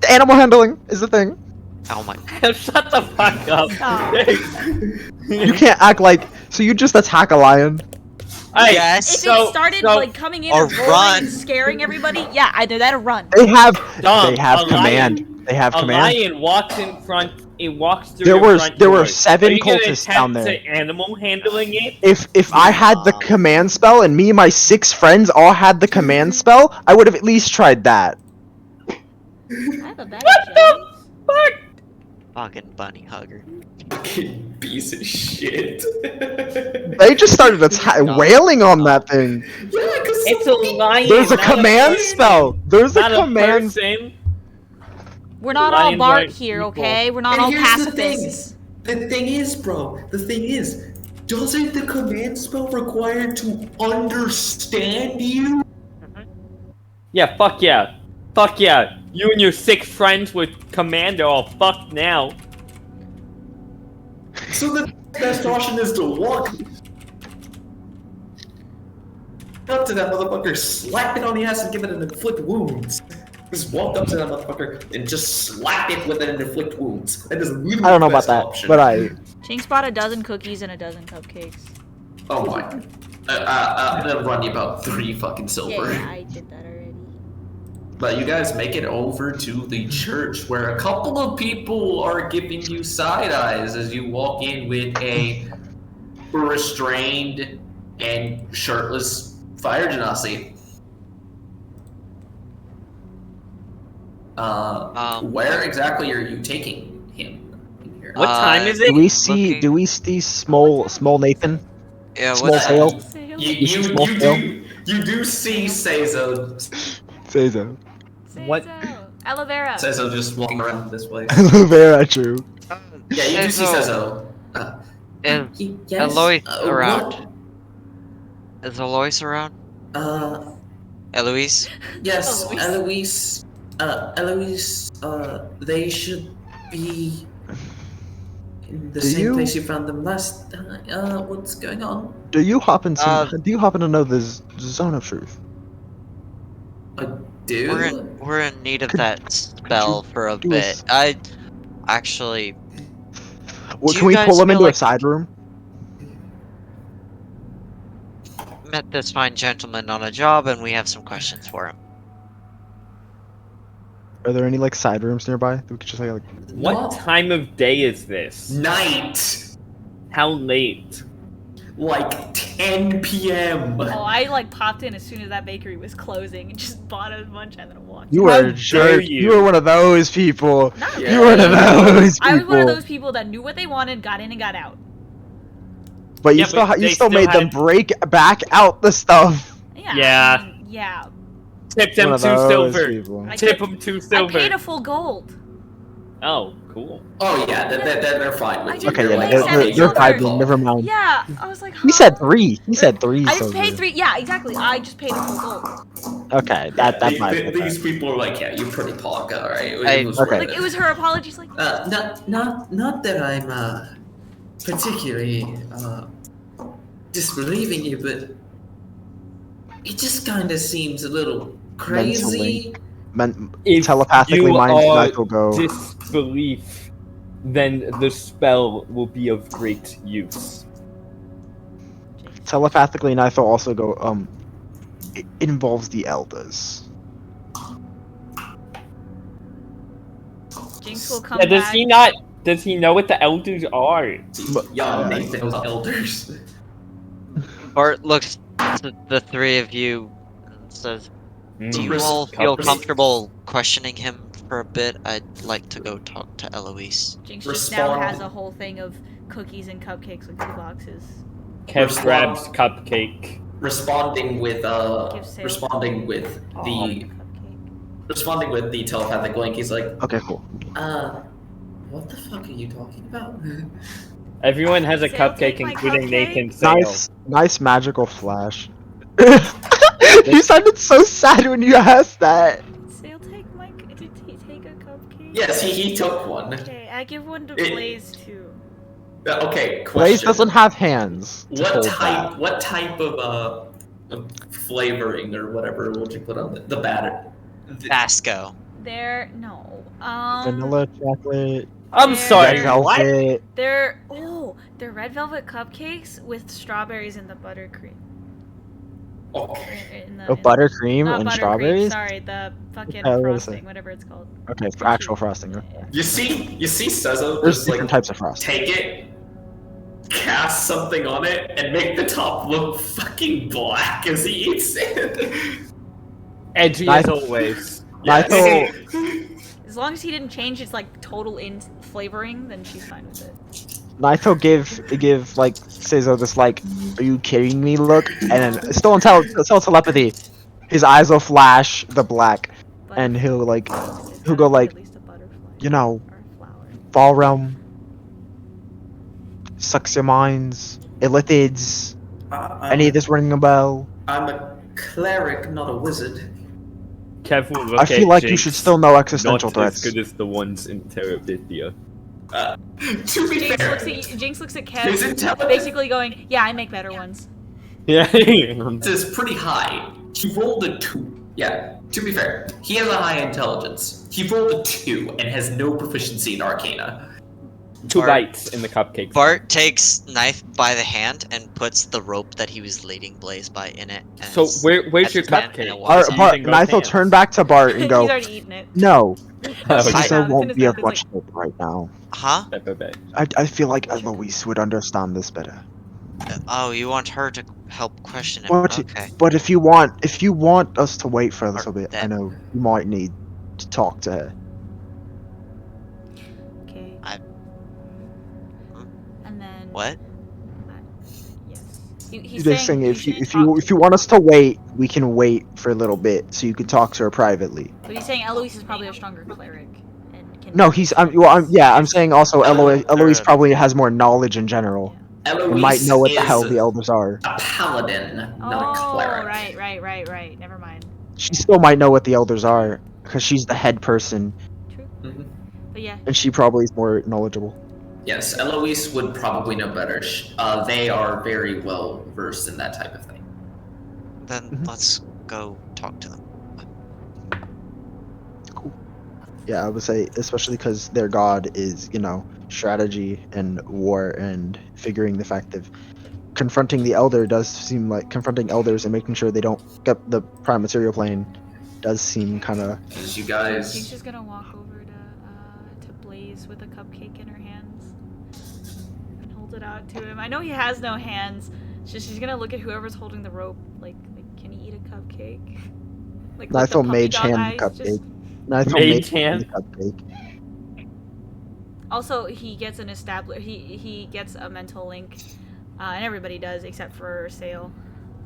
animal handling is the thing.
Oh my.
Shut the fuck up.
You can't act like so. You just attack a lion.
Hey,
Yes.
if
So-
it started
so-
like coming in
or
and roaring
run.
and scaring everybody, yeah, either that or run.
They have
Dom, a
command.
lion-
They have
A
command.
lion walks in front. It walks through
There
your
was-
front
there were
door.
7
Are you gonna
cultists down
attempt
there.
to animal handling it?
If I had the command spell and me and my 6 friends all had the command spell, I would have at least tried that.
I have a bag
What
of
the
gems.
fuck?
Fucking bunny hugger.
Fucking piece of shit.
They just started wailing on that thing.
Yeah, because
It's a lion.
There's a
not
command
person.
spell. There's a
Not
command.
person.
We're not all
Lions
Bart
aren't
here,
people.
okay? We're not
And
all
here's the thing.
pacifists.
The thing is, bro, doesn't the command spell require to understand you?
Yeah, fuck yeah. Fuck yeah. You and your 6 friends with command are all fucked now.
So the best option is to walk up to that motherfucker, slap it on the ass, and give it an inflict wounds. Just walk up to that motherfucker and just slap it with an inflict wounds. That is literally
I don't know
the
about
best
that,
option.
but I.
Jinx bought a dozen cookies and a dozen cupcakes.
Oh my. I'm gonna run you about 3 fucking
Yeah,
silver.
yeah, I did that already.
But you guys make it over to the church where a couple of people are giving you side eyes as you walk in with a restrained and shirtless fire genasi. Where exactly are you taking him in here?
What time is it?
Do we see small Nathan?
Yeah,
Small
what's
sale?
You
small scale?
do see Seizo
Say so.
What?
Seizo. Aloe vera.
Says I'm just walking around this place.
Very true.
Yeah, you do see
Sezo,
Sezo.
is
Yes.
Eloise around?
What?
Is Eloise around?
Eloise?
Yes,
Eloise.
Eloise. They should be in the
Do
same
you-
place you found them last. What's going on?
Do you happen to
Uh,
know the zone of truth?
I do.
We're in need of
Could-
that spell for a
do
bit.
us-
I actually
Well,
Do
can
you
we pull
guys
him
feel
into a
like-
side room?
met this fine gentleman on a job and we have some questions for him.
Are there any like side rooms nearby that we could just like?
What
Not
time of day is this?
night.
How late?
Like 10 p.m.
Oh, I like popped in as soon as that bakery was closing and just bought a bunch and then walked.
You
How
were a
dare
jerk.
you.
You were one of those people.
Not
Yeah.
You were one of those people.
I was one of those people that knew what they wanted, got in and got out.
But you
Yeah,
still
but
you
they
still
still
made them
had-
break back out the stuff.
Yeah.
Yeah.
I mean, yeah.
Tip them
One
2
of those
silver.
people.
I
Tip
paid-
them 2
I
silver.
paid a full gold.
Oh, cool.
Oh yeah, they're fine with
I
you.
didn't
Okay,
You're
yeah,
pay
like,
they're,
okay,
they're
you're
vibing.
cool.
Never mind.
Yeah, I was like,
He said 3. He said 3.
I just
silver.
paid 3. Yeah, exactly. I just paid a full gold.
Okay, that
Yeah,
vibes with
these people are like, yeah, you're pretty pog, alright.
Okay.
Like it was her apologies. Like
Not that I'm particularly disbelieving you, but it just kind of seems a little crazy.
If
telepathically,
you
mind
are
will go.
disbelief, then the spell will be of great use.
Telepathically, Nitho also go. It involves the elders.
Jinx will come
Yeah, does
back.
he not? Does he know what the elders are?
Young Nathan was elders.
Bart looks to the three of you and says, "Do you all feel comfortable questioning him for a bit? I'd like to go talk to Eloise."
Jinx just now
Respond.
has a whole thing of cookies and cupcakes with 2 boxes.
Kev
Respond.
grabs cupcake.
Responding with
Give Sale
responding with
a
the
cupcake.
responding with the telepathic link. He's like,
Okay, cool.
what the fuck are you talking about?
Everyone has a
Sale,
cupcake,
take my
including
cupcake.
Nathan Sale.
Nice magical flash. You sounded so sad when you asked that.
Sale, did he take a cupcake?
Yes, he took one.
Okay, I give one to
It-
Blaze too.
Okay, question.
Blaze doesn't have hands. To hold that.
What type of flavoring or whatever would you put on the batter?
Basco.
They're no.
Vanilla chocolate.
I'm
Red
sorry,
red
what?
velvet.
They're red velvet cupcakes with strawberries in the buttercream.
Okay.
Buttercream
Not
and
buttercream,
strawberries.
sorry, the fucking
Okay, what was
frosting,
it?
whatever it's called.
Okay, for actual frosting. Okay.
You see Sezo
There's
just
different
like
types of frosting.
take it, cast something on it, and make the top look fucking black as he eats it.
Edgy
Nice.
as always.
Nitho,
As long as he didn't change its like total in flavoring, then she's fine with it.
Nitho give like Seizo this like, are you kidding me look, and then still on telepathy, his eyes will flash the black, and he'll like,
There's
he'll
gotta
go
be
like,
at least a butterfly
you know,
or a flower.
fall realm, sucks your minds, illithids. Any of this ringing a bell?
I'm a cleric, not a wizard.
Kev will look
I feel
at
like you
Jinx,
should still know existential
not
threats.
as good as the ones in Terabithia.
To be fair,
Jinx looks at
his
Kev,
intelligence
basically going, "Yeah, I make better ones."
Yeah.
is pretty high. He rolled a 2. Yeah, to be fair, he has a high intelligence. He rolled a 2 and has no proficiency in Arcana.
2
Bart-
bites in the cupcake.
Bart takes Knife by the hand and puts the rope that he was leading Blaze by in it. And
So
it's
where's
at
your
his hand, and
cupcake?
it walks off.
Bart,
Using both
Nitho,
hands.
turn back to Bart and
He's
go,
already eaten it.
no,
Oh,
Seizo
it's
won't
in
be
his
of
mouth,
much
it's
help right now.
Huh?
I feel like Eloise would understand this better.
Oh, you want her to help question him?
But,
Okay.
but if you want us to wait for a little bit, I
That-
know you might need to talk to her.
Okay.
I-
And then.
What?
Yes. He's
They're
saying
saying
you
if you
shouldn't
if you
talk.
if you want us to wait, we can wait for a little bit so you can talk to her privately.
But he's saying Eloise is probably a stronger clieric and can.
No,
manage
I'm
this.
saying also Eloise
Elder-
probably has more knowledge in general.
Yeah.
And might
Eloise
know what the
is
hell the elders are.
a paladin, not a
Oh,
cleric.
right. Never mind.
She still might know what the elders are because she's the head person,
True.
Mhm.
But yeah,
and she probably is more knowledgeable.
Yes, Eloise would probably know better. They are very well versed in that type of thing.
Then
Mhm.
let's go talk to them.
Yeah, I would say especially because their god is, strategy and war and figuring the fact of confronting the elder does seem like confronting elders and making sure they don't get the prime material plane does seem kind of
As you
Jinx
guys,
is gonna walk over to Blaze with a cupcake in her hands and hold it out to him. I know he has no hands. She's gonna look at whoever's holding the rope. Like, can he eat a cupcake? Like with the
Nithel
puppy
mage
dog
hand
eyes.
cupcake.
Just
Nithel
Mage
mage hand
hand?
cupcake.
also he gets an he gets a mental link, and everybody does except for Sale.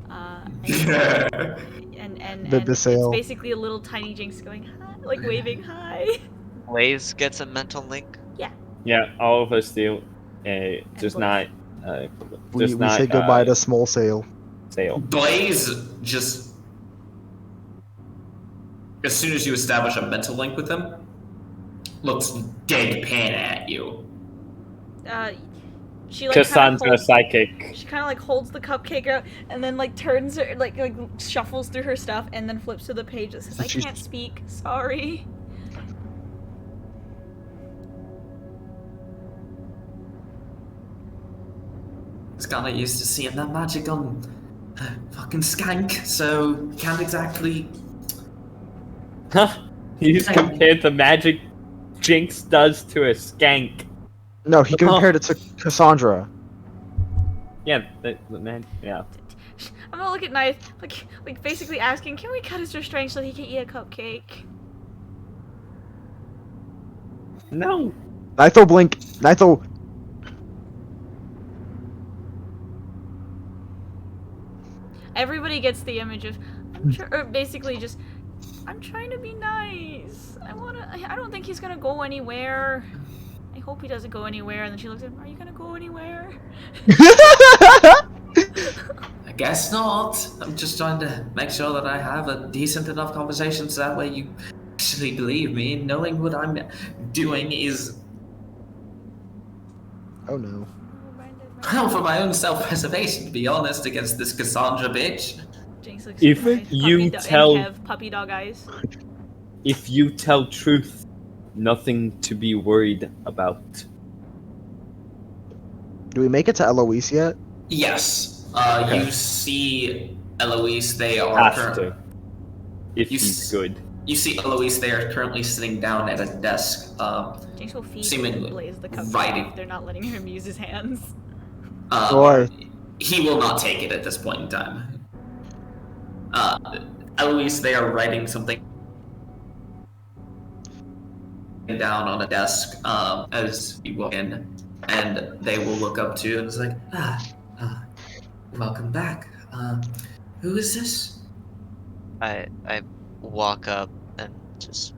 And
The
it's
Sale.
basically a little tiny Jinx going hi, like waving hi.
Blaze gets a mental link.
Yeah, all of us do. Just
Blaze.
not.
We
Just not.
say goodbye to small sail.
Sale.
Blaze just, as soon as you establish a mental link with them, looks deadpan at you.
She like kind of
Cassandra
holds.
psychic.
She kind of like holds the cupcake out and then like turns her like shuffles through her stuff and then flips to the page that says, "I
She's-
can't speak. Sorry."
He's kinda used to seeing that magic on fucking Skank, so can't exactly.
Huh? You just compared the magic Jinx does to a skank.
No, he compared it to Cassandra.
Yeah, yeah.
I'm gonna look at Knife like basically asking, "Can we cut his restraint so he can eat a cupcake?"
No.
Nithel blink. Nithel.
Everybody gets the image of, or basically just, I'm trying to be nice. I don't think he's gonna go anywhere. I hope he doesn't go anywhere. And then she looks at him, "Are you gonna go anywhere?"
I guess not. I'm just trying to make sure that I have a decent enough conversation so that way you actually believe me. Knowing what I'm doing is,
Oh no.
well, for my own self-preservation, to be honest, against this Cassandra bitch.
Jinx looks
If
at Knife,
you
and
tell-
Kev, puppy dog eyes.
If you tell truth, nothing to be worried about.
Do we make it to Eloise yet?
Yes.
Okay.
You see Eloise, they are
Has to. If
You
he's
s-
good.
You see Eloise, they are currently sitting down at a desk.
Jinx will feed
Seemingly
Blaze the cupcake.
writing.
They're not letting him use his hands.
Boy.
He will not take it at this point in time. Eloise, they are writing something down on a desk as you walk in, and they will look up to you and it's like, welcome back. Who is this?
I walk up and just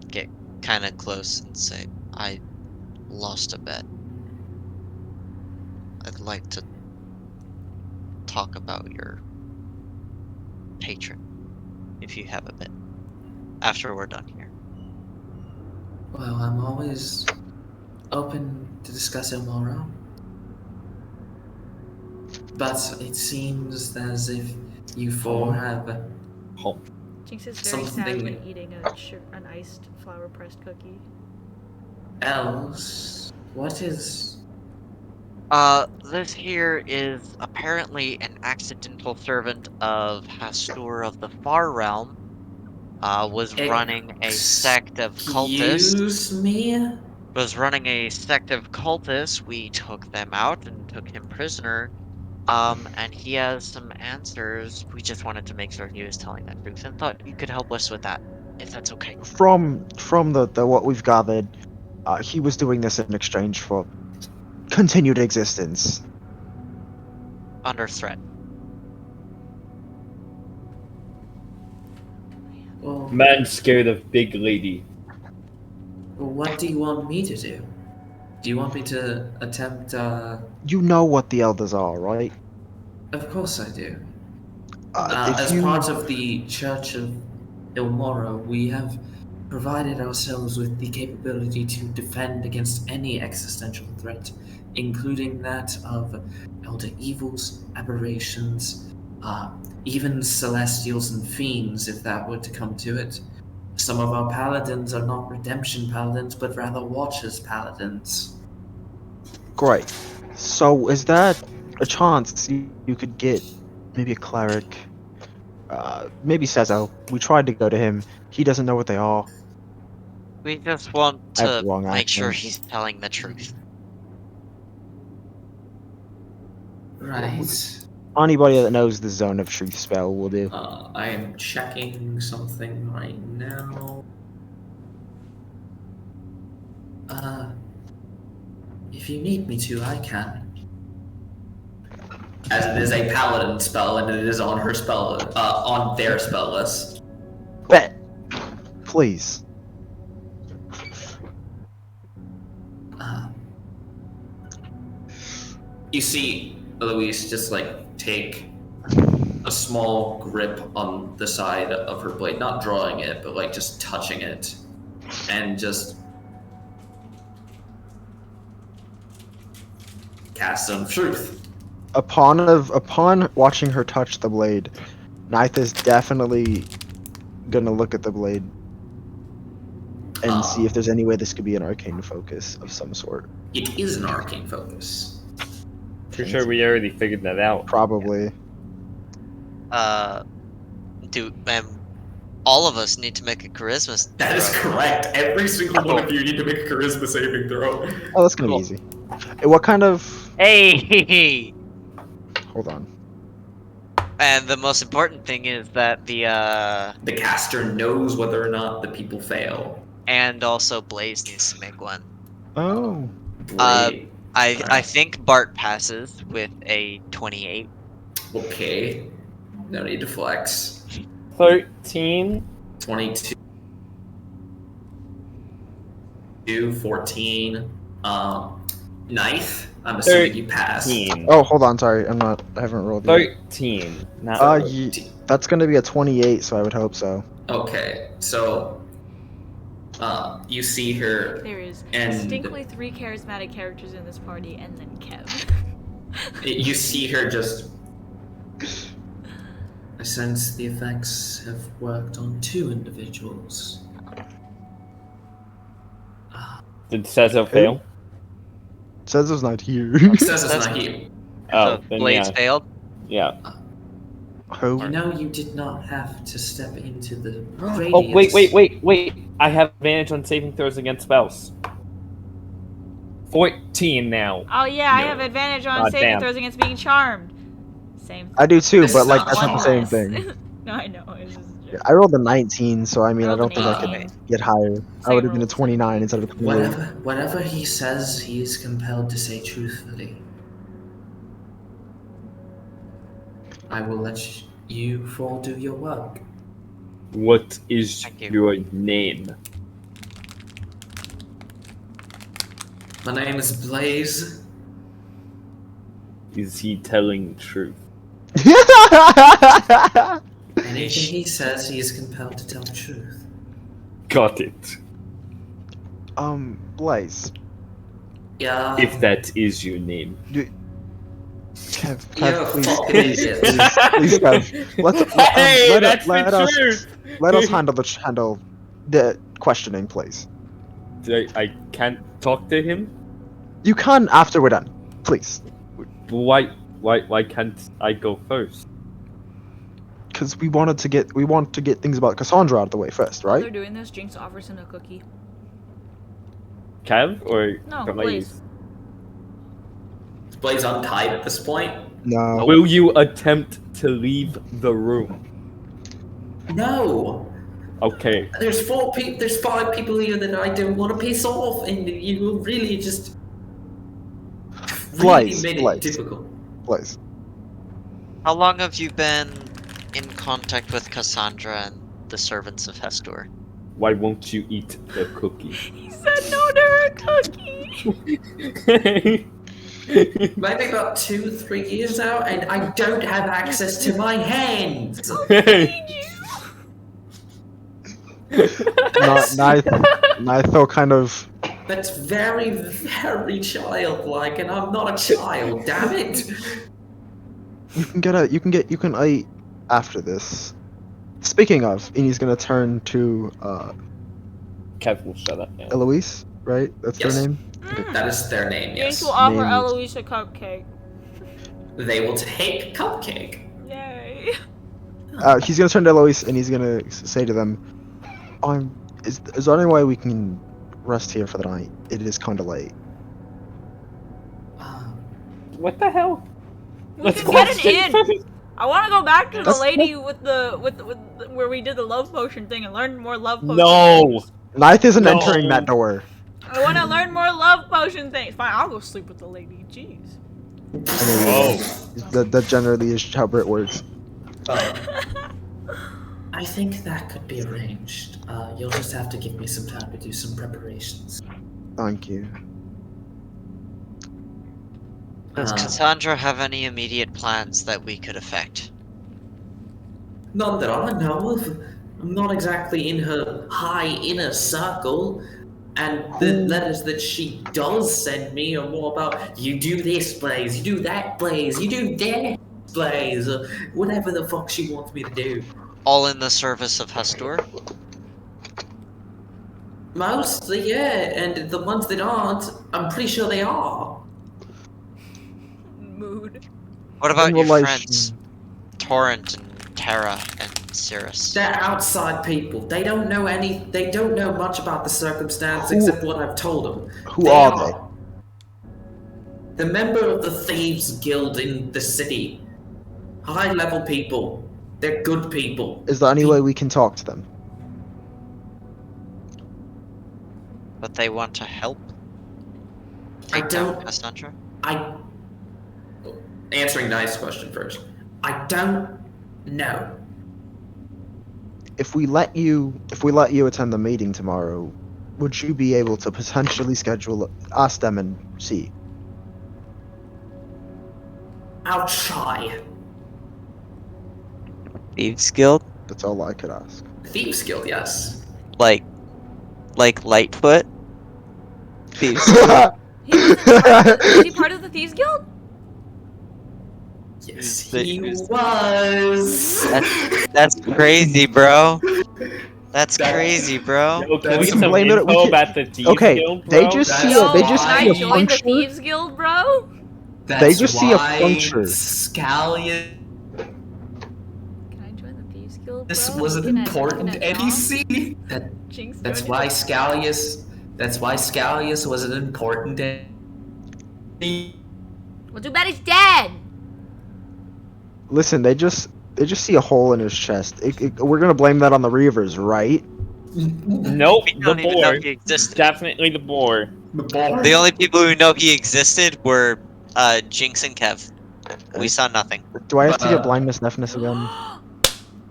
get kind of close and say, "I lost a bet. I'd like to talk about your patron, if you have a bit, after we're done here."
Well, I'm always open to discussing more. But it seems as if you four have
Jinx is very
Something-
sadly eating an iced flour pressed cookie.
else. What is?
This here is apparently an accidental servant of Hastur of the Far Realm. Was running a sect of cultists.
Excuse me?
Was running a sect of cultists. We took them out and took him prisoner. And he has some answers. We just wanted to make sure he was telling the truth and thought you could help us with that, if that's okay.
From the what we've gathered, he was doing this in exchange for continued existence.
under threat.
Well,
Man scared of big lady.
what do you want me to do? Do you want me to attempt,
You know what the elders are, right?
Of course I do.
If
As
you
part of the Church of Ilmora, we have provided ourselves with the capability to defend against any existential threat, including that of elder evils, aberrations, even celestials and fiends, if that were to come to it. Some of our paladins are not redemption paladins, but rather watchers paladins.
great. So is that a chance you could get maybe a cleric? Maybe Sezo. We tried to go to him. He doesn't know what they are.
We just want
I have
to
the wrong
make sure
accent.
he's telling the truth.
Right.
Anybody that knows the Zone of Truth spell will do.
I am checking something right now. If you need me to, I can. As it is a paladin spell, and it is on her spell, on their spell list.
Bet. Please.
You see Eloise just like take a small grip on the side of her blade, not drawing it, but like just touching it, and just cast some truth.
Upon watching her touch the blade, Ninth is definitely gonna look at the blade and see if there's any way this could be an arcane focus of some sort.
It is an arcane focus.
For sure, we already figured that out.
Probably.
All of us need to make a charisma
That is
throw.
correct. Every single one of you need to make a charisma saving throw.
Oh, that's gonna
Cool.
be easy. What kind of?
Hey!
Hold on.
And the most important thing is that
The caster knows whether or not the people fail.
and also Blaze needs to make one.
Oh.
Great.
I think Bart passes with a 28.
Okay. No need to flex.
13.
22. 14. Ninth. I'm assuming you pass.
13.
Oh, hold on. Sorry, I haven't rolled yet.
13. Not
That's gonna be a 28, so I would hope so.
Okay, so you see her.
There is
And-
distinctly 3 charismatic characters in this party, and then Kev.
You see her just. I sense the effects have worked on 2 individuals.
Did Sezo fail?
Says it's not here.
Says it's not here.
Oh,
So
then
Blaze
yeah.
failed.
Yeah.
Who?
You know you did not have to step into the radius.
Oh, wait. I have advantage on saving throws against spells. 14 now.
Oh yeah, I
No.
have advantage on
God
saving
damn.
throws against being charmed. Same.
I do too,
This
but
is
like
not
that's not the
one
same
less.
thing.
No, I know. It's just a joke.
I rolled a 19, so I mean I
Rolled
don't
an
think I could
18.
get higher. I would have been a
rolled
29 instead of a 28.
Whatever he says, he is compelled to say truthfully. I will let you four do your work.
What is
Thank you.
your name?
My name is Blaze.
Is he telling truth?
Anything he says, he is compelled to tell the truth.
Got it.
Blaze.
Yeah.
If that is your name.
Kev,
You're a
please,
fucking
please,
idiot.
please, Kev. Let us handle the questioning, please.
I can't talk to him?
You can after we're done, please.
Why can't I go first?
Because we want to get things about Cassandra out of the way first,
While they're
right?
doing this, Jinx offers him a cookie.
Kev or
No,
Blaze?
Blaze.
Is Blaze untied at this point?
No.
Will you attempt to leave the room?
No.
Okay.
There's 5 people here that I don't want to piss off, and you really just really
Blaze,
made it
Blaze.
difficult.
Blaze.
How long have you been in contact with Cassandra and the servants of Hestor?
Why won't you eat the cookie?
He said no to her cookie.
Maybe about 2-3 years now, and I don't have access to my hands.
Feed you.
Nitho kind of.
That's very, very childlike, and I'm not a child. Damn it!
You can eat after this. Speaking of, and he's gonna turn to
Kev will shut up now.
Eloise, right? That's
Yes.
their name.
That is their name.
Jinx
Yes,
will offer
Named-
Eloise a cupcake.
they will take cupcake.
Yay.
He's gonna turn to Eloise and he's gonna say to them, is there any way we can rest here for the night? It is kind of late."
What the hell?
We can get an inn. I want to go back to the
That's
lady with the where we did the love potion thing and learn more love potion
No.
things.
Ninth isn't
No.
entering that door.
I want to learn more love potion things. Fine, I'll go sleep with the lady. Jeez.
Oh.
That generally is how it works.
I think that could be arranged. You'll just have to give me some time to do some preparations.
Thank you.
Does Cassandra have any immediate plans that we could affect?
None that I know of. I'm not exactly in her high inner circle. And the letters that she does send me are more about, you do this, Blaze, you do that, Blaze, you do that, Blaze, or whatever the fuck she wants me to do.
All in the service of Hestor?
Mostly, yeah, and the ones that aren't, I'm pretty sure they are.
Mood.
What about your
Revelation.
friends? Torrent and Terra and Cirrus.
They're outside people. They don't know much about the circumstance
Who-
except what I've told them.
Who are
The member of the Thieves Guild in the city. High level people. They're good people.
they? Is there any way we can talk to them?
But they want to help?
I
Take down
don't-
Cassandra?
Answering Nice's question first. I don't know.
If we let you attend the meeting tomorrow, would you be able to potentially ask them and see?
I'll try.
Thieves Guild?
That's all I could ask.
Thieves Guild, yes.
Like Lightfoot? Thieves.
Is he part of the Thieves Guild?
Yes,
The-
he was.
That's crazy, bro. That's
That-
crazy, bro.
Yo, can we
That's
get some
blame it- we
info
can-
about the Thieves
Okay,
Guild,
they
bro?
just
That's
see
Yo,
they just
why-
see
can
a
I join the
puncture.
Thieves Guild, bro?
That's
just see a
why
puncture.
Scallion.
Can I join the Thieves Guild, bro?
This was an
Looking at-
important
looking at Tom?
NEC.
Jinx
That's
joined
why
it.
Scallius. That's why Scallius was an important.
Well, too bad he's dead.
Listen, they just see a hole in his chest. We're gonna blame that on the Reavers, right?
Nope,
We
the
don't even know
boar.
he existed.
Definitely the boar.
The only people who know he existed were Jinx and Kev. We saw nothing.
Do I have to
Uh,
get blindness, deafness again?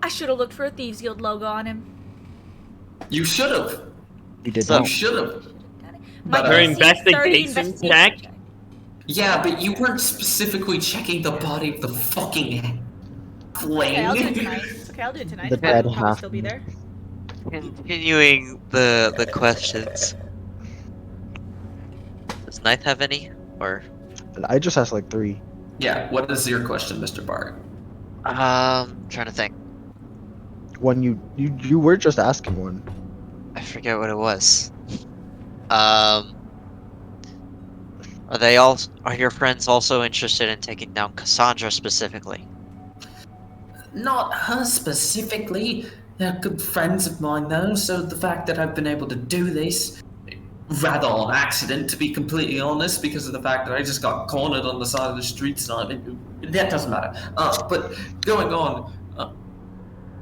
I should have looked for a Thieves Guild logo on him.
You should have.
You did
So-
not.
You should have.
My
But,
Your
DC 30
investigation check?
Yeah, but you weren't specifically checking the body of the fucking
Okay, I'll do it
flame.
tonight. Okay, I'll do it tonight.
The
I'll
dead
probably
half.
still be there.
Continuing the questions. Does Ninth have any? Or
I just asked like 3.
Yeah. What is your question, Mr. Bart?
trying to think.
One you were just asking one.
I forget what it was. Are your friends also interested in taking down Cassandra specifically?
Not her specifically. They're good friends of mine, though. So the fact that I've been able to do this, rather on accident, to be completely honest, because of the fact that I just got cornered on the side of the street, so that doesn't matter. But going on,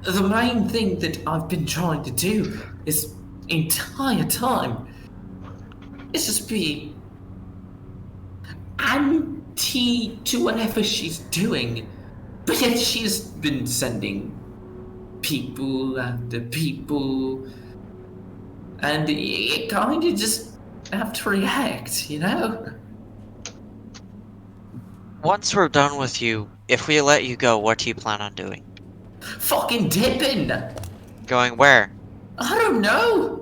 the main thing that I've been trying to do is entire time is just be anti to whatever she's doing, But yet she's been sending people after people, and you kind of just have to react, you know?
Once we're done with you, if we let you go, what do you plan on doing?
Fucking dipping!
Going where?
I don't know!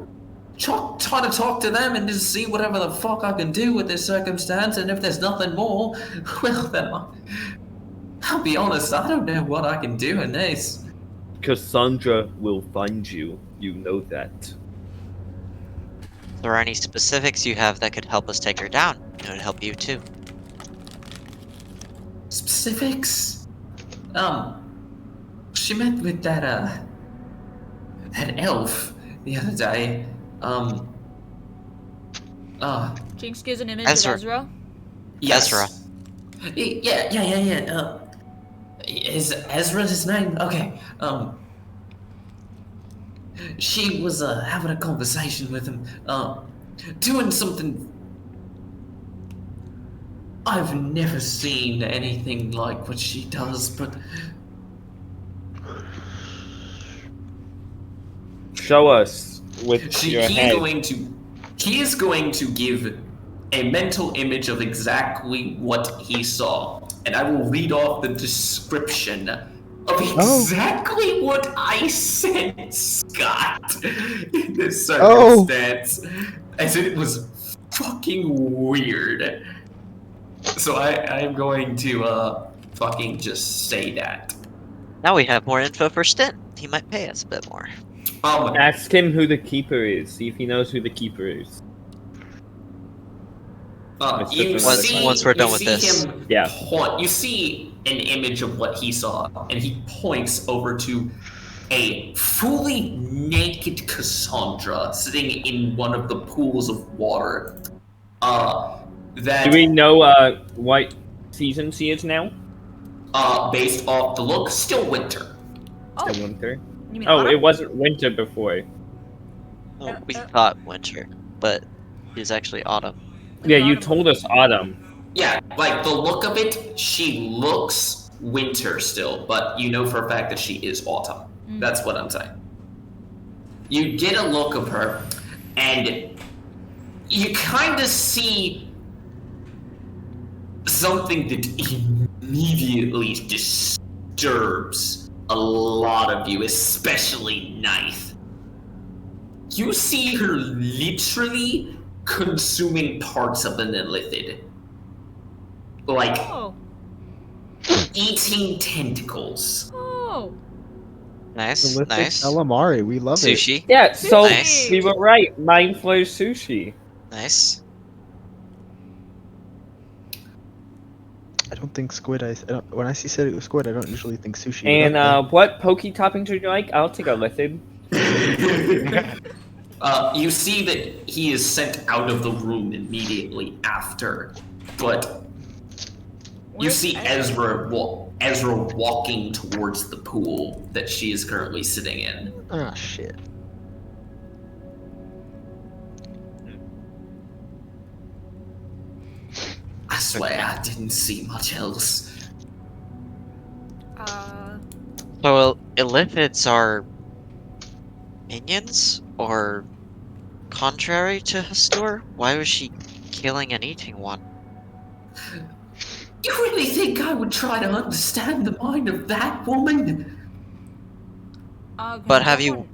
Try to talk to them and just see whatever the fuck I can do with this circumstance, and if there's nothing more, well then I'll be honest, I don't know what I can do in this.
Cassandra will find you. You know that.
Is there any specifics you have that could help us take her down? It would help you too.
Specifics? She met with that elf the other day.
Jinx gives an image
Ezra.
of Ezra.
Yes.
Ezra.
Yeah. Is Ezra his name? Okay. She was having a conversation with him, doing something. I've never seen anything like what she does, but
Show us with your
he
head.
is going to give a mental image of exactly what he saw, and I will read off the description of exactly what I said, Scott, in this circumstance, as it was fucking weird. So I am going to fucking just say that.
Now we have more info for Stint. He might pay us a bit more.
Ask him who the keeper is. See if he knows who the keeper is.
Once we're done with this.
You see an image of what he saw, and he points over to a fully naked Cassandra sitting in one of the pools of water.
Do we know what season she is now?
Based off the look, still winter.
Still winter.
You mean
Oh,
autumn?
it wasn't winter before.
Oh, we thought winter, but it's actually autumn.
Yeah, you told us autumn.
Yeah, like the look of it, she looks winter still, but you know for a fact that she is autumn. That's what I'm saying. You get a look of her, and you kind of see something that immediately disturbs a lot of you, especially Ninth. You see her literally consuming parts of an illithid. Like, eating tentacles.
Oh.
Nice,
Delicious
nice.
calamari, we love it.
Sushi.
Yeah, so
Nice.
we were right. Mind flow sushi.
Nice.
I don't think squid. When I see squid, I don't usually think sushi.
And what poke toppings would you like? I'll take a lithid.
You see that he is sent out of the room immediately after, but you see Ezra walking towards the pool that she is currently sitting in.
Ah, shit.
I swear I didn't see much else.
So illithids are minions, or contrary to Hastur? Why was she killing and eating one?
You really think I would try to understand the mind of that woman?
But have you...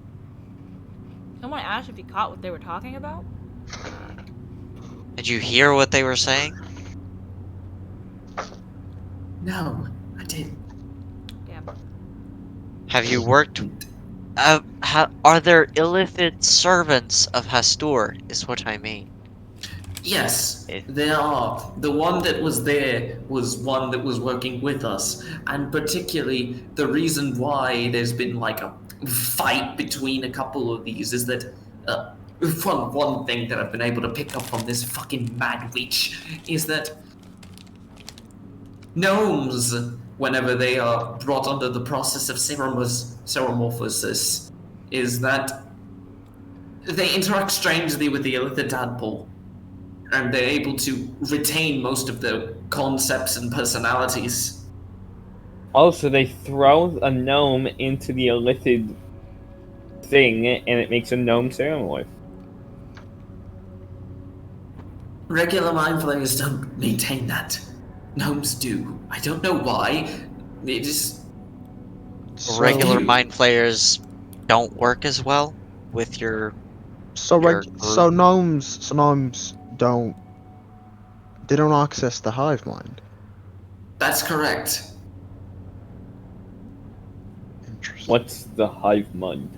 Someone asked if you caught what they were talking about?
Did you hear what they were saying?
No, I didn't.
Damn.
Have you worked... are there illithid servants of Hastur, is what I mean.
Yes, there are. The one that was there was one that was working with us, and particularly the reason why there's been like a fight between a couple of these is that one thing that I've been able to pick up from this fucking mad witch is that gnomes, whenever they are brought under the process of ceremorphosis, is that they interact strangely with the illithid tadpole. And they're able to retain most of the concepts and personalities.
Also, they throw a gnome into the illithid thing, and it makes a gnome ceremorph.
Regular mind flayers don't maintain that. Gnomes do. I don't know why. It just.
Regular
you-
mind flayers don't work as well with your
So
Your
so
group.
gnomes don't access the hive mind.
That's correct.
Interesting.
What's the hive mind?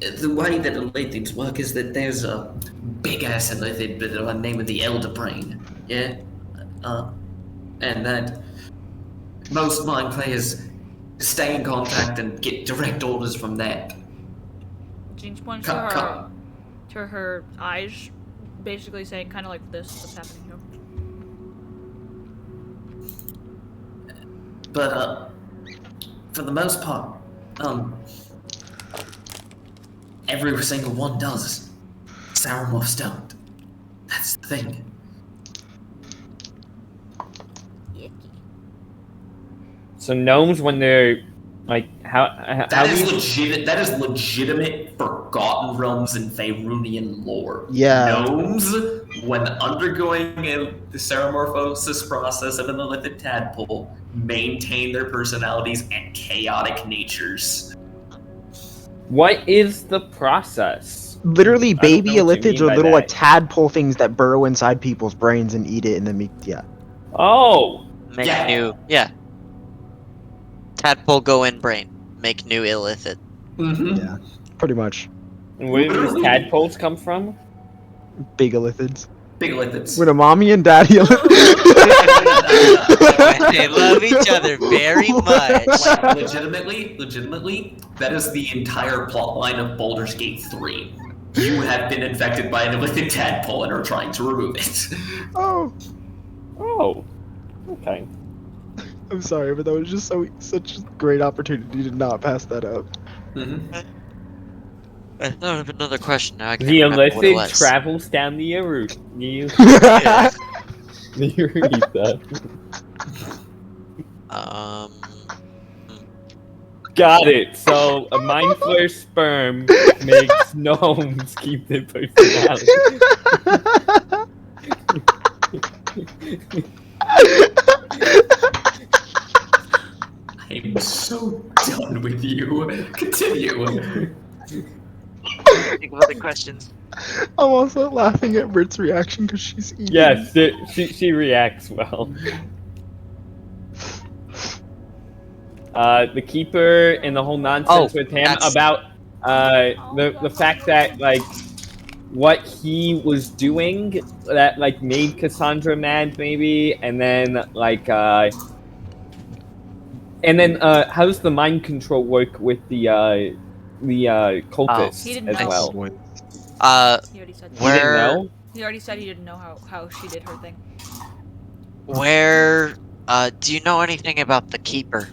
The way that elithids work is that there's a big ass elithid by the name of the Elder Brain. Yeah? And that most mind players stay in contact and get direct orders from that.
Jinx points
Cut,
to
cut.
her eyes, basically saying kind of like this is what's happening here.
But, for the most part, every single one does. Saramorphs don't. That's the thing.
So gnomes, when they're like, how
That is
do you...
legit. That is legitimate Forgotten Realms and Faerunian lore.
Yeah.
Gnomes, when undergoing the ceremorphosis process of an illithid tadpole, maintain their personalities and chaotic natures.
What is the process?
Literally,
I don't
baby
know what you
illithids
mean
are
by
little like
that.
tadpole things that burrow inside people's brains and eat it, and then yeah.
Oh,
make
Yeah.
new tadpole go in brain, make new illithid.
Mm-hmm.
Yeah. Pretty much.
and where do these
Literally.
tadpoles come from?
Big illithids.
Big illithids.
With a mommy and daddy
They love each other very much.
Like, legitimately, that is the entire plotline of Baldur's Gate 3. You have been infected by an illithid tadpole and are trying to remove it.
Oh,
Oh, okay.
I'm sorry, but that was just such a great opportunity to not pass that up.
Mm-hmm.
I thought of another question now. I can't
The
remember what it
illithid
was.
travels down the route. You
Yeah.
you read that. Got it. So a mind flare sperm makes gnomes keep their personality.
I'm so done with you. Continue.
Think of other questions.
I'm also laughing at Britt's reaction because she's eating.
Yes, she reacts well. The keeper and the whole nonsense with him
that's-
about the fact that like what he was doing that like made Cassandra mad maybe, and then like how does the mind control work with the cultists
He didn't
as
know.
well?
He already said that.
You didn't
Where
know?
He already said he didn't know how she did her thing.
where do you know anything about the keeper?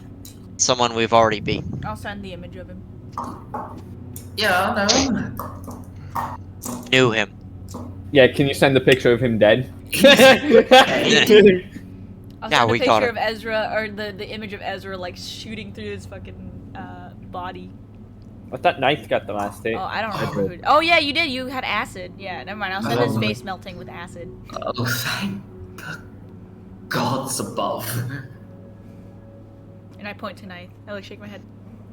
Someone we've already beat.
I'll send the image of him.
Yeah, I know.
Knew him.
Yeah, can you send a picture of him dead?
I'll
Yeah,
send a
we got
picture
him.
of Ezra, or the image of Ezra, like, shooting through his fucking, body.
I thought Knight got the last hit.
Oh, I don't remember who... Oh, yeah, you did. You had acid. Yeah, never mind. I'll send his face melting with acid.
Oh, thank the gods above.
And I point to Knife. I, like, shake my head.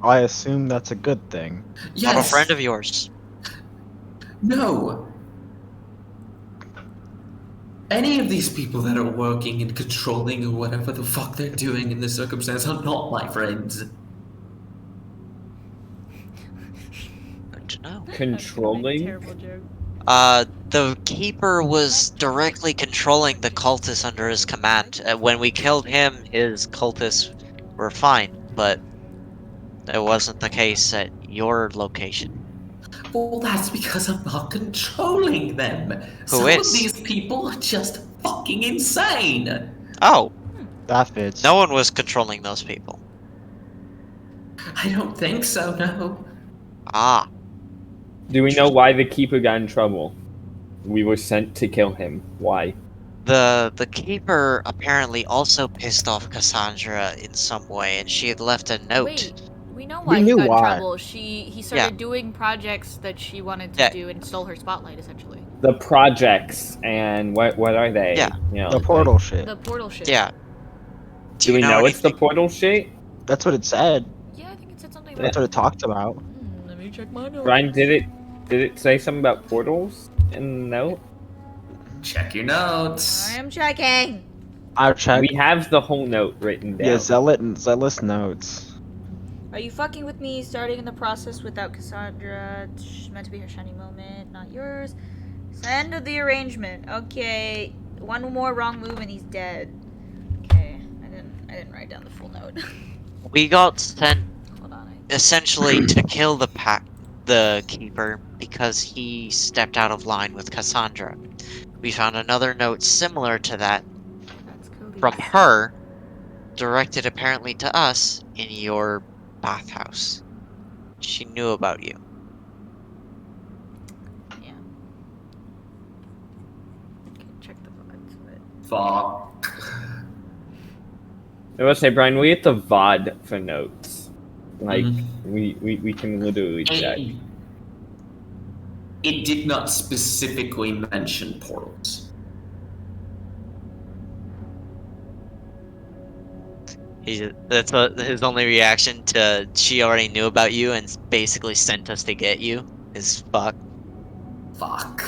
I assume that's a good thing.
Yes.
I'm a friend of yours.
No. Any of these people that are working and controlling or whatever the fuck they're doing in this circumstance are not my friends.
Good to know.
That was gonna make a
Controlling?
terrible joke.
The keeper was directly controlling the cultists under his command. When we killed him, his cultists were fine, but it wasn't the case at your location.
Well, that's because I'm not controlling them. Some
is?
of these people are just fucking insane.
Oh,
That fits.
no one was controlling those people.
I don't think so, no.
Ah,
Do we know why the keeper got in trouble? We were sent to kill him. Why?
The keeper apparently also pissed off Cassandra in some way, and she had left a note.
Wait, we know
We
why he
knew
got in
why.
trouble. He started doing projects that she wanted to
Yeah.
do and stole her spotlight, essentially.
The projects and what are they?
Yeah.
You know,
The
like,
portal shit.
The portal shit.
Yeah.
do we know it's the portal shit?
That's what it said.
Yeah, I think it said something
That's
about.
what it talked about.
Let me check my notes.
Brian, did it say something about portals in the note?
Check your notes.
I am checking.
I checked.
We have the whole note written down.
Yeah, Zealous notes.
Are you fucking with me? Starting in the process without Cassandra. It's meant to be her shining moment, not yours. It's the end of the arrangement. Okay. One more wrong move and he's dead. Okay. I didn't write down the full note.
We got sent
Hold on.
essentially to kill the keeper because he stepped out of line with Cassandra. We found another note similar to that
That's
from her, directed apparently to us in your bathhouse. She knew about you.
Yeah. Okay, check the vibes of it.
Fuck.
I will say, Brian, we get the VOD for notes. Like,
Mhm.
we can literally check.
It did not specifically mention portals.
That's his only reaction to she already knew about you and basically sent us to get you. Is fuck.
Fuck.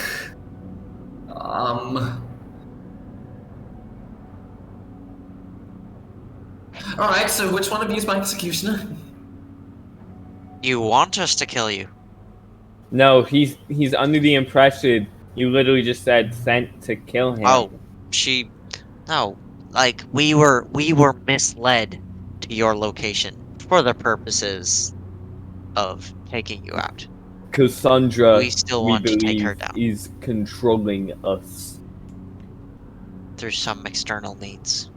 Alright, so which one of you is my executioner?
You want us to kill you?
No, he's under the impression you literally just said sent to kill him.
Oh, no. Like we were misled to your location for the purposes of taking you out.
Cassandra,
We still want to take her down
is controlling us.
through some external means.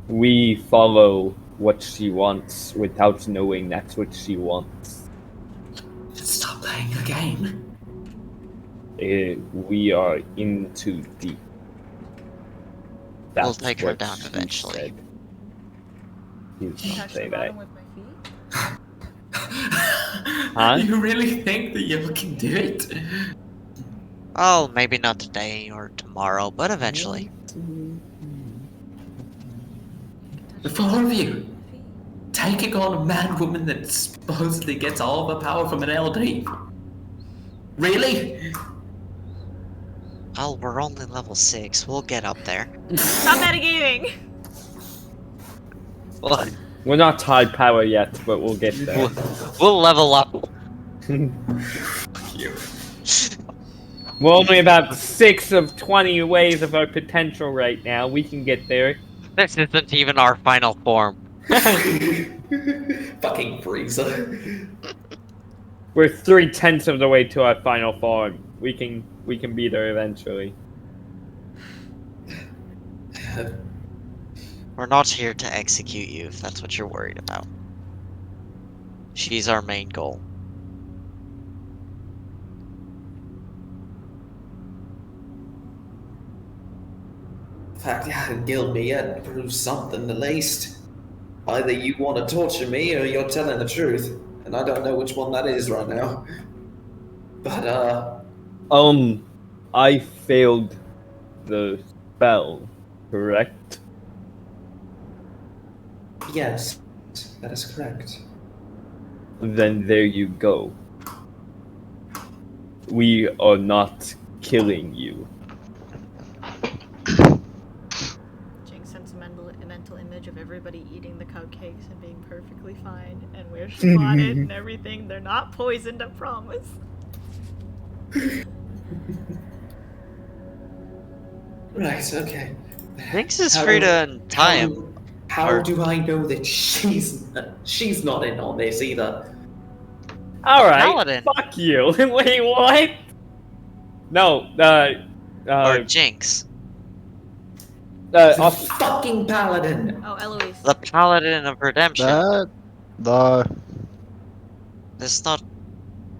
We follow what she wants without knowing that's what she wants.
Stop playing a game.
We are in too deep.
We'll
That's
take her
what
down
she
eventually.
said. He did not
Touch
say
the
that.
bottom with my feet.
Huh?
You really think that you can do it?
Oh, maybe not today or tomorrow, but eventually.
The four of you taking on a mad woman that supposedly gets all of her power from an LD. Really?
Oh, we're only level 6. We'll get up there.
Stop metagaming!
We'll,
We're not high power yet, but we'll get there.
we'll level up.
Fuck you.
We're only about 6 of 20 ways of our potential right now. We can get there.
This isn't even our final form.
Fucking Freezer.
We're 3/10 of the way to our final form. We can be there eventually.
We're not here to execute you, if that's what you're worried about. She's our main goal.
The fact you hadn't killed me yet proves something at least. Either you want to torture me or you're telling the truth. And I don't know which one that is right now. But,
I failed the spell, correct?
yes, that is correct.
Then there you go. We are not killing you.
Jinx sends a mental image of everybody eating the cupcakes and being perfectly fine, and we're spotted and everything. They're not poisoned, I promise.
Right, okay.
Jinx is
How
free
do-
to untie him.
How do I know that she's not in on this either?
Alright,
Paladin.
fuck you. Wait, what? No,
Or Jinx.
The
off-
fucking paladin.
Oh, Eloise.
The Paladin of Redemption. It's not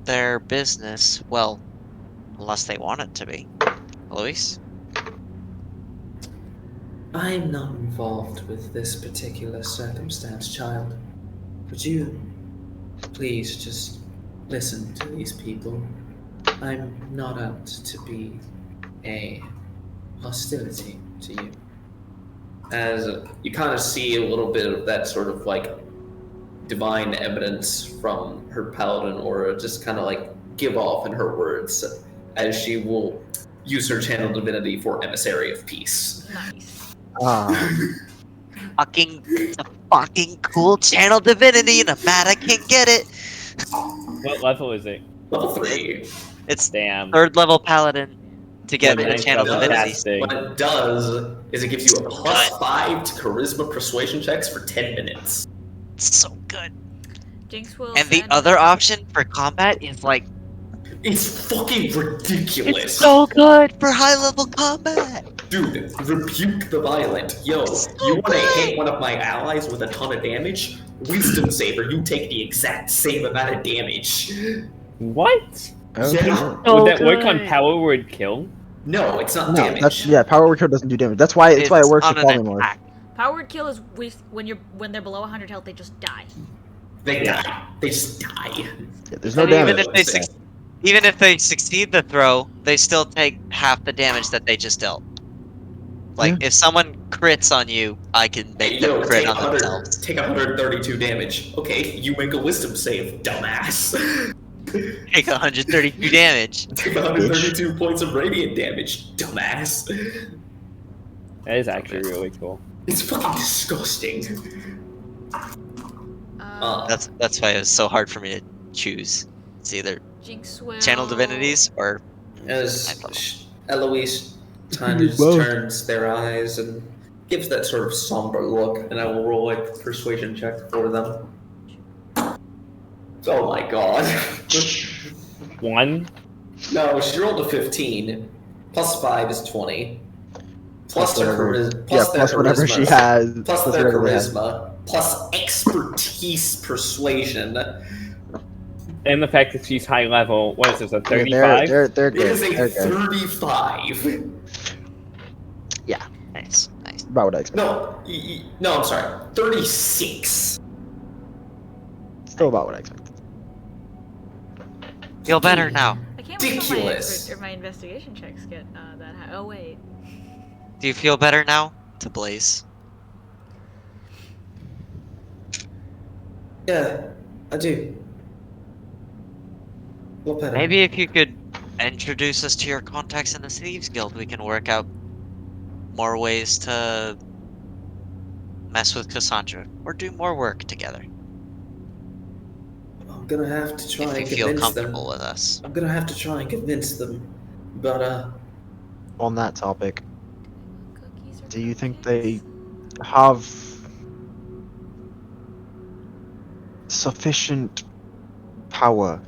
their business. Well, unless they want it to be. Luis?
I'm not involved with this particular circumstance, child. Would you please just listen to these people? I'm not out to be a hostility to you. As you kind of see a little bit of that sort of like divine evidence from her paladin aura just kind of like give off in her words as she will use her channel divinity for emissary of peace.
Nice.
It's a fucking cool channel divinity, and I'm mad I can't get it.
What level is it?
Level 3.
It's
Damn.
3rd level paladin to get
What
the
nice
channel
level
divinity.
casting.
What it does is it gives you a
So
+5 to charisma persuasion checks for 10 minutes.
It's so good.
Jinx will.
And the
send
other
a-
option for combat is like
It's fucking ridiculous.
it's so good for high level combat.
Dude, rebuke the violent. Yo,
It's so
you want to
good.
hit one of my allies with a ton of damage? Wisdom saver, you take the exact same amount of damage.
What?
Okay.
Yeah.
Would that work on
good.
power word kill?
No, it's not
No,
damage.
that's power word kill doesn't do damage. That's why it works
on
with
an
falling lord.
attack.
Power word kill is when they're below 100 health, they just die.
They die. They just die.
Yeah, there's no
And
damage.
even if they succeed the throw, they still take half the damage that they just dealt. Like if someone crits on you, I can make them crit on themselves.
Take 132 damage. Okay, you make a wisdom save, dumbass.
Take 132 damage.
Take 132 points of radiant damage, dumbass.
That is actually really cool.
It's fucking disgusting.
That's why it was so hard for me to choose. It's either
Jinx will.
channel divinities or
As Eloise kind of just
Both.
turns their eyes and gives that sort of somber look, and I will roll a persuasion check for them. Oh my god.
1.
No, she rolled a 15. Plus 5 is 20. Plus their charisma.
Plus whatever she has.
Plus
plus
their
whatever they have.
charisma. Plus expertise persuasion.
And the fact that she's high level, what is this, a
Yeah,
35?
they're
It
good.
is a
They're good.
35.
nice.
About what I expect.
No, I'm sorry. 36.
Still about what I expected.
Feel better now.
I can't wait till
Ridiculous.
my investigation checks get that high. Oh wait.
Do you feel better now? To Blaze.
Yeah, I do. What better?
Maybe if you could introduce us to your contacts in the Thieves Guild, we can work out more ways to mess with Cassandra or do more work together.
I'm gonna have to try
If you
and
feel
convince them.
comfortable with us.
I'm gonna have to try and convince them. But,
On that topic,
Cookies or
do you think
cupcakes?
they have sufficient power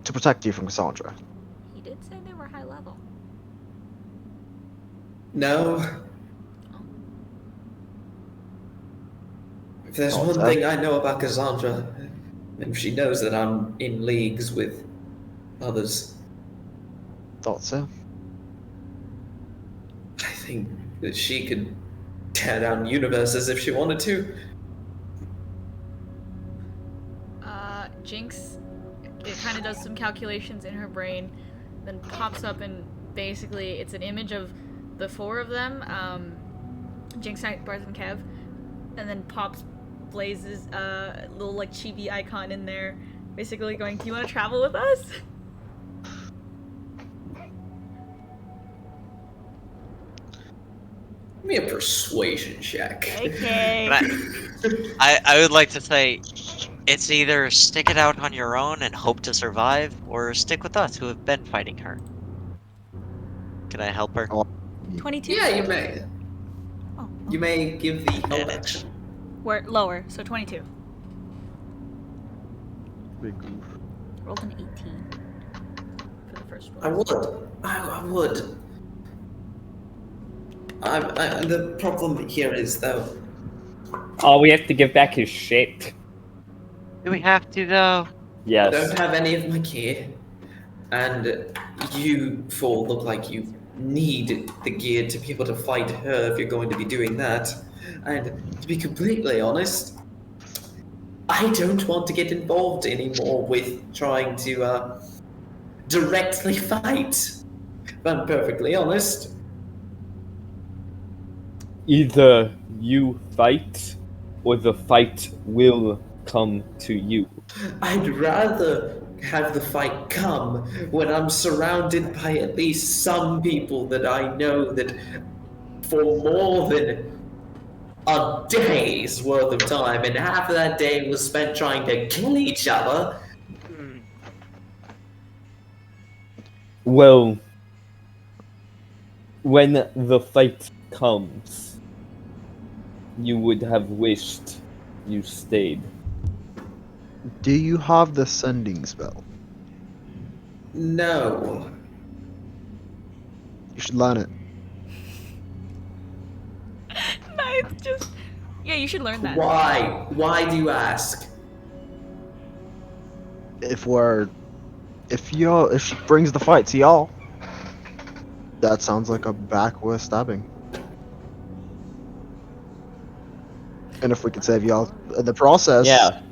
to protect you from Cassandra?
He did say they were high level.
no. If there's
Oh,
one
that-
thing I know about Cassandra, and she knows that I'm in leagues with others,
Thought so.
I think that she could tear down universes if she wanted to.
Jinx, it kind of does some calculations in her brain, then pops up and basically it's an image of the four of them, Jinx, Barth, and Kev, and then pops Blaze's little like chibi icon in there, basically going, "Do you want to travel with us?"
Give me a persuasion check.
Okay.
I would like to say it's either stick it out on your own and hope to survive, or stick with us who have been fighting her. Can I help her?
22.
Yeah, you may.
Oh,
You may give the help
Advantage.
action.
we're lower, so 22.
Big goof.
Rolled an 18 for the first
I
roll.
would. I would. The problem here is, though,
All we have to give back is shit.
Do we have to though?
I
Yes.
don't have any of my gear, and you four look like you need the gear to be able to fight her if you're going to be doing that. And to be completely honest, I don't want to get involved anymore with trying to directly fight. If I'm perfectly honest.
Either you fight, or the fight will come to you.
I'd rather have the fight come when I'm surrounded by at least some people that I know that for more than a day's worth of time, and half of that day was spent trying to kill each other.
Well, when the fight comes, you would have wished you stayed.
Do you have the sending spell?
No.
You should learn it.
Nice, just yeah, you should learn that.
Why? Why do you ask?
If she brings the fight to y'all, that sounds like a backward stabbing. And if we could save y'all in the process,
Yeah,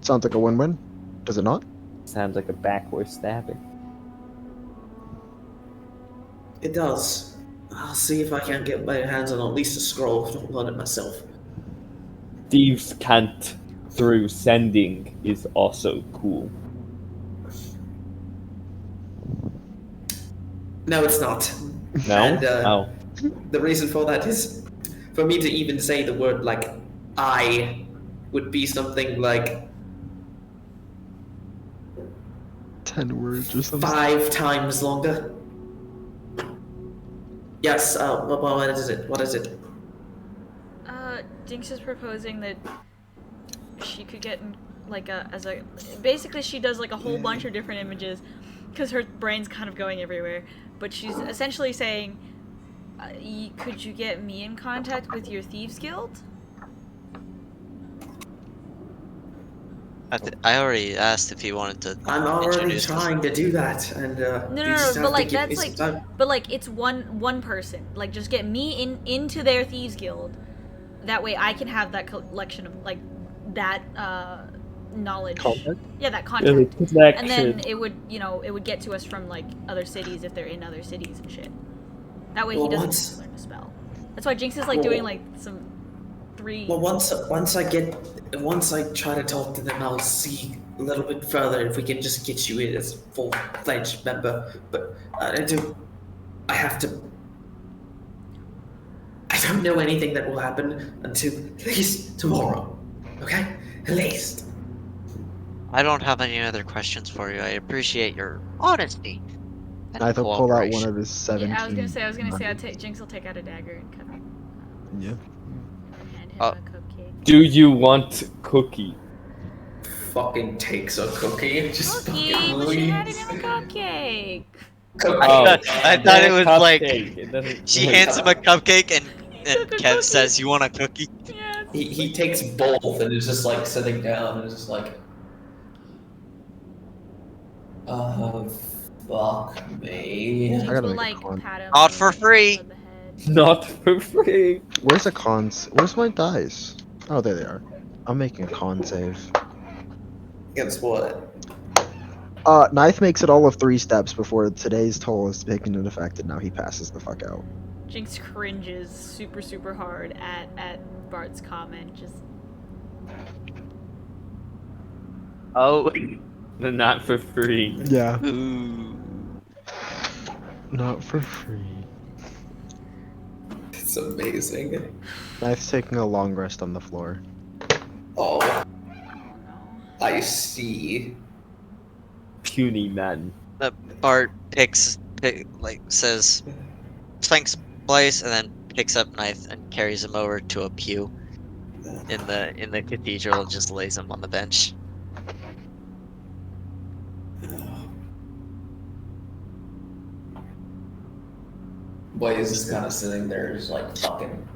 sounds like a win-win. Does it not?
sounds like a backward stabbing.
It does. I'll see if I can get my hands on at least a scroll if I don't learn it myself.
Thieves' cant through sending is also cool.
No, it's not.
No?
And,
Oh.
The reason for that is for me to even say the word like I would be something like
10 words or something.
5 times longer. Yes, what is it? What is it?
Jinx is proposing that she could get basically she does like a whole bunch of different images because her brain's kind of going everywhere, but she's essentially saying, could you get me in contact with your Thieves Guild?
I already asked if he wanted to.
I'm already
introduce us.
trying to do that, and
No, but like that's like, but like it's one person. Like just get me into their Thieves Guild. That way I can have that collection of like that knowledge.
Contact?
Yeah, that contact.
Connection.
And then it would get to us from like other cities if they're in other cities and shit. That way he doesn't have to learn to spell. That's why Jinx is like doing like some 3.
Well, once I try to talk to them, I'll see a little bit further if we can just get you in as a full-fledged member. But I don't know anything that will happen until at least tomorrow. Okay? At least.
I don't have any other questions for you. I appreciate your honesty. And
I thought pull out one
cooperation.
of his 17.
Yeah, I was gonna say Jinx will take out a dagger and cut him.
Yeah.
Hand him
Oh.
a cupcake.
Do you want cookie?
Fucking takes a cookie. Just
Cookie,
fucking
but she handed
leaves.
him a cupcake.
Cookie.
I thought it was like
It doesn't-
she hands him a cupcake and
took a
Kev
cookie.
says, "You want a cookie?"
Yes.
He takes both and is just like sitting down and is just like, oh, fuck me.
Jinx
gotta
will
make a
like
con.
pat him.
Not for
on
free.
the head.
Not for free.
Where's the cons? Where's my dice? Oh, there they are. I'm making a con save.
Against what?
Knife makes it all of 3 steps before today's toll is taken into effect, and now he passes the fuck out.
Jinx cringes super hard at Bart's comment. Just
Oh,
Not for free.
Yeah.
ooh.
Not for free.
It's amazing.
Knife's taking a long rest on the floor.
Oh,
oh no.
I see.
Puny man.
Bart says, "Thanks, place," and then picks up Knife and carries him over to a pew in the cathedral and just lays him on the bench.
Blaze is kind of sitting there, just like fucking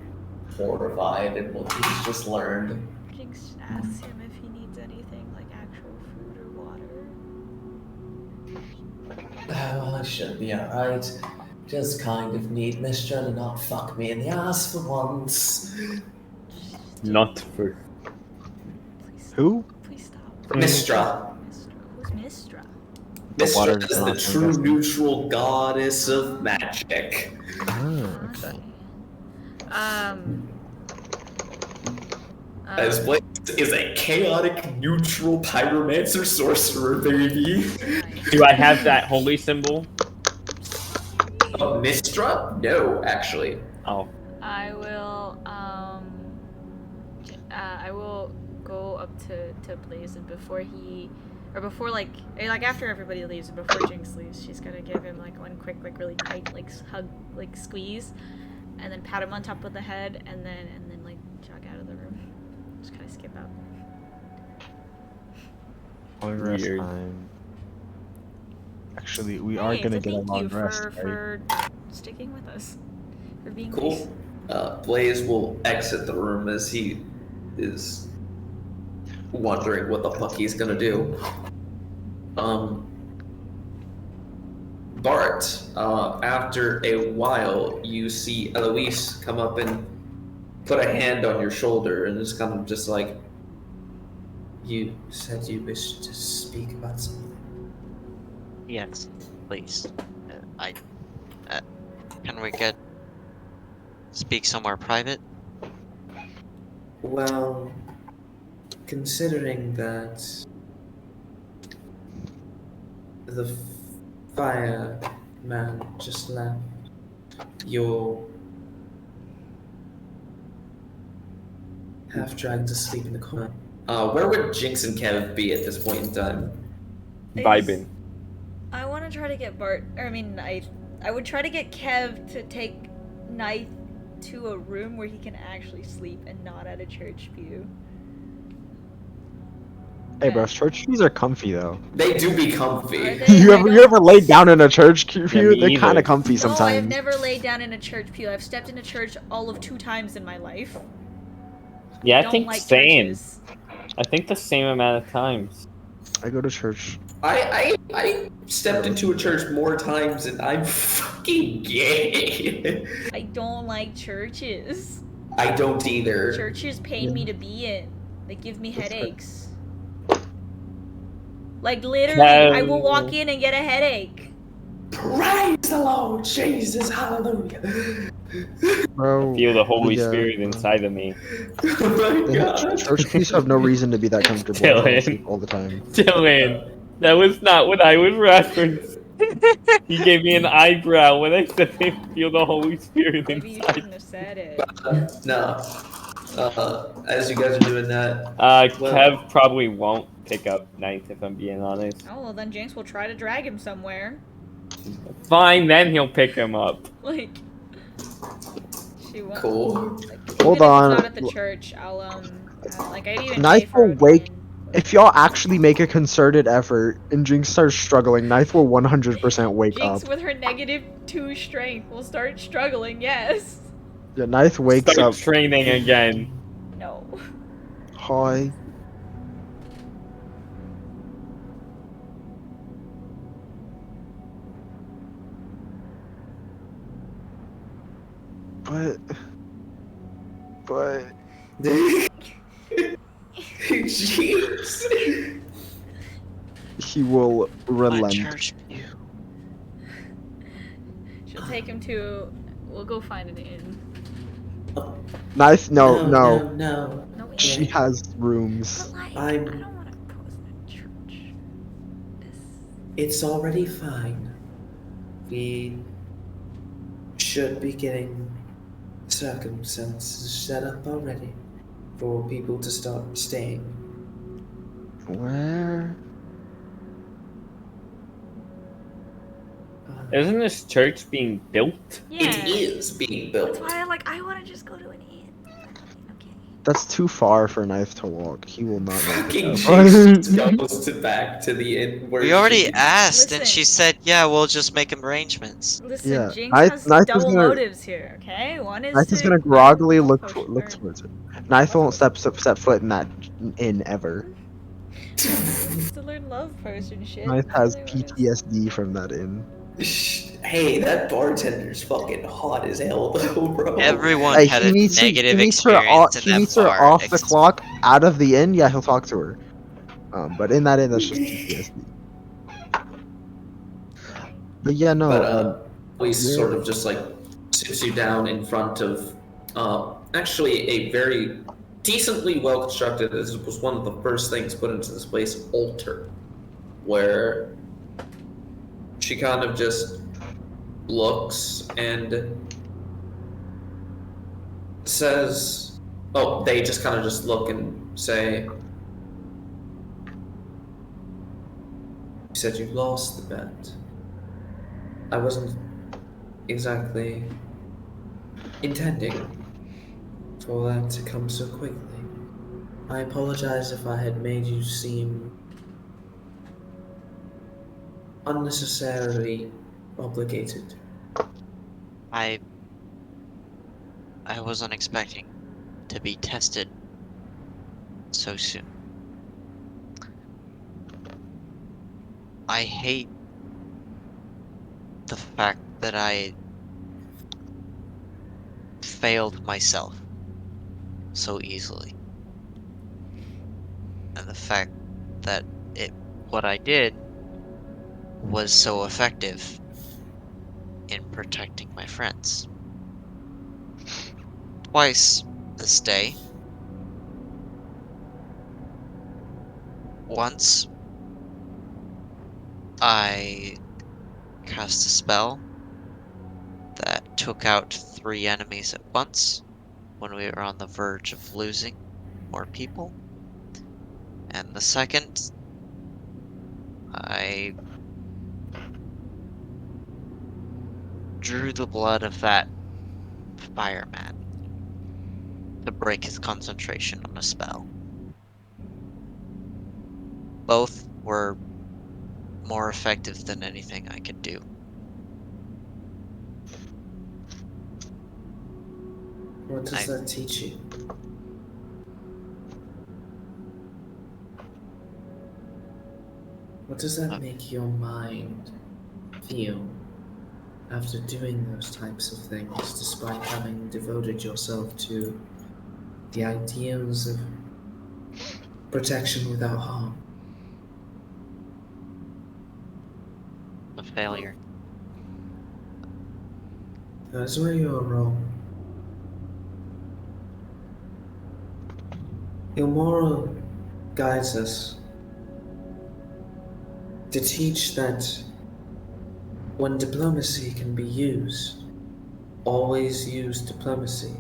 horrified at what he's just learned.
Jinx asks him if he needs anything like actual food or water.
Well, I should be alright. Just kind of need Mistra to not fuck me in the ass for once.
Not for.
Please stop.
Who?
Please stop.
Mistra.
Mistra. Who's Mistra?
The water
Mistra is the
god, I'm
true
guessing.
neutral goddess of magic.
Ah, okay.
As Blaze is a chaotic neutral pyromancer sorcerer, baby.
Do I have that holy symbol?
Mistra? No, actually.
Oh.
I will I will go up to Blaze, and before like after everybody leaves and before Jinx leaves, she's gonna give him like one quick like really tight like hug like squeeze, and then pat him on top of the head, and then like jog out of the room. Just kind of skip out.
Long rest
Weird.
time. Actually, we are gonna get a long rest. Right?
for sticking with us, for being nice.
Cool. Blaze will exit the room as he is wondering what the fuck he's gonna do. Bart, after a while, you see Eloise come up and put a hand on your shoulder and is kind of just like, you said you wished to speak about something.
Yes, please. Can we speak somewhere private?
Well, considering that the fireman just left, you're half dragged to sleep in the corner. Where would Jinx and Kev be at this point in time?
Vibing.
I want to try to get Bart, or I mean, I would try to get Kev to take Knife to a room where he can actually sleep and not at a church pew.
Hey, bro, church pews are comfy though.
They do be comfy.
Are they?
You
I
ever
don't-
laid down in a church pew?
me
They're kind
either.
of comfy
No, I've
sometimes.
never laid down in a church pew. I've stepped in a church all of 2 times in my life.
Yeah, I
Don't
think
like
same.
churches.
I think the same amount of times.
I go to church.
I stepped into a church more times and I'm fucking gay.
I don't like churches.
I don't either.
Churches pay me to be in. They give me headaches. Like literally, I will walk in and get a headache.
Praise the Lord Jesus, hallelujah.
Bro,
Feel the Holy
yeah,
Spirit
bro.
inside of me.
Oh my god.
Church pews have no reason to be that comfortable
Dylan.
all the time.
Dylan, that was not what I was referencing. You gave me an eyebrow when I said I feel the Holy Spirit
Maybe you
inside.
shouldn't have said it.
No. As you guys are doing that, well-
Kev probably won't pick up Ninth if I'm being honest.
Oh well, then Jinx will try to drag him somewhere.
Fine, then he'll pick him up.
Like, she won't.
cool.
Like,
Hold
even if
on.
it's not at the church. I'll like I'd even
Knife
pay for
will
a
wake-
coin.
If y'all actually make a concerted effort and Jinx starts struggling, Knife will 100% wake
Jinx
up.
with her -2 strength will start struggling. Yes.
Yeah, Knife wakes
Start
up.
training again.
No.
Hi. But
Jeez.
he will
A
relent.
church pew.
She'll take him to. We'll go find an inn.
Knife, no.
No.
No inn.
She has rooms.
But like,
I'm-
I don't want to pose in a church.
It's already fine. We should be getting circumstances set up already for people to start staying.
Where?
Isn't this church being built?
Yeah.
It is being built.
That's why I want to just go to an inn. Okay.
That's too far for Knife to walk. He will not make
Fucking
it.
Jinx goes back to the inn where
We already
she-
asked, and
Listen.
she said, "Yeah, we'll just make arrangements."
Listen,
Yeah,
Jinx
Knife-
has
Knife is
double
gonna-
motives here. Okay, one is
Knife
to
is gonna groggily
health
look
potion-
look
or-
towards it. Knife won't step foot in that inn ever.
It's to learn
love potion shit.
Smythe
It
has
really was.
PTSD from that inn.
Hey, that bartender's fucking hot as hell, though, bro.
Everyone
Hey,
had
he
a
meets
negative
her
experience in
he
that
meets her
bar.
off the clock, out of the inn. Yeah, he'll talk to her. But in that inn, that's just PTSD. But yeah, no.
But we
we're-
sort of just like sits you down in front of actually a very decently well constructed. This was one of the first things put into this place, altar, where she kind of just looks and says, "Oh," they just kind of just look and say, "You said you lost the bet. I wasn't exactly intending for that to come so quickly. I apologize if I had made you seem unnecessarily obligated."
I wasn't expecting to be tested so soon. I hate the fact that I failed myself so easily. And the fact that what I did was so effective in protecting my friends. Twice this day. Once I cast a spell that took out 3 enemies at once when we were on the verge of losing more people. And the second, I drew the blood of that fireman to break his concentration on a spell. Both were more effective than anything I could do.
What does that teach you? What does that make your mind feel after doing those types of things, despite having devoted yourself to the ideals of protection without harm?
A failure.
That's where you're wrong. Your moral guides us to teach that when diplomacy can be used, always use diplomacy.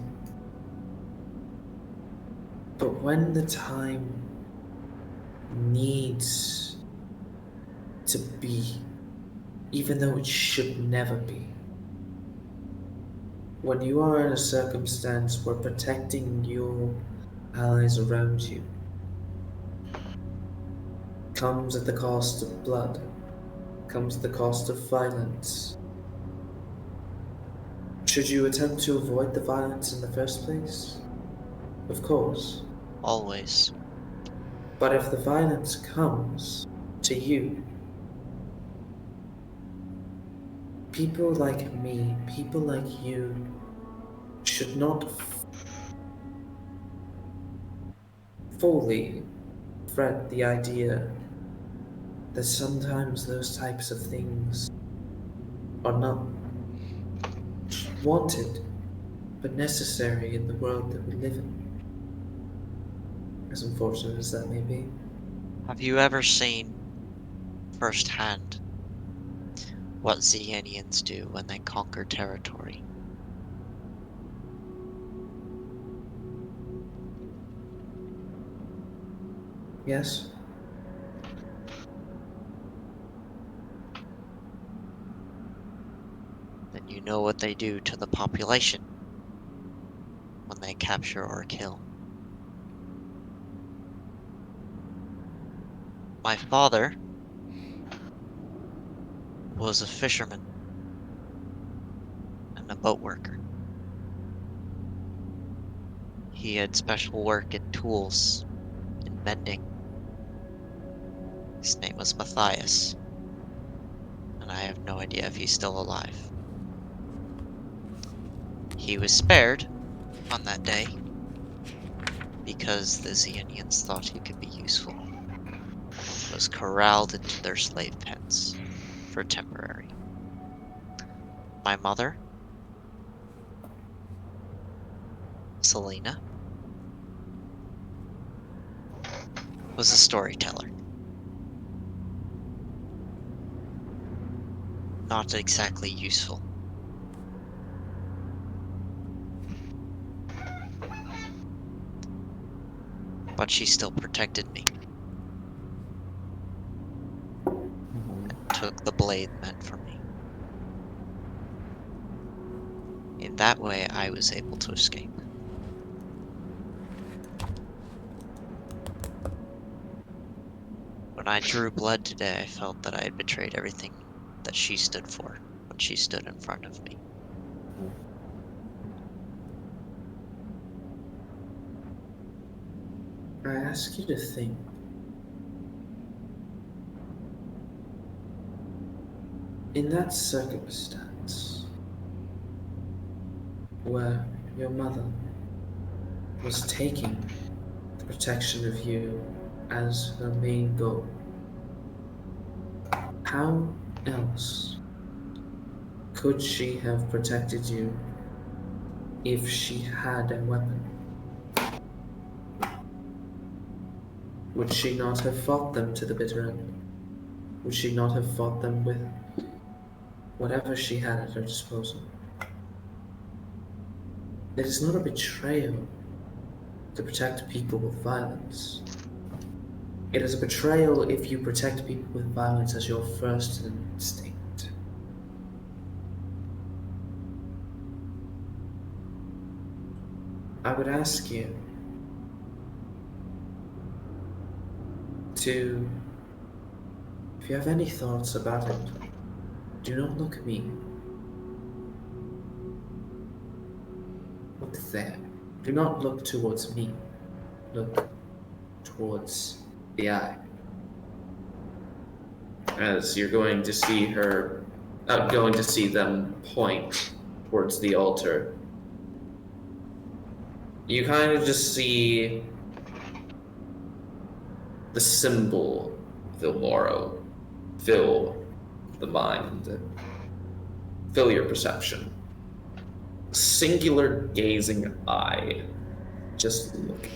But when the time needs to be, even though it should never be, when you are in a circumstance where protecting your allies around you comes at the cost of blood, comes at the cost of violence, should you attempt to avoid the violence in the first place? Of course.
Always.
But if the violence comes to you, people like me, people like you, should not fully fret the idea that sometimes those types of things are not wanted, but necessary in the world that we live in. As unfortunate as that may be.
Have you ever seen firsthand what Xenians do when they conquer territory?
Yes?
Then you know what they do to the population when they capture or kill. My father was a fisherman and a boat worker. He had special work in tools, in mending. His name was Matthias. And I have no idea if he's still alive. He was spared on that day because the Xenians thought he could be useful. Was corralled into their slave pens for temporary. My mother, Selena, was a storyteller. Not exactly useful. But she still protected me. Took the blade meant for me. In that way, I was able to escape. When I drew blood today, I felt that I had betrayed everything that she stood for when she stood in front of me.
I ask you to think. In that circumstance, where your mother was taking the protection of you as her main goal, how else could she have protected you if she had a weapon? Would she not have fought them to the bitter end? Would she not have fought them with whatever she had at her disposal? It is not a betrayal to protect people with violence. It is a betrayal if you protect people with violence as your first instinct. I would ask you to, if you have any thoughts about it, do not look at me. Look there. Do not look towards me. Look towards the eye. As you're going to see her, going to see them point towards the altar. You kind of just see the symbol Vilmoro fill the mind, fill your perception. Singular gazing eye, just looking.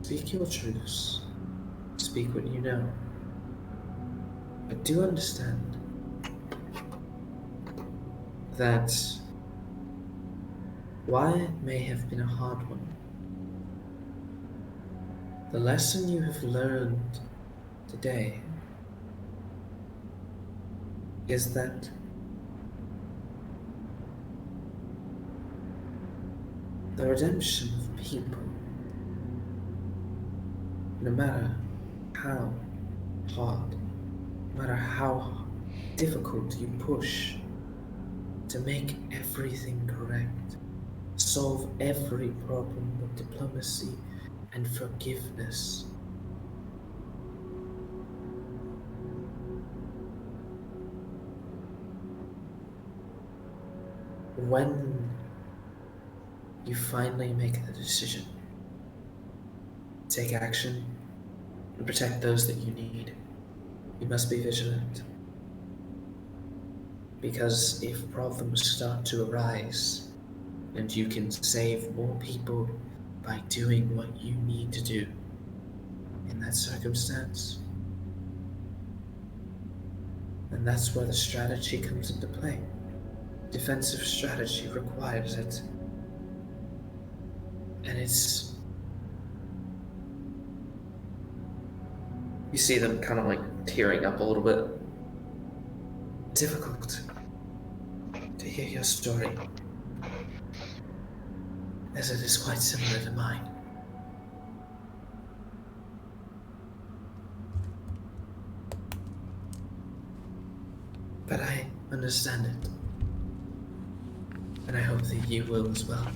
Speak your truths. Speak what you know. But do understand that while it may have been a hard one, the lesson you have learned today is that the redemption of people, no matter how hard, no matter how difficult you push to make everything correct, solve every problem with diplomacy and forgiveness, when you finally make the decision, take action and protect those that you need, you must be vigilant. Because if problems start to arise and you can save more people by doing what you need to do in that circumstance, then that's where the strategy comes into play. Defensive strategy requires it. And it's... You see them kind of like tearing up a little bit. Difficult to hear your story, as it is quite similar to mine. But I understand it. And I hope that you will as well.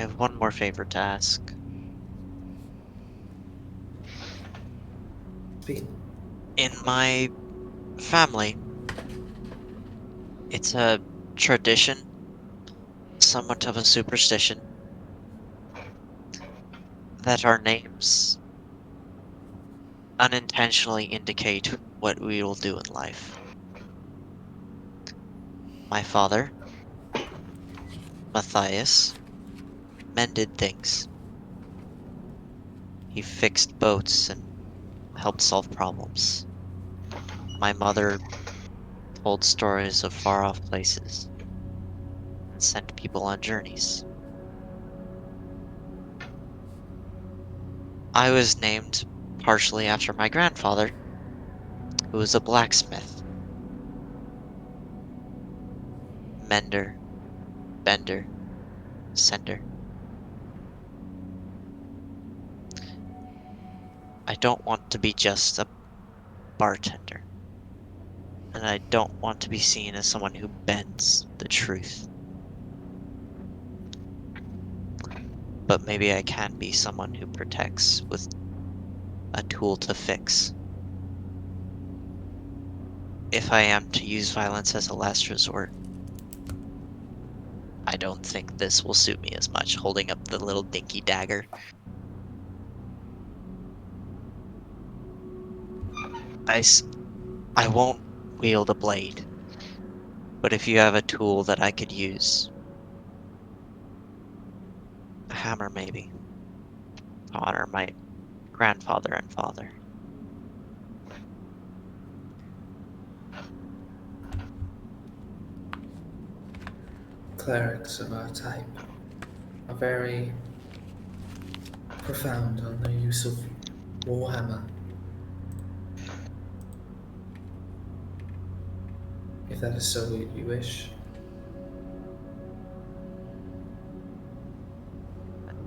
have one more favor to ask.
Speak.
In my family, it's a tradition, somewhat of a superstition, that our names unintentionally indicate what we will do in life. My father, Matthias, mended things. He fixed boats and helped solve problems. My mother told stories of far off places and sent people on journeys. I was named partially after my grandfather, who was a blacksmith, mender, bender, sender. I don't want to be just a bartender, and I don't want to be seen as someone who bends the truth. But maybe I can be someone who protects with a tool to fix. If I am to use violence as a last resort, I don't think this will suit me as much, holding up the little dinky dagger. I won't wield a blade, but if you have a tool that I could use, a hammer maybe, to honor my grandfather and father.
Clerics of our type are very profound on the use of Warhammer. If that is so you wish.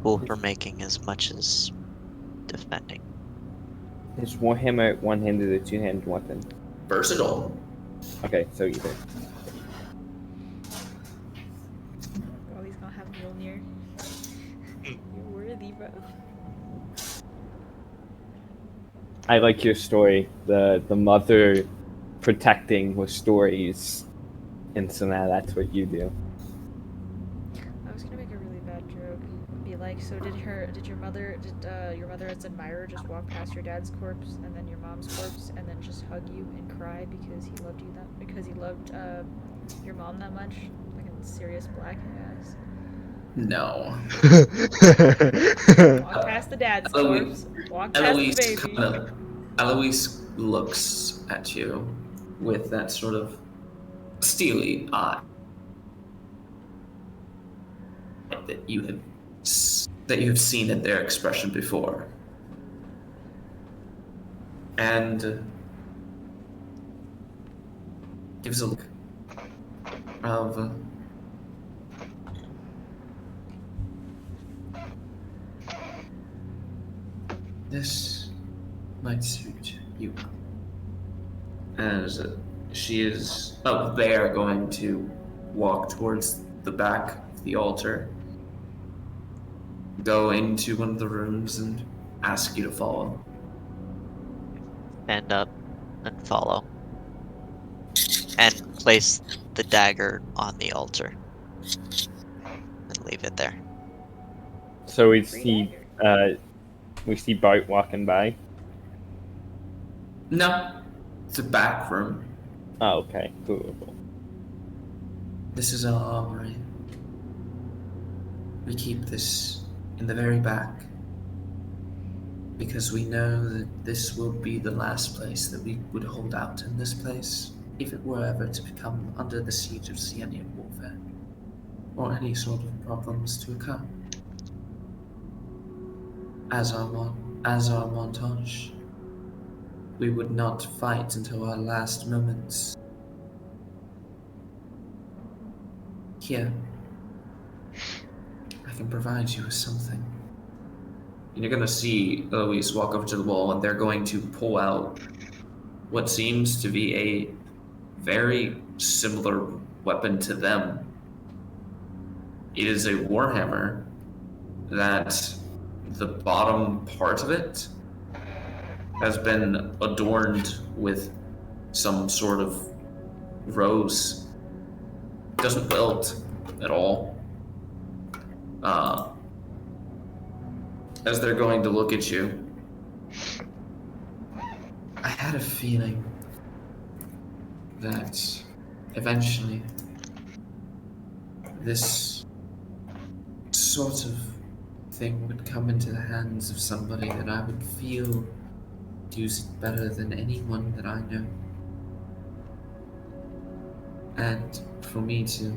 Tool for making as much as defending.
Is Warhammer one-handed or two-handed weapon?
Versatile.
Okay, so either.
Oh, he's gonna have Mjolnir. You're worthy, bro.
I like your story. The mother protecting with stories, and so now that's what you do.
I was gonna make a really bad joke. Be like, so did your mother's admirer just walk past your dad's corpse and then your mom's corpse and then just hug you and cry because he loved your mom that much? Like in Sirius Black, yes.
No.
Walk past the dad's
Eloise-
corpse. Walk past the baby.
Eloise looks at you with that sort of steely eye that you have seen in their expression before, and gives a look of this might suit you. As she is up there going to walk towards the back of the altar, go into one of the rooms and ask you to follow.
Stand up and follow. And place the dagger on the altar. And leave it there.
So we
Free
see
dagger.
we see Bart walking by.
No, it's a back room.
Oh, okay, cool.
This is our armory. We keep this in the very back because we know that this will be the last place that we would hold out in this place if it were ever to become under the siege of Sienian warfare or any sort of problems to occur. As our montage, we would not fight until our last moments. Here, I can provide you with something. And you're gonna see Eloise walk over to the wall, and they're going to pull out what seems to be a very similar weapon to them. It is a warhammer, that the bottom part of it has been adorned with some sort of rose. Doesn't wilt at all. As they're going to look at you, I had a feeling that eventually this sort of thing would come into the hands of somebody that I would feel would use it better than anyone that I know. And for me to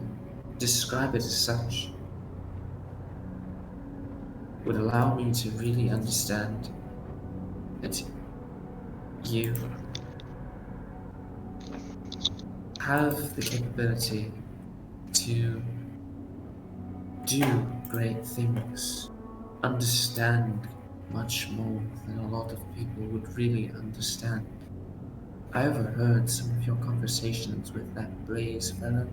describe it as such would allow me to really understand that you have the capability to do great things, understand much more than a lot of people would really understand. I overheard some of your conversations with that Blaze fellow.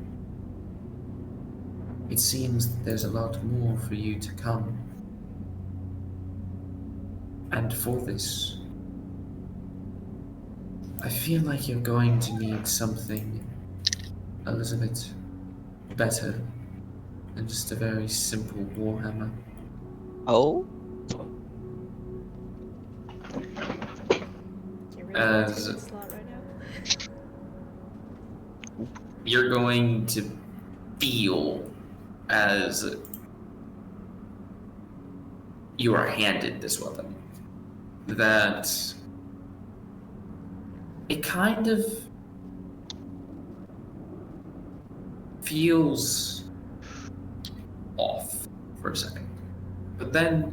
It seems that there's a lot more for you to come. And for this, I feel like you're going to need something a little bit better than just a very simple warhammer.
Oh?
You really
As-
want to slot right now?
You're going to feel as you are handed this weapon that it kind of feels off for a second. But then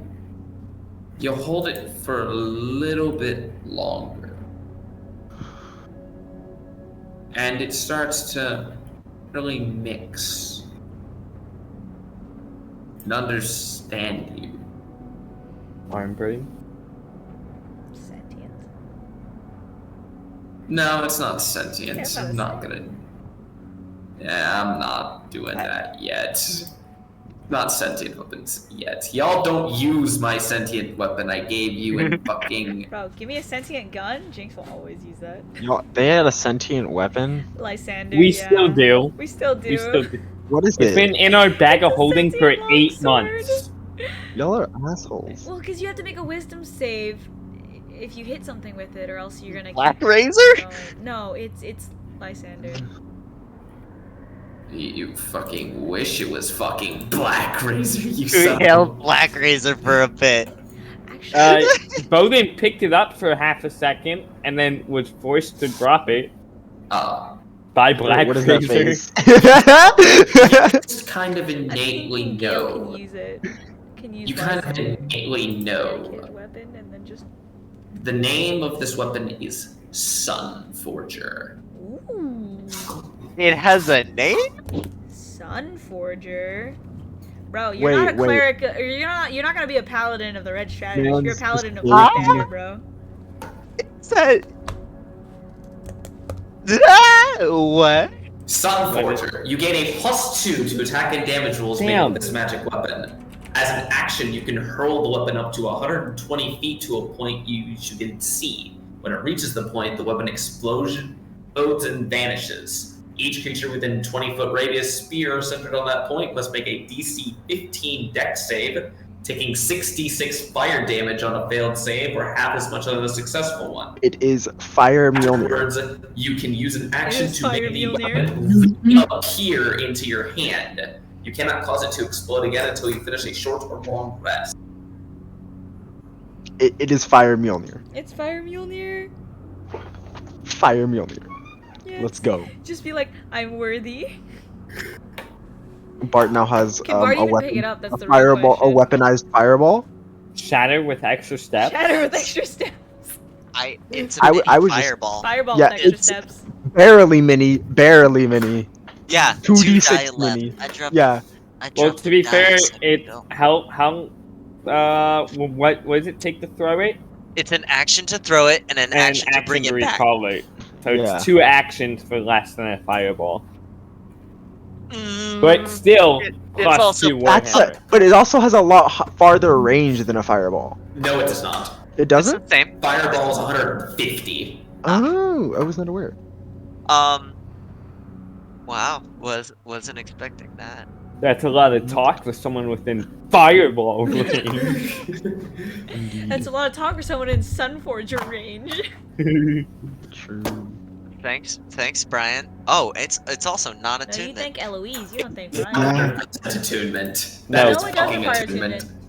you hold it for a little bit longer. And it starts to really mix and understand you.
Arm brain.
Sentient.
No, it's not
Yeah,
sentient.
it's not
I'm not gonna. Yeah, I'm not doing that yet. Not sentient weapons yet. Y'all don't use my sentient weapon I gave you in fucking.
Bro, give me a sentient gun. Jinx will always use that.
Yo, they had a sentient weapon.
Lysander,
We
yeah.
still do.
We still do.
We still do.
What is
It's
it?
been in our bag of
It's a
holding for
sentient
8
longsword.
months.
Y'all are assholes.
Well, because you have to make a wisdom save if you hit something with it, or else you're gonna
Black
keep
Razor?
going. No, it's Lysander.
You fucking wish it was fucking Black Razor, you
We
son
held
of a...
Black Razor for a bit.
Actually,
Bowden picked it up for half a second and then was forced to drop it by Black
What is that
Razor.
face?
Just kind of
I think
innately
Gale can
know.
use it. Can use
You kind of
Lysander
innately
as
know.
his weapon, and then just.
The name of this weapon is Sun Forger.
Ooh.
It has a name?
Sun Forger. Bro, you're not a
Wait.
cleric. Or you're not gonna be a paladin of the red strategist.
Man,
You're a
this
paladin of
is
Lysander, bro.
Is that... What?
Sun Forger. You gain a +2 to attack and damage rolls made
Damn.
with this magic weapon. As an action, you can hurl the weapon up to 120 feet to a point you can see. When it reaches the point, the weapon explodes and vanishes. Each creature within 20-foot radius spear centered on that point must make a DC 15 dex save, taking 66 fire damage on a failed save, or half as much on a successful one.
It is Fire Mjolnir.
Afterwards, you can use an action
is
to
Fire
make the
Mjolnir.
weapon appear into your hand. You cannot cause it to explode again until you finish a short or long rest.
It is Fire Mjolnir.
It's Fire Mjolnir.
Fire Mjolnir.
Yes.
Let's go.
Just be like, I'm worthy.
Bart now has
Can Bart
a
even
weapon,
pick it up? That's
a
the real
fireball, a
question.
weaponized fireball.
Shatter with extra steps.
Shatter with extra steps.
It's a
I
mini
was just-
fireball.
Fireball
Yeah,
with extra
it's-
steps.
Barely mini.
Yeah,
2d6
2 die left.
mini.
I dropped,
Yeah,
I
Well,
dropped
to be
the
fair,
dice.
it what does it take to throw it?
It's an action to throw it and an
And
action to bring it back.
recall it. So
Yeah.
it's 2 actions for less than a fireball.
Mm,
But still,
It's
Plus
also
2
That's
Warhammer.
but it also has a lot farther range than a fireball.
No, it does not.
It
it's
doesn't?
the same.
Fireball is 150.
Oh, I was not aware.
Wow, wasn't expecting that.
That's a lot of talk for someone within fireball range.
Indeed.
That's a lot of talk for someone in Sunforger range.
True.
Thanks, Brian. Oh, it's also
No, you
non-attunement.
thank Eloise. You don't thank Brian.
Yeah.
That's attunement.
No.
That
It
is
only does
fucking
require
attunement.
attunement.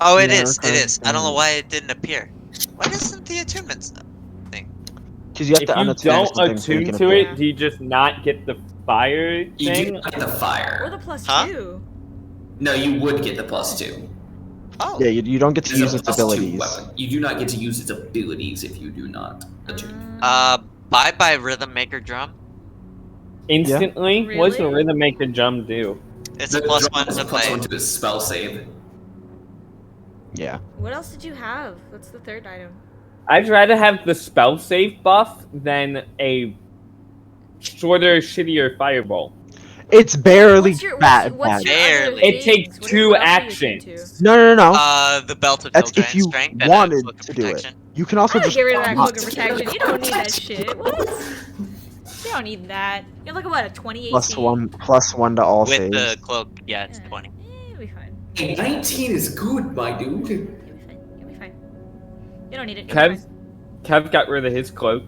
Oh, it
Yeah,
is. It
okay.
is. I don't know why it didn't appear. Why doesn't the attunement thing?
Because you have
If
to
you
unattune
don't
something so you
attune
can
to
appear.
it, do you just not get the fire
You do
thing?
not get the
Or
fire.
the plus
Huh?
2.
No, you would get the +2.
Oh,
Yeah, you don't get to
It's
use
a
its
+2
abilities.
weapon. You do not get to use its abilities if you do not attune.
bye Rhythm Maker Drum.
Instantly? What does the
Really?
Rhythm Maker Jump do?
It's
The
a plus
drum
one
is a
to
+1
my.
to his spell save.
Yeah.
What else did you have? What's the third item?
I'd rather have the spell save buff than a shorter, shittier fireball.
It's barely
What's your
bad.
other
Barely.
It
things?
takes
What
2
what else are you attuned to?
actions.
No.
The belt of
That's
Hill
if
Giant
you
Strength and a
wanted
cloak of
to do it.
protection.
You can also
I would
just
get rid of that
not
cloak of protection. You don't need that shit. What? You don't need that. You're like what, a 20 AC?
+1 to all
With
saves.
the cloak, yeah, it's
Yeah.
20.
You'll be fine.
Hey, 19 is good, my dude.
You'll be fine. You'll be fine. You don't need it. You'll be
Kev got rid of his cloak.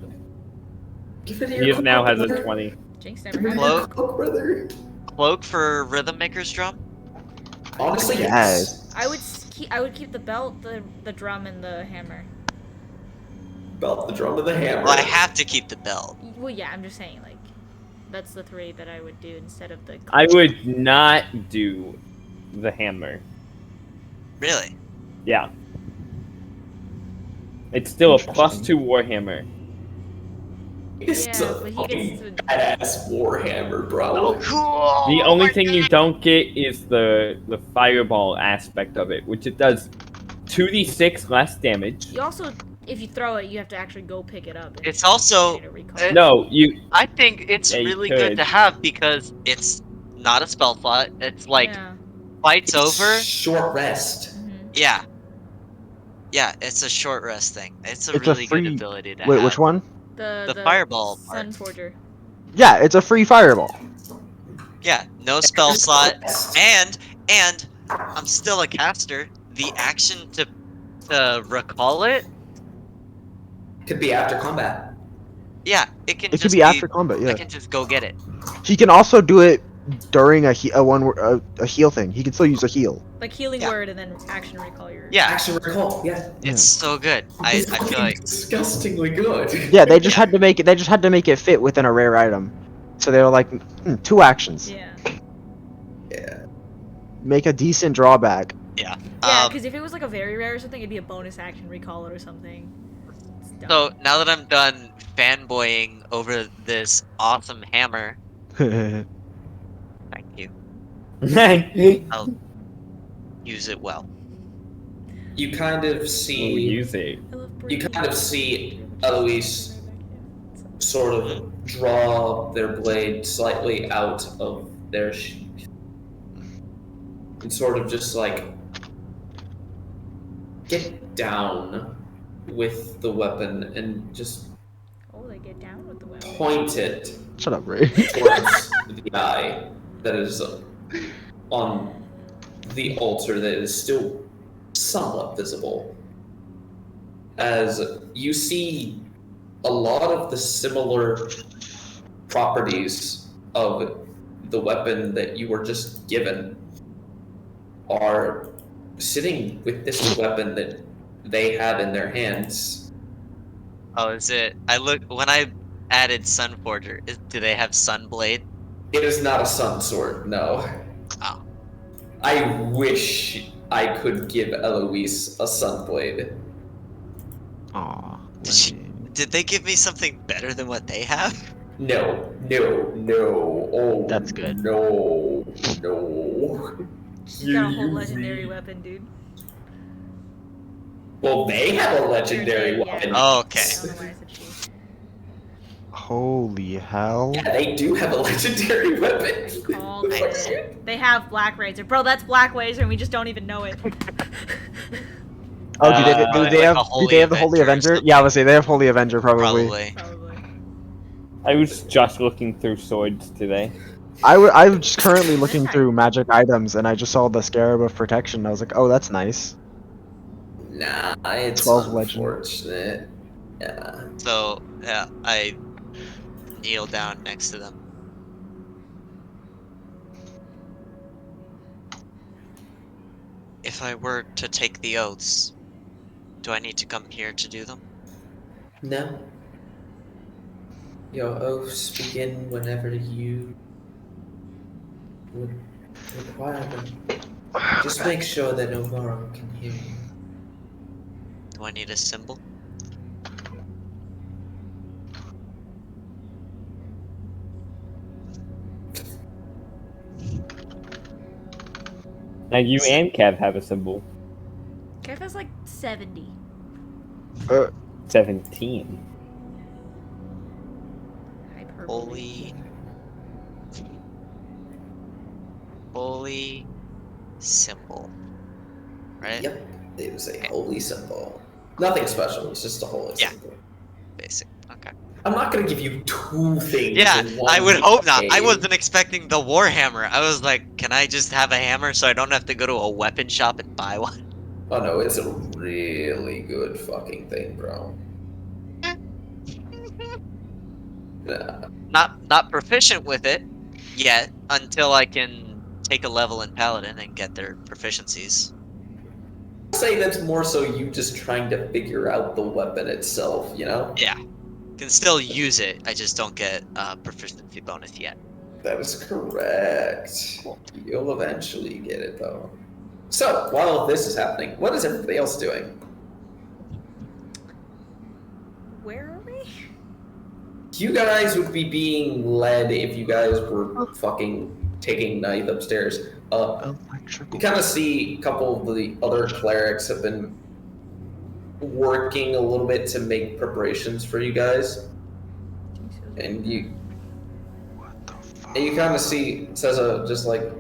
Give it
He
here,
now has a
brother.
20.
fine. Jinx
Give
never
it
had
here,
it.
Cloak.
brother.
Cloak for Rhythm Maker's Drum?
Honestly,
Yes.
I would keep the belt, the drum, and the hammer.
Belt, the drum, and the hammer.
Well, I have to keep the belt.
Well, yeah, I'm just saying, like, that's the 3 that I would do instead of the.
I would not do the hammer.
Really?
Yeah. It's still a
Interesting.
+2 Warhammer.
This is
Yeah,
a
but he
fucking
gets to.
badass Warhammer, bro.
Oh, cool!
The only thing you don't get is the fireball aspect of it, which it does 2d6 less damage.
You also, if you throw it, you have to actually go pick it up. and
It's also-
you need to recall.
No, you.
I think it's
Yeah, you
really
could.
good to have because it's not a spell slot. It's like,
Yeah.
fight's over.
Short rest.
Mhm.
Yeah. Yeah, it's a short rest thing. It's a
It's a
really good
free-
ability to
Wait,
have.
which one?
The fireball part.
Sunforger.
Yeah, it's a free fireball.
Yeah, no spell slot, and I'm still a caster. The action to recall it,
Could be after combat.
yeah, it can
It
just
could be after combat.
I
Yeah.
can just go get it.
He can also do it during a heal thing. He can still use a heal.
Like healing
Yeah.
word and then action recall your.
Yeah,
Action recall. Yeah.
it's so good. I
It's
feel
fucking
like
disgustingly good.
Yeah, they just had to make it. They just had to make it fit within a rare item. So they were like, 2 actions.
Yeah.
Yeah.
Make a decent drawback.
yeah.
Yeah, because if it was like a very rare or something, it'd be a bonus action recall it or something. It's dumb.
So now that I'm done fanboying over this awesome hammer, thank you. I'll use it well.
You kind of
We'll
see.
use it.
I love
You
Brady.
kind of see Eloise sort of draw their blade slightly out of their sheath. And sort of just like get down with the weapon and just
Oh, they get down with the weapon.
point it
Shut up, Ray.
towards the eye that is on the altar that is still somewhat visible. As you see a lot of the similar properties of the weapon that you were just given are sitting with this weapon that they had in their hands.
Oh, is it? I look when I added Sunforger. Do they have Sunblade?
It is not a sun sword, no.
Oh.
I wish I could give Eloise a sunblade.
Aw.
Did she- Did they give me something better than what they have?
No. Oh,
That's good.
No.
She's got a whole legendary weapon, dude.
Well, they have a legendary
Yeah.
weapon.
Oh, okay.
I don't know why I said she.
Holy hell.
Yeah, they do have a legendary weapon.
Called
Nice.
it. They have Black Razor. Bro, that's Black Razor and we just don't even know it.
Oh, do they
Probably like a Holy
have the Holy
Avenger or
Avenger? Yeah, I would say they have Holy Avenger probably.
Probably.
I was just looking through swords today.
I'm just currently looking
This
through
time.
magic items, and I just saw the Scarab of Protection. I was like, oh, that's nice.
Nah, it's
12 legend.
unfortunate. Yeah.
So I kneel down next to them. If I were to take the oaths, do I need to come here to do them?
No. Your oaths begin whenever you would require them. Just make sure that Omaro can hear you.
Do I need a symbol?
Now you and Kev have a symbol.
Kev has like 70.
17.
Hyperbole.
Holy symbol. Right?
Yep, it was a holy symbol. Nothing special, it's just a holy
Yeah.
symbol.
Basic. Okay.
I'm not gonna give you two things.
Yeah,
in one
I would hope not. I
game.
wasn't expecting the Warhammer. I was like, can I just have a hammer so I don't have to go to a weapon shop and buy one?
Oh no, it's a really good fucking thing, bro. Yeah.
Not proficient with it yet until I can take a level in Paladin and get their proficiencies.
I'd say that's more so you just trying to figure out the weapon itself, you know?
Yeah. Can still use it. I just don't get proficiency bonus yet.
That is correct. You'll eventually get it though. So, while this is happening, what is everybody else doing?
Where are we?
You guys would be being led if you guys were fucking taking Ninth upstairs. You
Electrical.
kind of see a couple of the other clerics have been working a little bit to make preparations for you guys, and you
What the fuck?
and you kind of see Cesar just like,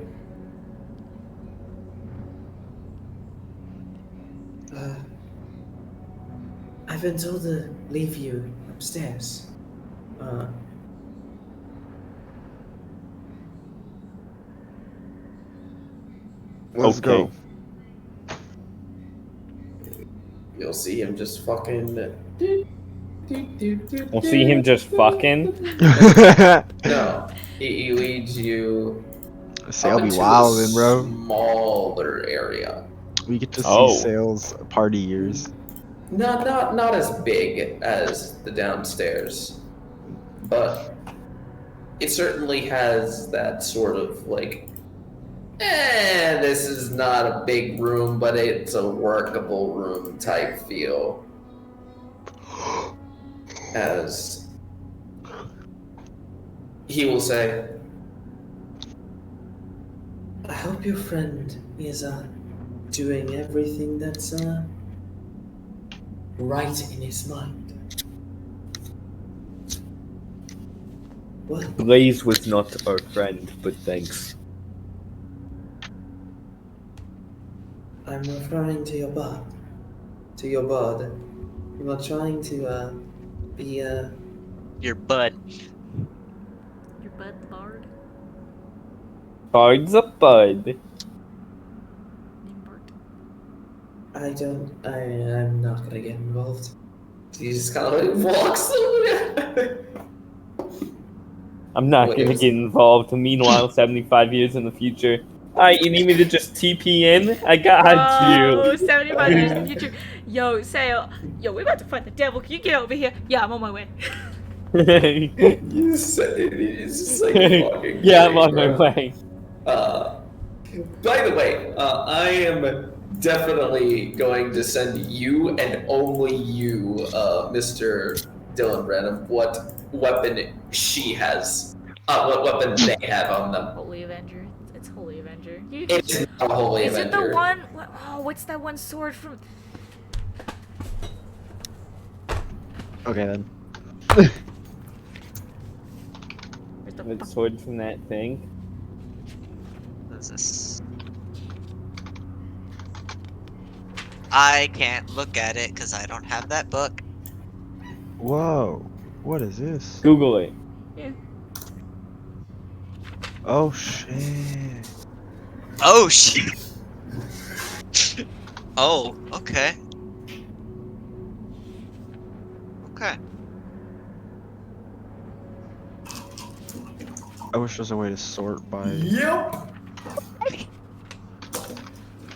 I've been told to leave you upstairs.
Let's go.
You'll see him just fucking.
We'll see him just fucking.
No, he leads you
Sail
up
be
into
wildin',
a
bro.
smaller area.
We get to see
Oh.
Sail's party years.
Not as big as the downstairs, but it certainly has that sort of like, this is not a big room, but it's a workable room type feel. As he will say, I hope your friend is doing everything that's right in his mind. What?
Blaze was not our friend, but thanks.
I'm referring to your bard. To your bard. You are trying to be
Your bud.
Your bud the bard?
Bard's a bud.
Named Bart.
I'm not gonna get involved. He just kind of like walks over.
I'm not
What
gonna
is-
get involved. Meanwhile, 75 years in the future. Alright, you need me to just TP in? I got
Oh,
you.
75 years in the future. Yo, Sail. Yo, we're about to fight the devil. Can you get over here? Yeah, I'm on my way.
You said it. It's just like fucking.
Yeah, I'm
great,
on my
bro.
way.
By the way, I am definitely going to send you and only you, Mr. Dylan Brennan, what weapon she has. What weapon they have on them.
Holy Avenger. It's Holy Avenger. You,
It's not a Holy
is it
Avenger.
the one? What's that one sword from?
Okay then.
The sword from that thing.
What is this? I can't look at it because I don't have that book.
Whoa. What is this?
Google it.
Oh shit.
Oh shit. Oh, okay. Okay.
I wish there was a way to sort by.
Yep.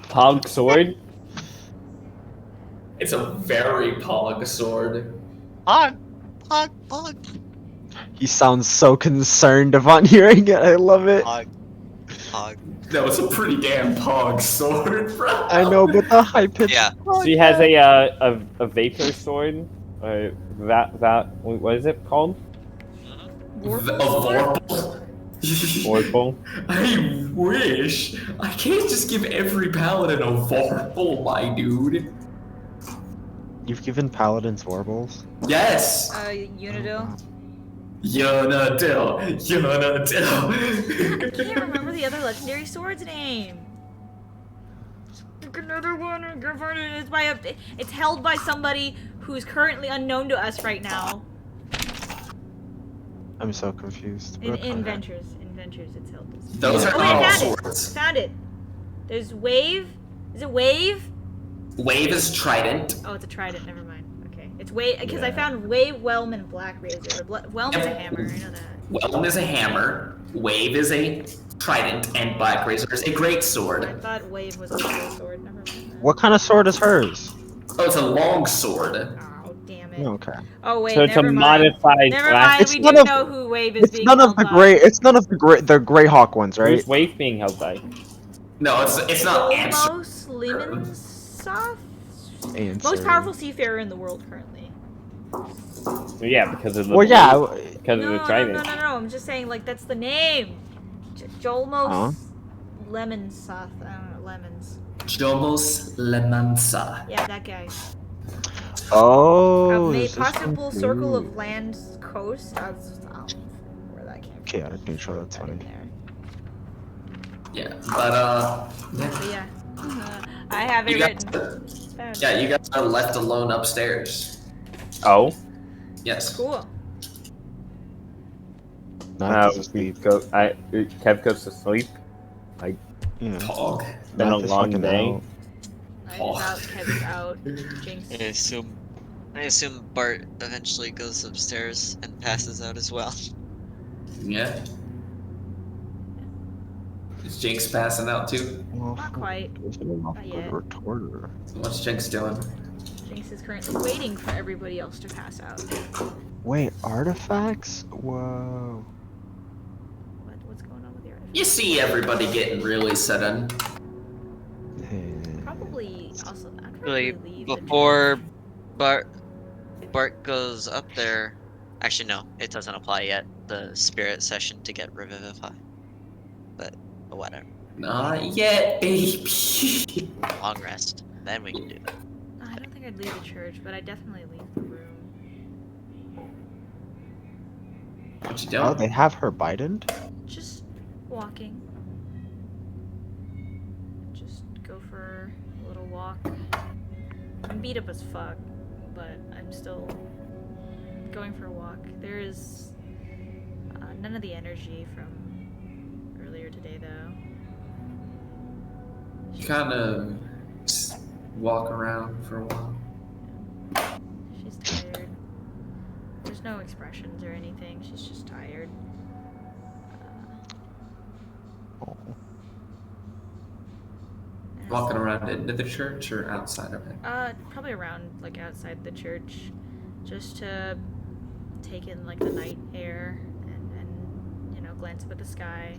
Pog sword.
It's a very pog sword.
Pog. Pog.
He sounds so concerned upon hearing it. I love it.
Pog.
No, it's a pretty damn pog sword, bro.
I know, but the high pitch.
Yeah.
She has a vapor sword. What is it called?
A vorpal.
Vorpal.
I wish. I can't just give every paladin a vorpal, my dude.
You've given paladins warbles.
Yes.
Unidil.
Yonadil.
I can't remember the other legendary sword's name. Another one. It's by it's held by somebody who's currently unknown to us right now.
I'm so confused.
In Ventures, it's held.
Those are
Oh, wait, I
all
found it.
swords.
Found it. There's Wave. Is it Wave?
Wave is trident.
Oh, it's a trident. Never mind. Okay, it's Wave because I found Wave, Whelm, and Black Razor. Whelm is a hammer. I know that.
Whelm is a hammer. Wave is a trident, and Black Razor is a great
I
sword.
thought Wave was a sword. Never mind.
What kind of sword is hers?
Oh, it's a long sword.
Oh, damn it.
Okay.
Oh wait,
So it's a
never mind.
modified
Never
black.
mind.
It's
We
none
do
of-
know who Wave is
It's
being
none of
held
the
by.
gray. It's none of the Greyhawk ones, right?
Who's Wave being held by?
No, it's not answer.
Most Limonsoft?
Answer.
Most powerful seafarer in the world currently.
Yeah, because of the.
Well, yeah.
Because of the trident.
No. I'm just saying, like, that's the name. Jolmos Lemonsoft. I don't know, lemons.
Jomos Lemansa.
Yeah, that guy.
Oh.
A
this is
possible circle of
confused.
land coast. I don't know where that came from.
Chaotic neutral. That's
Put that in
funny.
there.
Yeah, but
But yeah. I have it
you
written.
guys,
Found
yeah,
it.
you guys are left alone upstairs.
Oh.
Yes.
Cool.
Not to sleep.
Kev goes to sleep.
Yeah.
Pog.
Been a
Math is
long
fucking
day.
out.
Knives out, Kev's out, Jinx.
I assume Bart eventually goes upstairs and passes out as well.
Yeah. Is Jinx passing out too?
Well,
Not quite.
Not
yet.
retorter.
What's Jinx doing?
Jinx is currently waiting for everybody else to pass out.
Wait, artifacts? Whoa.
What's going on with the artifact?
You see everybody getting really sudden.
Probably also. I'd
Really,
probably leave the
before Bart goes up there. Actually, no, it doesn't apply yet. The spirit session to get Revivify. But whatever.
Not yet, baby.
Long rest. Then we can do that.
I don't think I'd leave the church, but I'd definitely leave the room.
What you
Oh,
doing?
they have her Biden?
Just walking. Just go for a little walk. I'm beat up as fuck, but I'm still going for a walk. There is none of the energy from earlier today, though.
You kind of walk around for a while.
She's tired. There's no expressions or anything. She's just tired.
Walking around into the church or outside of it?
Probably around, like, outside the church, just to take in, like, the night air and you know, glance up at the sky,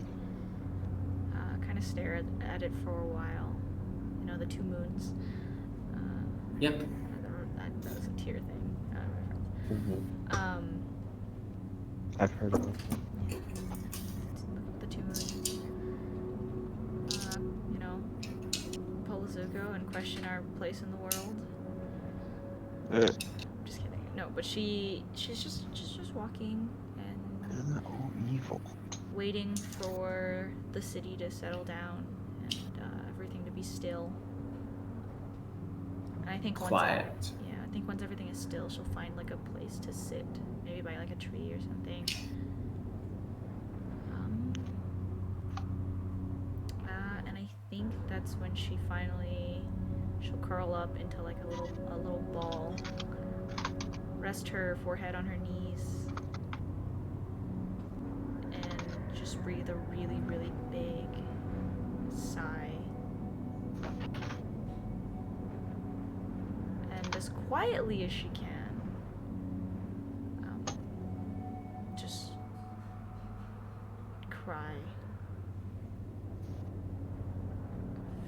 kind of stare at it for a while. You know, the two moons.
Yep.
That was a tear thing.
I've heard of it.
The two moons. You know, pull Zuko and question our place in the world. Just kidding. No, but she's just walking and
Isn't that all evil?
waiting for the city to settle down and everything to be still. And I think
Quiet.
I think once everything is still, she'll find like a place to sit, maybe by like a tree or something. And I think that's when she'll curl up into like a little ball, rest her forehead on her knees, and just breathe a really, really big sigh. And as quietly as she can, just cry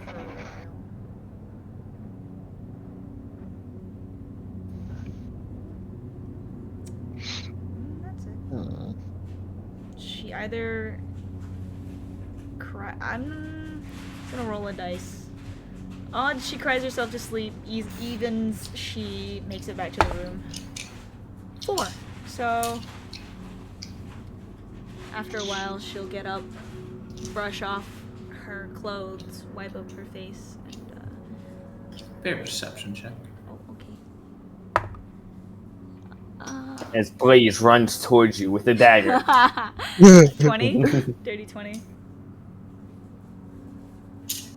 for a while. That's it. She either cry. I'm gonna roll a dice. Odd, she cries herself to sleep. Evens, she makes it back to the room. 4. So after a while, she'll get up, brush off her clothes, wipe up her face, and
Fair perception check.
oh, okay.
As Blaze runs towards you with a dagger.
20? Dirty 20.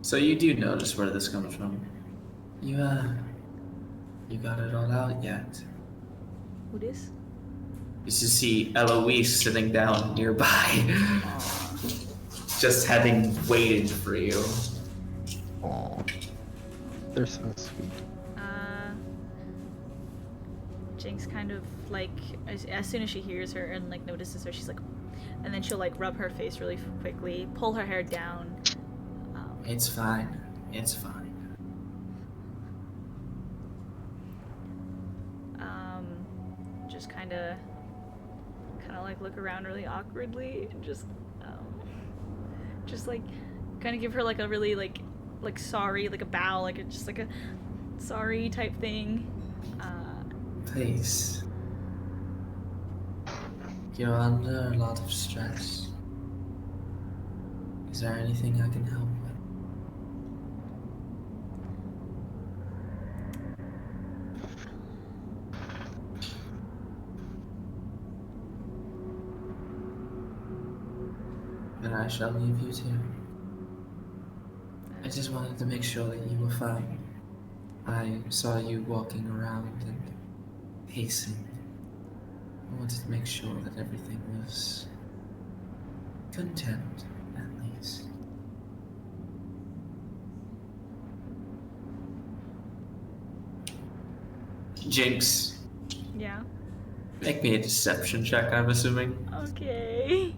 So you do notice where this comes from. You got it all out yet?
Who this?
You just see Eloise sitting down nearby, just having waited for you.
Aw. They're so sweet.
Jinx kind of like, as soon as she hears her and like notices her, she's like, and then she'll like rub her face really quickly, pull her hair down.
It's fine. It's fine.
Just kind of like look around really awkwardly and just like kind of give her like a really like sorry, like a bow, like just like a sorry type thing.
Please. You're under a lot of stress. Is there anything I can help with? Then I shall leave you to. I just wanted to make sure that you were fine. I saw you walking around and pacing. I wanted to make sure that everything was content, at least. Jinx,
Yeah.
make me a deception check, I'm assuming.
Okay.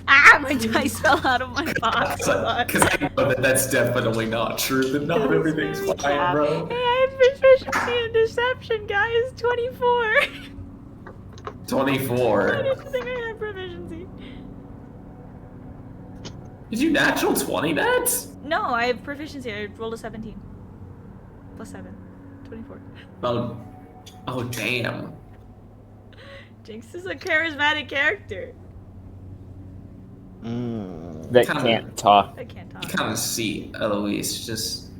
Ah, my dice fell out of my box.
Because I know that that's definitely not true, that not everything's
Very
fine,
bad.
bro.
Hey, I have proficiency in deception, guys. 24.
24.
I didn't think I had proficiency.
Did you natural 20 that?
No, I have proficiency. I rolled a 17. Plus 7. 24.
Oh, damn.
Jinx is a charismatic character.
That
Kinda-
can't talk.
I can't
You
talk.
kind of see Eloise just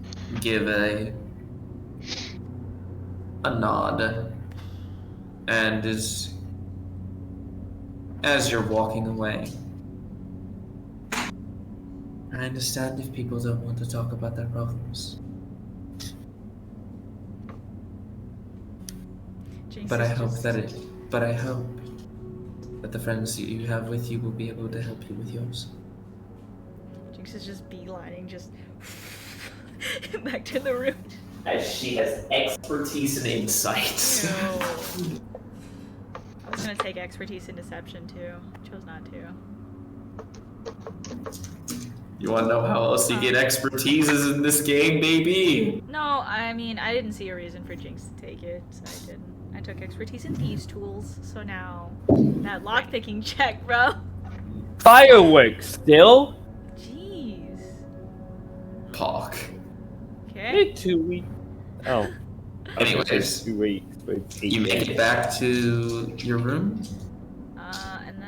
give a nod, and as you're walking away, I understand if people don't want to talk about their problems,
Jinx
but I
is
hope
just-
that the friends that you have with you will be able to help you with yours.
Jinx is just beelining, just back to the room.
As she has expertise and insight.
No. I was gonna take expertise in deception too. Chose not to.
You want to know how else you get expertise is in this game, baby?
No, I mean, I didn't see a reason for Jinx to take it, so I didn't. I took expertise in thieves' tools, so now that lockpicking check, bro.
Fireworks still?
Jeez.
Pock.
Okay.
2 weeks. Oh.
Anyways,
2 weeks. But it's
you make it back to your room.
And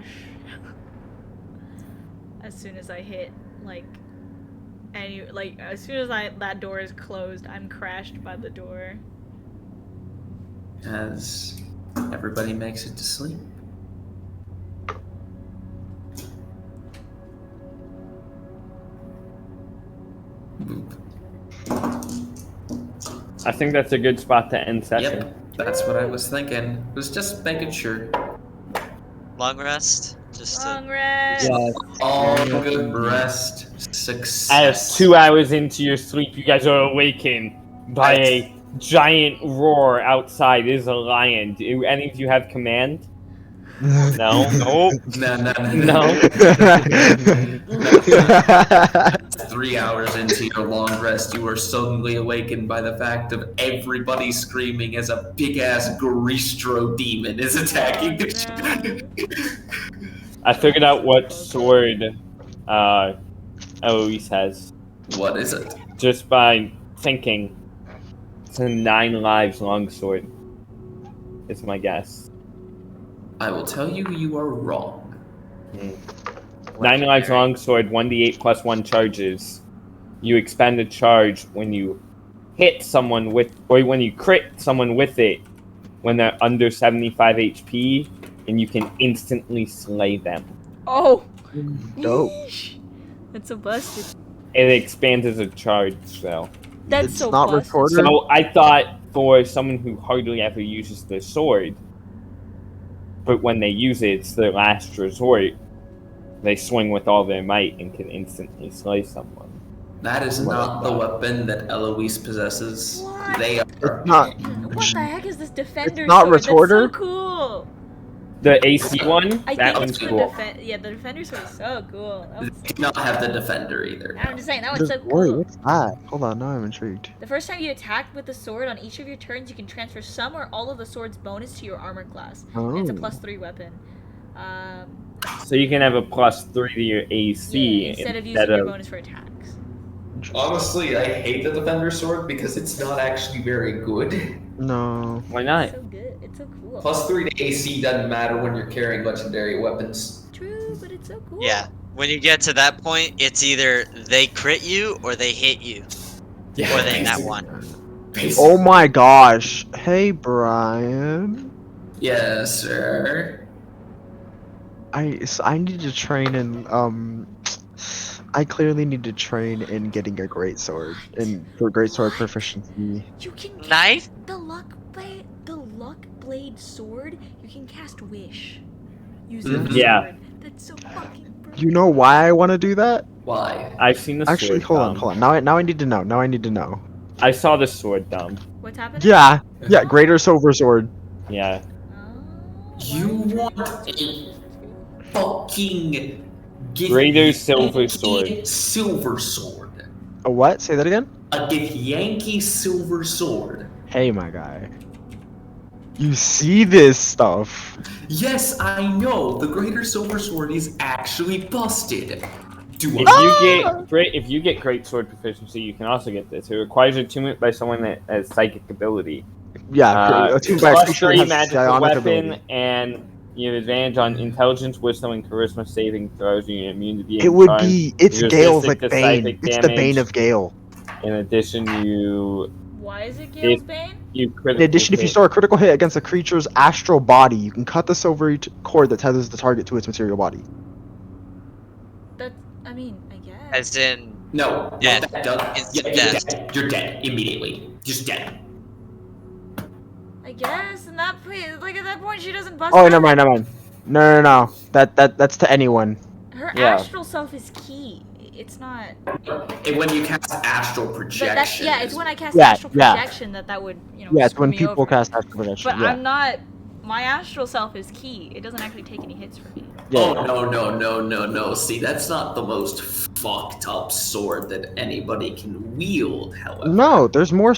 crash. As soon as I hit, like, as soon as that door is closed, I'm crashed by the door.
As everybody makes it to sleep. Boop.
I think that's a good spot to end session.
Yep, that's what I was thinking. Was just making sure.
Long rest. Just
Long
to.
rest.
All good rest, success.
As 2 hours into your sleep, you guys are awakened by a giant roar outside. It is a lion. Do any of you have command? No. Nope.
No.
No.
3 hours into your long rest, you are suddenly awakened by the fact of everybody screaming as a big-ass Gristro demon is attacking the
I figured out what sword Eloise has.
What is it?
Just by thinking. It's a 9 lives long sword. Is my guess.
I will tell you, you are wrong.
9 lives long sword, 1d8 plus 1 charges. You expend a charge when you hit someone with, or when you crit someone with it, when they're under 75 HP, and you can instantly slay them.
Oh!
Dope.
Yeesh. That's so busted.
It expands as a charge, so.
That's
It's
so
not
busted.
retorted?
So I thought for someone who hardly ever uses the sword, but when they use it, it's their last resort, they swing with all their might and can instantly slay someone.
That is not the weapon that Eloise possesses.
What?
They are.
It's not.
What the heck is this defender
not
sword?
retorter?
That's so cool.
The AC one,
I
that
think
one's
it's for
cool.
the defender sword is so cool. That
They
one's
do not have the defender either.
I'm just saying that one's so
Wait,
cool.
what's that? Hold on, now I'm intrigued.
The first time you attack with the sword on each of your turns, you can transfer some or all of the sword's bonus to your armor class. And it's a
Oh.
+3 weapon.
So you can have a +3 to your AC
Yeah, instead of using your bonus for attacks.
Honestly, I hate the defender sword because it's not actually very good.
No.
Why not?
It's so good. It's so cool.
+3 to AC doesn't matter when you're carrying legendary weapons.
True, but it's so cool.
Yeah. When you get to that point, it's either they crit you or they hit you.
Yeah,
Or they nat one.
Oh my gosh. Hey, Brian.
Yes, sir.
I need to train in I clearly need to train in getting a great sword and for great sword proficiency.
You can cast
Knife?
the luck blade sword. You can cast wish. Using the
Yeah.
sword. That's so fucking brilliant.
You know why I want to do that?
Why?
I've seen the
Actually,
sword.
hold on. Now I need to know. Now I need to know.
I saw the sword dumb.
What's happening?
Yeah, greater silver sword.
Yeah.
You want a fucking
Greater silver sword.
silver sword.
A what? Say that again?
A Yankee silver sword.
Hey, my guy. You see this stuff.
Yes, I know. The greater silver sword is actually busted. Do
If you get great sword proficiency, you can also get this. It requires attunement by someone that has psychic ability.
Yeah, attuned by a creature
+3
has
magical
psionic
weapon,
ability.
and you have advantage on intelligence, wisdom, and charisma saving throws. You're immune to being
It would
charmed.
be. It's
You're
Gale's
resistant
like
to
Bane.
psychic
It's the Bane
damage.
of Gale.
In addition, you
Why is it Gale's Bane?
critical
In addition, if you
hit.
store a critical hit against a creature's astral body, you can cut the silvery cord that tethers the target to its material body.
That, I mean, I guess.
As in,
No.
Dead.
That does,
Instant
you're
death.
dead. You're dead immediately. Just dead.
I guess, and that like at that point she doesn't bust.
Oh,
out.
never mind. No. That's to anyone.
Her
Yeah.
astral self is key. It's not.
And when you cast astral projection.
But that's it's when I cast
Yeah,
astral
yeah.
projection that would
Yeah, it's
screw
when
me
people
over.
cast astral projection.
But
yeah.
I'm not. My astral self is key. It doesn't actually take any hits from me.
Oh, no. See, that's not the most fucked up sword that anybody can wield, however.
No, there's more